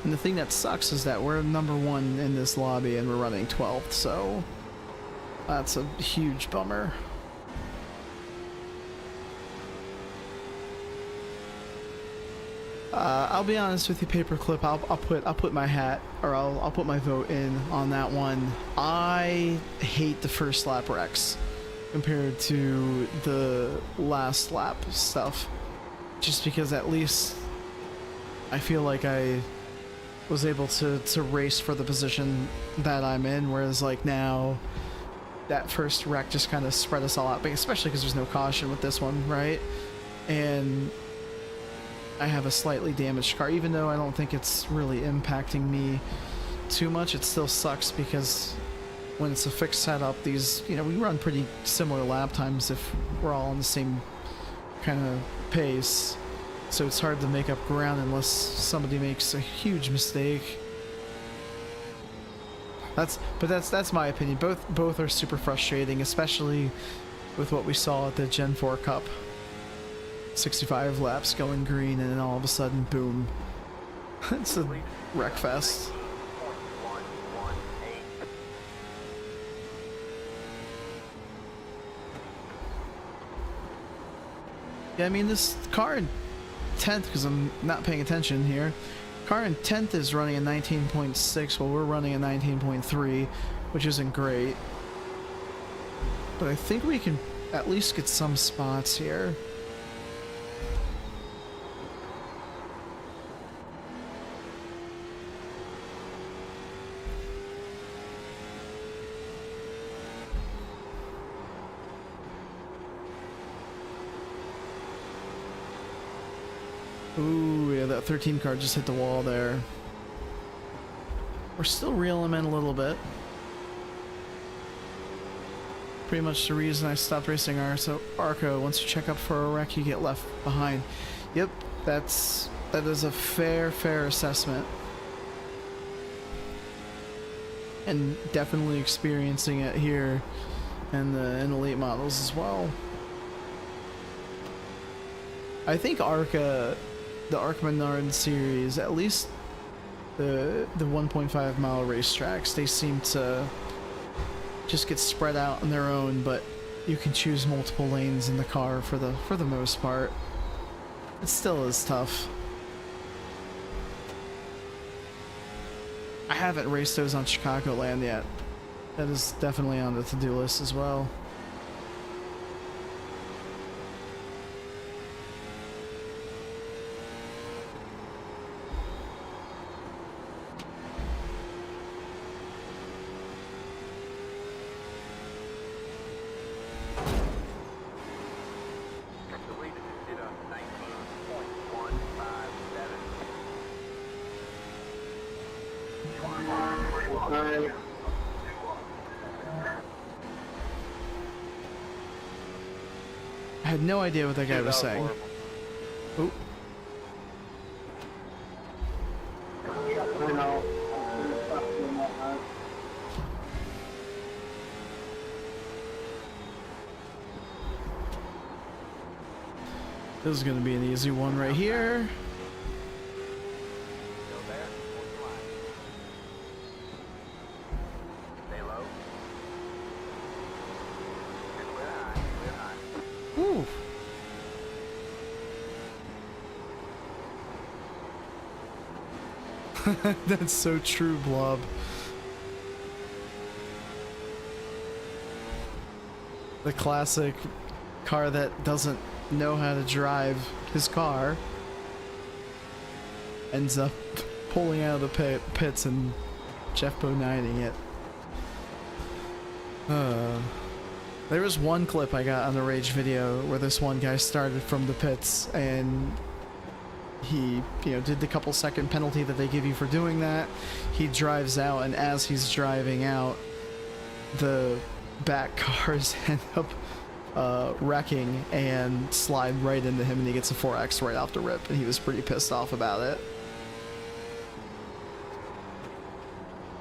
Speaker 2: And the thing that sucks is that we're number 1 in this lobby and we're running 12th, so that's a huge bummer. I'll be honest with you, Paperclip. I'll put my hat, or I'll put my vote in on that one. I hate the first lap wrecks compared to the last lap stuff, just because at least I feel like I was able to race for the position that I'm in, whereas like now that first wreck just kind of spread us all out, especially because there's no caution with this one, right? And I have a slightly damaged car, even though I don't think it's really impacting me too much. It still sucks because when it's a fixed setup, these, you know, we run pretty similar lap times if we're all on the same kind of pace. So it's hard to make up ground unless somebody makes a huge mistake. That's my opinion. Both are super frustrating, especially with what we saw at the Gen 4 Cup. 65 laps going green, and then all of a sudden, boom. It's a wreck fest. Yeah, I mean, this car in 10th, because I'm not paying attention here, car in 10th is running a 19.6 while we're running a 19.3, which isn't great. But I think we can at least get some spots here. Ooh, yeah, that 13 car just hit the wall there. We're still reeling them in a little bit. Pretty much the reason I stopped racing Arco. Once you check up for a wreck, you get left behind. Yep, that is a fair assessment. And definitely experiencing it here in the late models as well. I think Arca, the Arc Menard series, at least the 1.5 mile racetracks, they seem to just get spread out on their own, but you can choose multiple lanes in the car for the most part. It still is tough. I haven't raced those on Chicagoland yet. That is definitely on the to-do list as well. I had no idea what that guy was saying. Oop. This is going to be an easy one right here. Ooh. That's so true, Blob. The classic car that doesn't know how to drive his car ends up pulling out of the pits and Jeff Bo-9ing it. There was one clip I got on the Rage video where this one guy started from the pits and he, you know, did the couple second penalty that they give you for doing that. He drives out, and as he's driving out, the back cars end up wrecking and slide right into him, and he gets a 4X right off the rip, and he was pretty pissed off about it.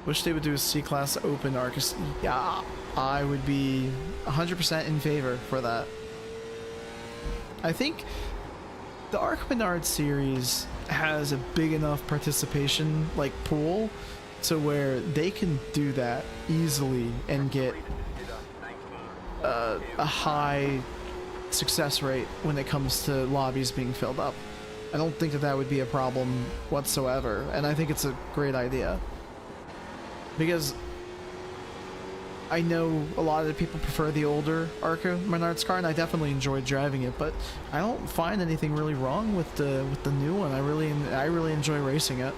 Speaker 2: Wish they would do a C-Class Open Arcus. Yeah, I would be 100% in favor for that. I think the Arc Menard series has a big enough participation like pool to where they can do that easily and get a high success rate when it comes to lobbies being filled up. I don't think that that would be a problem whatsoever, and I think it's a great idea. Because I know a lot of the people prefer the older Arca Menards car, and I definitely enjoyed driving it, but I don't find anything really wrong with the new one. I really enjoy racing it.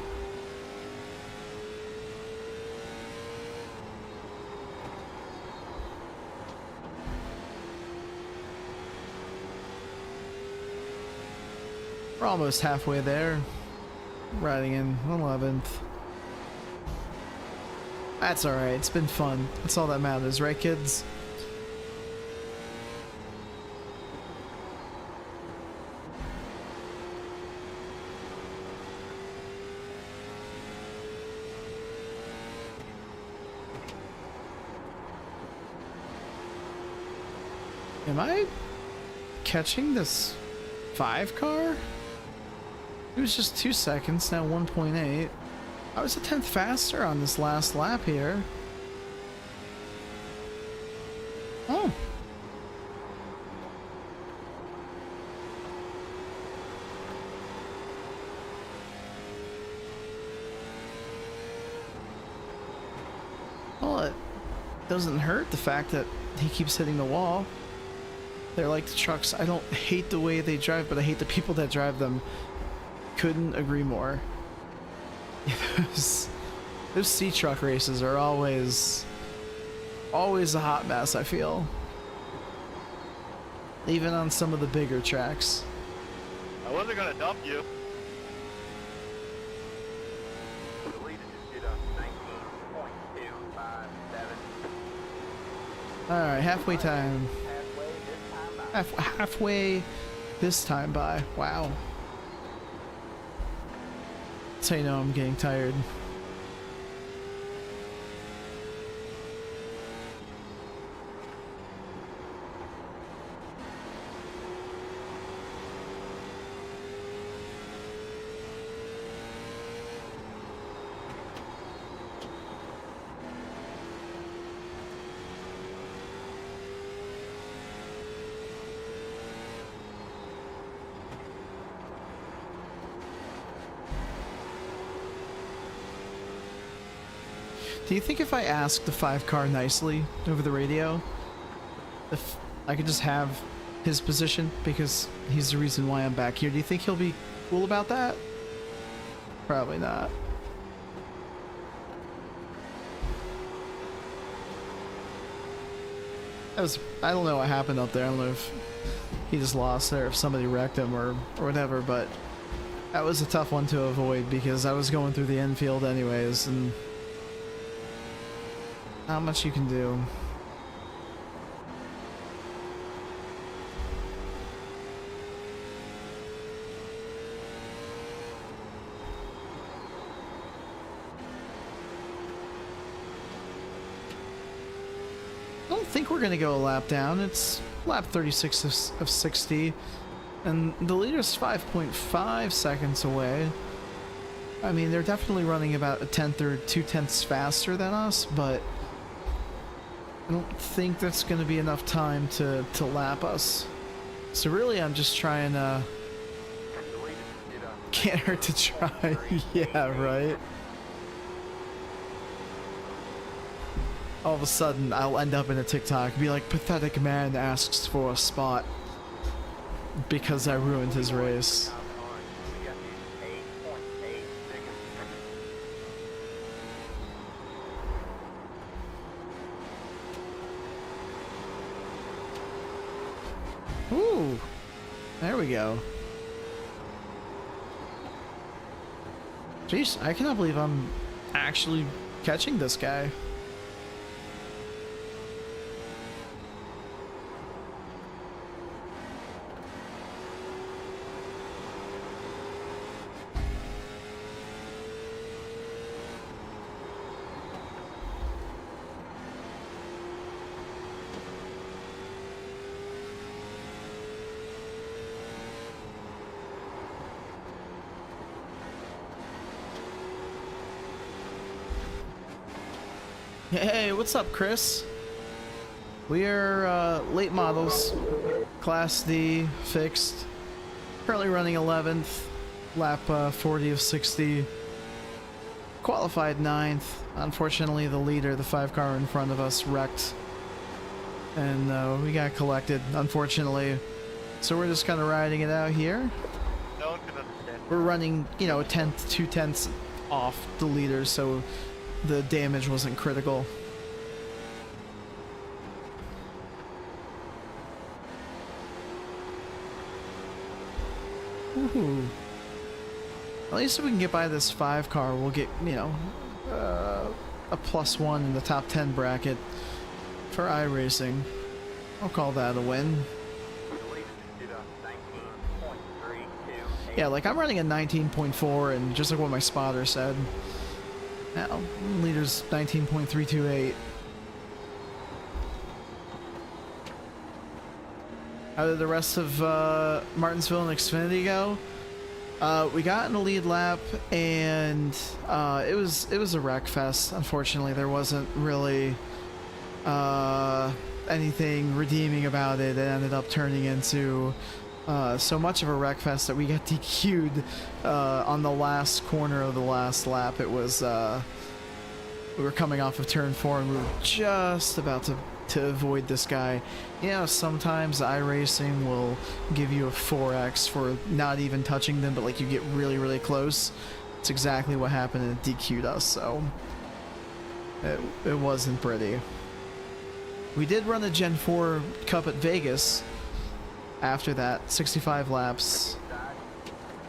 Speaker 2: We're almost halfway there. Riding in 11th. That's alright, it's been fun. That's all that matters, right kids? Am I catching this 5 car? It was just 2 seconds, now 1.8. I was a 10th faster on this last lap here. Oh. Well, it doesn't hurt the fact that he keeps hitting the wall. They're like the trucks. I don't hate the way they drive, but I hate the people that drive them. Couldn't agree more. Those C-truck races are always a hot mess, I feel. Even on some of the bigger tracks.
Speaker 3: I wasn't gonna dump you.
Speaker 2: Alright, halfway time. Halfway this time by. Wow. That's how you know I'm getting tired. Do you think if I ask the 5 car nicely over the radio, if I could just have his position because he's the reason why I'm back here, do you think he'll be cool about that? Probably not. I don't know what happened up there. I don't know if he just lost there, if somebody wrecked him or whatever, but that was a tough one to avoid because I was going through the infield anyways, and not much you can do. I don't think we're gonna go a lap down. It's lap 36 of 60, and the leader's 5.5 seconds away. I mean, they're definitely running about a tenth or 2/10ths faster than us, but I don't think that's going to be enough time to lap us. So really, I'm just trying to... Can't hurt to try. Yeah, right? All of a sudden, I'll end up in a TikTok, be like, pathetic man asks for a spot because I ruined his race. Ooh, there we go. Jeez, I cannot believe I'm actually catching this guy. Hey, what's up, Chris? We are late models, Class D, fixed. Currently running 11th, lap 40 of 60. Qualified 9th. Unfortunately, the leader, the 5 car in front of us, wrecked. And we got collected, unfortunately. So we're just kind of riding it out here.
Speaker 3: No one can understand.
Speaker 2: We're running, you know, a tenth, 2/10 off the leader, so the damage wasn't critical. Ooh. At least if we can get by this 5 car, we'll get, you know, a +1 in the top 10 bracket for iRacing. I'll call that a win. Yeah, like I'm running a 19.4, and just like what my spotter said, now leader's 19.328. How did the rest of Martinsville and Xfinity go? We got in the lead lap, and it was a wreck fest. Unfortunately, there wasn't really anything redeeming about it. It ended up turning into so much of a wreck fest that we got DQ'd on the last corner of the last lap. It was we were coming off of turn 4, and we were just about to avoid this guy. You know, sometimes iRacing will give you a 4x for not even touching them, but like you get really, really close. It's exactly what happened, and it DQ'd us, so it wasn't pretty. We did run a Gen 4 Cup at Vegas after that, 65 laps.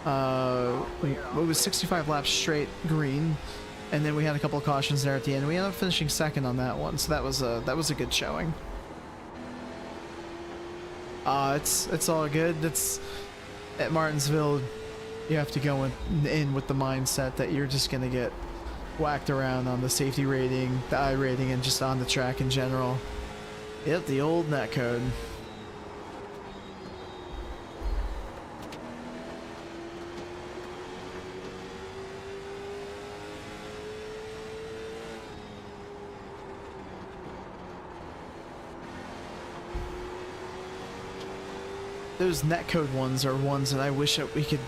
Speaker 2: It was 65 laps straight green, and then we had a couple of cautions there at the end. We ended up finishing second on that one, so that was a good showing. It's all good. It's at Martinsville. You have to go in with the mindset that you're just gonna get whacked around on the safety rating, the I rating, and just on the track in general. Yep, the old netcode. Those netcode ones are ones that I wish that we could,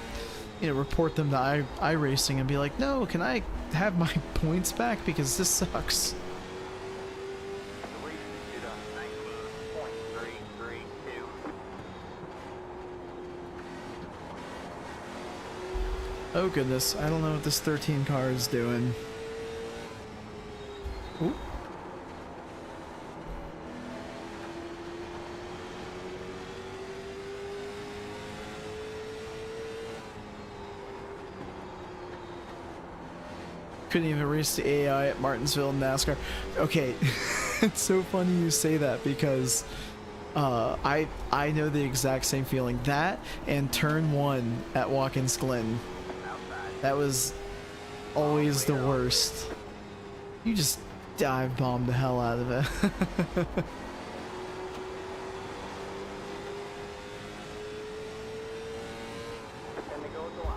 Speaker 2: you know, report them to iRacing and be like, no, can I have my points back because this sucks. Oh goodness, I don't know what this 13 car is doing. Ooh. Couldn't even race the AI at Martinsville and NASCAR. Okay, it's so funny you say that because I know the exact same feeling. That and turn 1 at Watkins Glen. That was always the worst. You just dive bomb the hell out of it.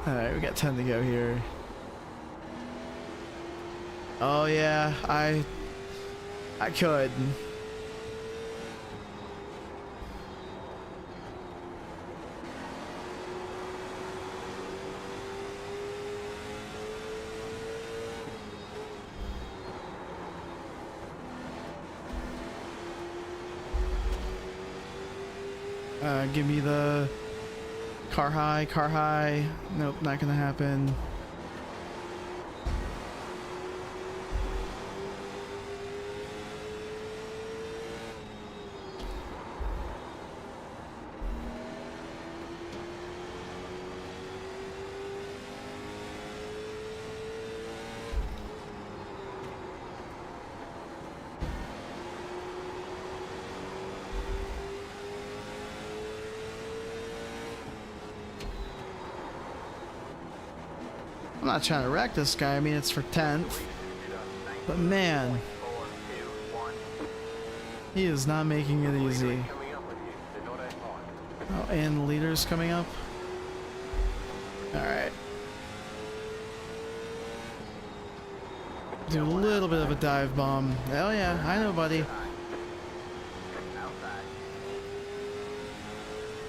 Speaker 2: Alright, we got 10 to go here. Oh yeah, I could. Give me the car high, car high. Nope, not gonna happen. I'm not trying to wreck this guy. I mean, it's for 10th. But man, he is not making it easy. Oh, and the leader's coming up. Alright. Do a little bit of a dive bomb. Oh yeah, I know, buddy.
Speaker 1: Outside.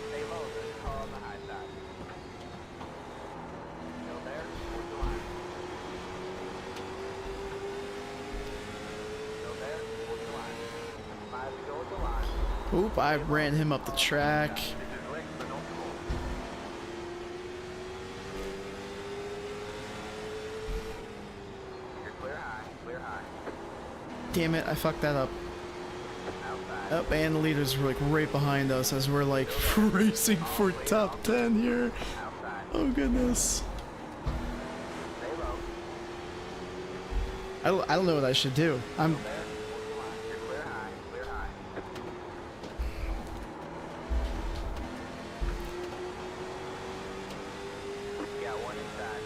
Speaker 1: Stay low, there's a car on the high side. Still there? Towards the line. Still there? Towards the line. 5 to go at the line.
Speaker 2: Oop, I ran him up the track.
Speaker 4: This is less than optimal.
Speaker 1: You're clear high, clear high.
Speaker 2: Damn it, I fucked that up.
Speaker 1: Outside.
Speaker 2: Up, and the leaders were like right behind us as we're like racing for top 10 here.
Speaker 1: Outside.
Speaker 2: Oh goodness.
Speaker 1: Stay low.
Speaker 2: I don't know what I should do. I'm
Speaker 1: There, towards the line. You're clear high, clear high. You got one inside.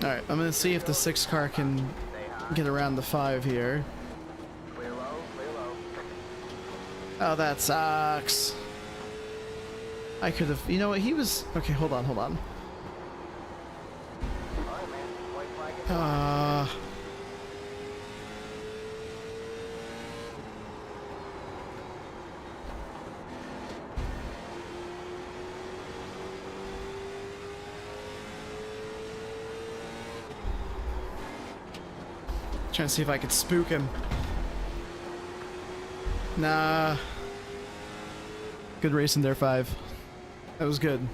Speaker 2: alright, I'm gonna see if the 6 car can
Speaker 1: Stay high.
Speaker 2: get around the 5 here.
Speaker 1: Clear low, clear low.
Speaker 2: Oh, that sucks. I could have, you know what, he was, okay, hold on.
Speaker 1: All right, man. White flag is
Speaker 2: trying to see if I could spook him. Nah. Good racing there, 5. That was good.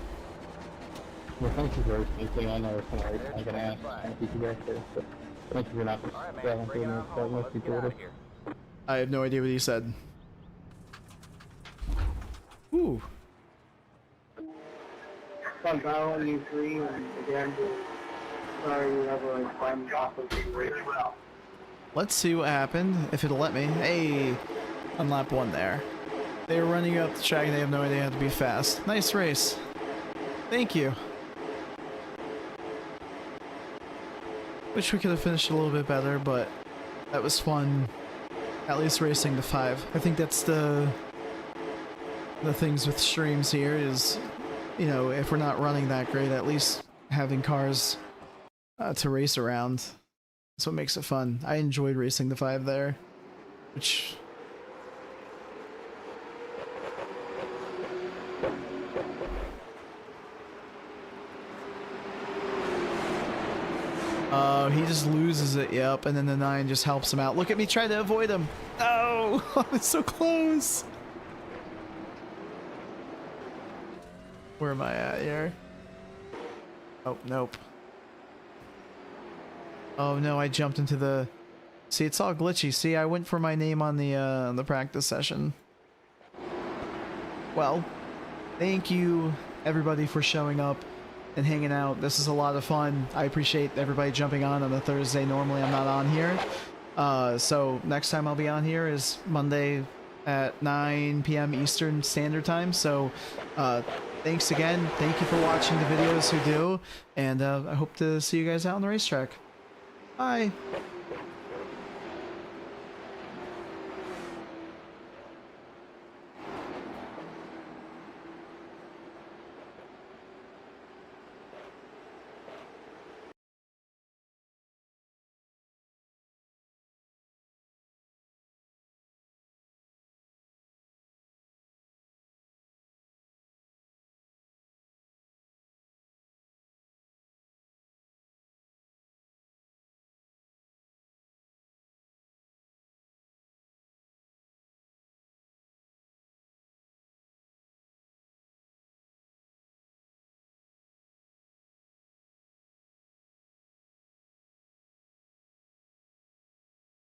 Speaker 5: Well, thank you for everything. I know it's not like I can ask. Thank you guys for so thank you for not
Speaker 1: all right, man.
Speaker 5: traveling
Speaker 1: Bring
Speaker 5: through
Speaker 1: it
Speaker 5: me.
Speaker 1: on
Speaker 5: So
Speaker 1: home.
Speaker 5: most
Speaker 1: Let's get
Speaker 5: people
Speaker 1: out
Speaker 5: would
Speaker 1: of
Speaker 5: have.
Speaker 1: here.
Speaker 2: I have no idea what he said. Ooh.
Speaker 7: I'm following you three, and again, sorry you have like one off of the race.
Speaker 2: Let's see what happened, if it'll let me. Hey, on lap 1 there. They were running up the track and they have no idea how to be fast. Nice race. Thank you. Wish we could have finished a little bit better, but that was fun. At least racing to 5. I think that's the things with streams here is, you know, if we're not running that great, at least having cars to race around. That's what makes it fun. I enjoyed racing the 5 there, which... he just loses it, yep, and then the 9 just helps him out. Look at me try to avoid him. Oh, I was so close. Where am I at here? Oh, nope. Oh no, I jumped into the... See, it's all glitchy. See, I went for my name on the practice session. Well, thank you everybody for showing up and hanging out. This is a lot of fun. I appreciate everybody jumping on a Thursday. Normally I'm not on here. So next time I'll be on here is Monday at 9 p.m. Eastern Standard Time. So thanks again. Thank you for watching the videos who do. And I hope to see you guys out on the racetrack. Bye.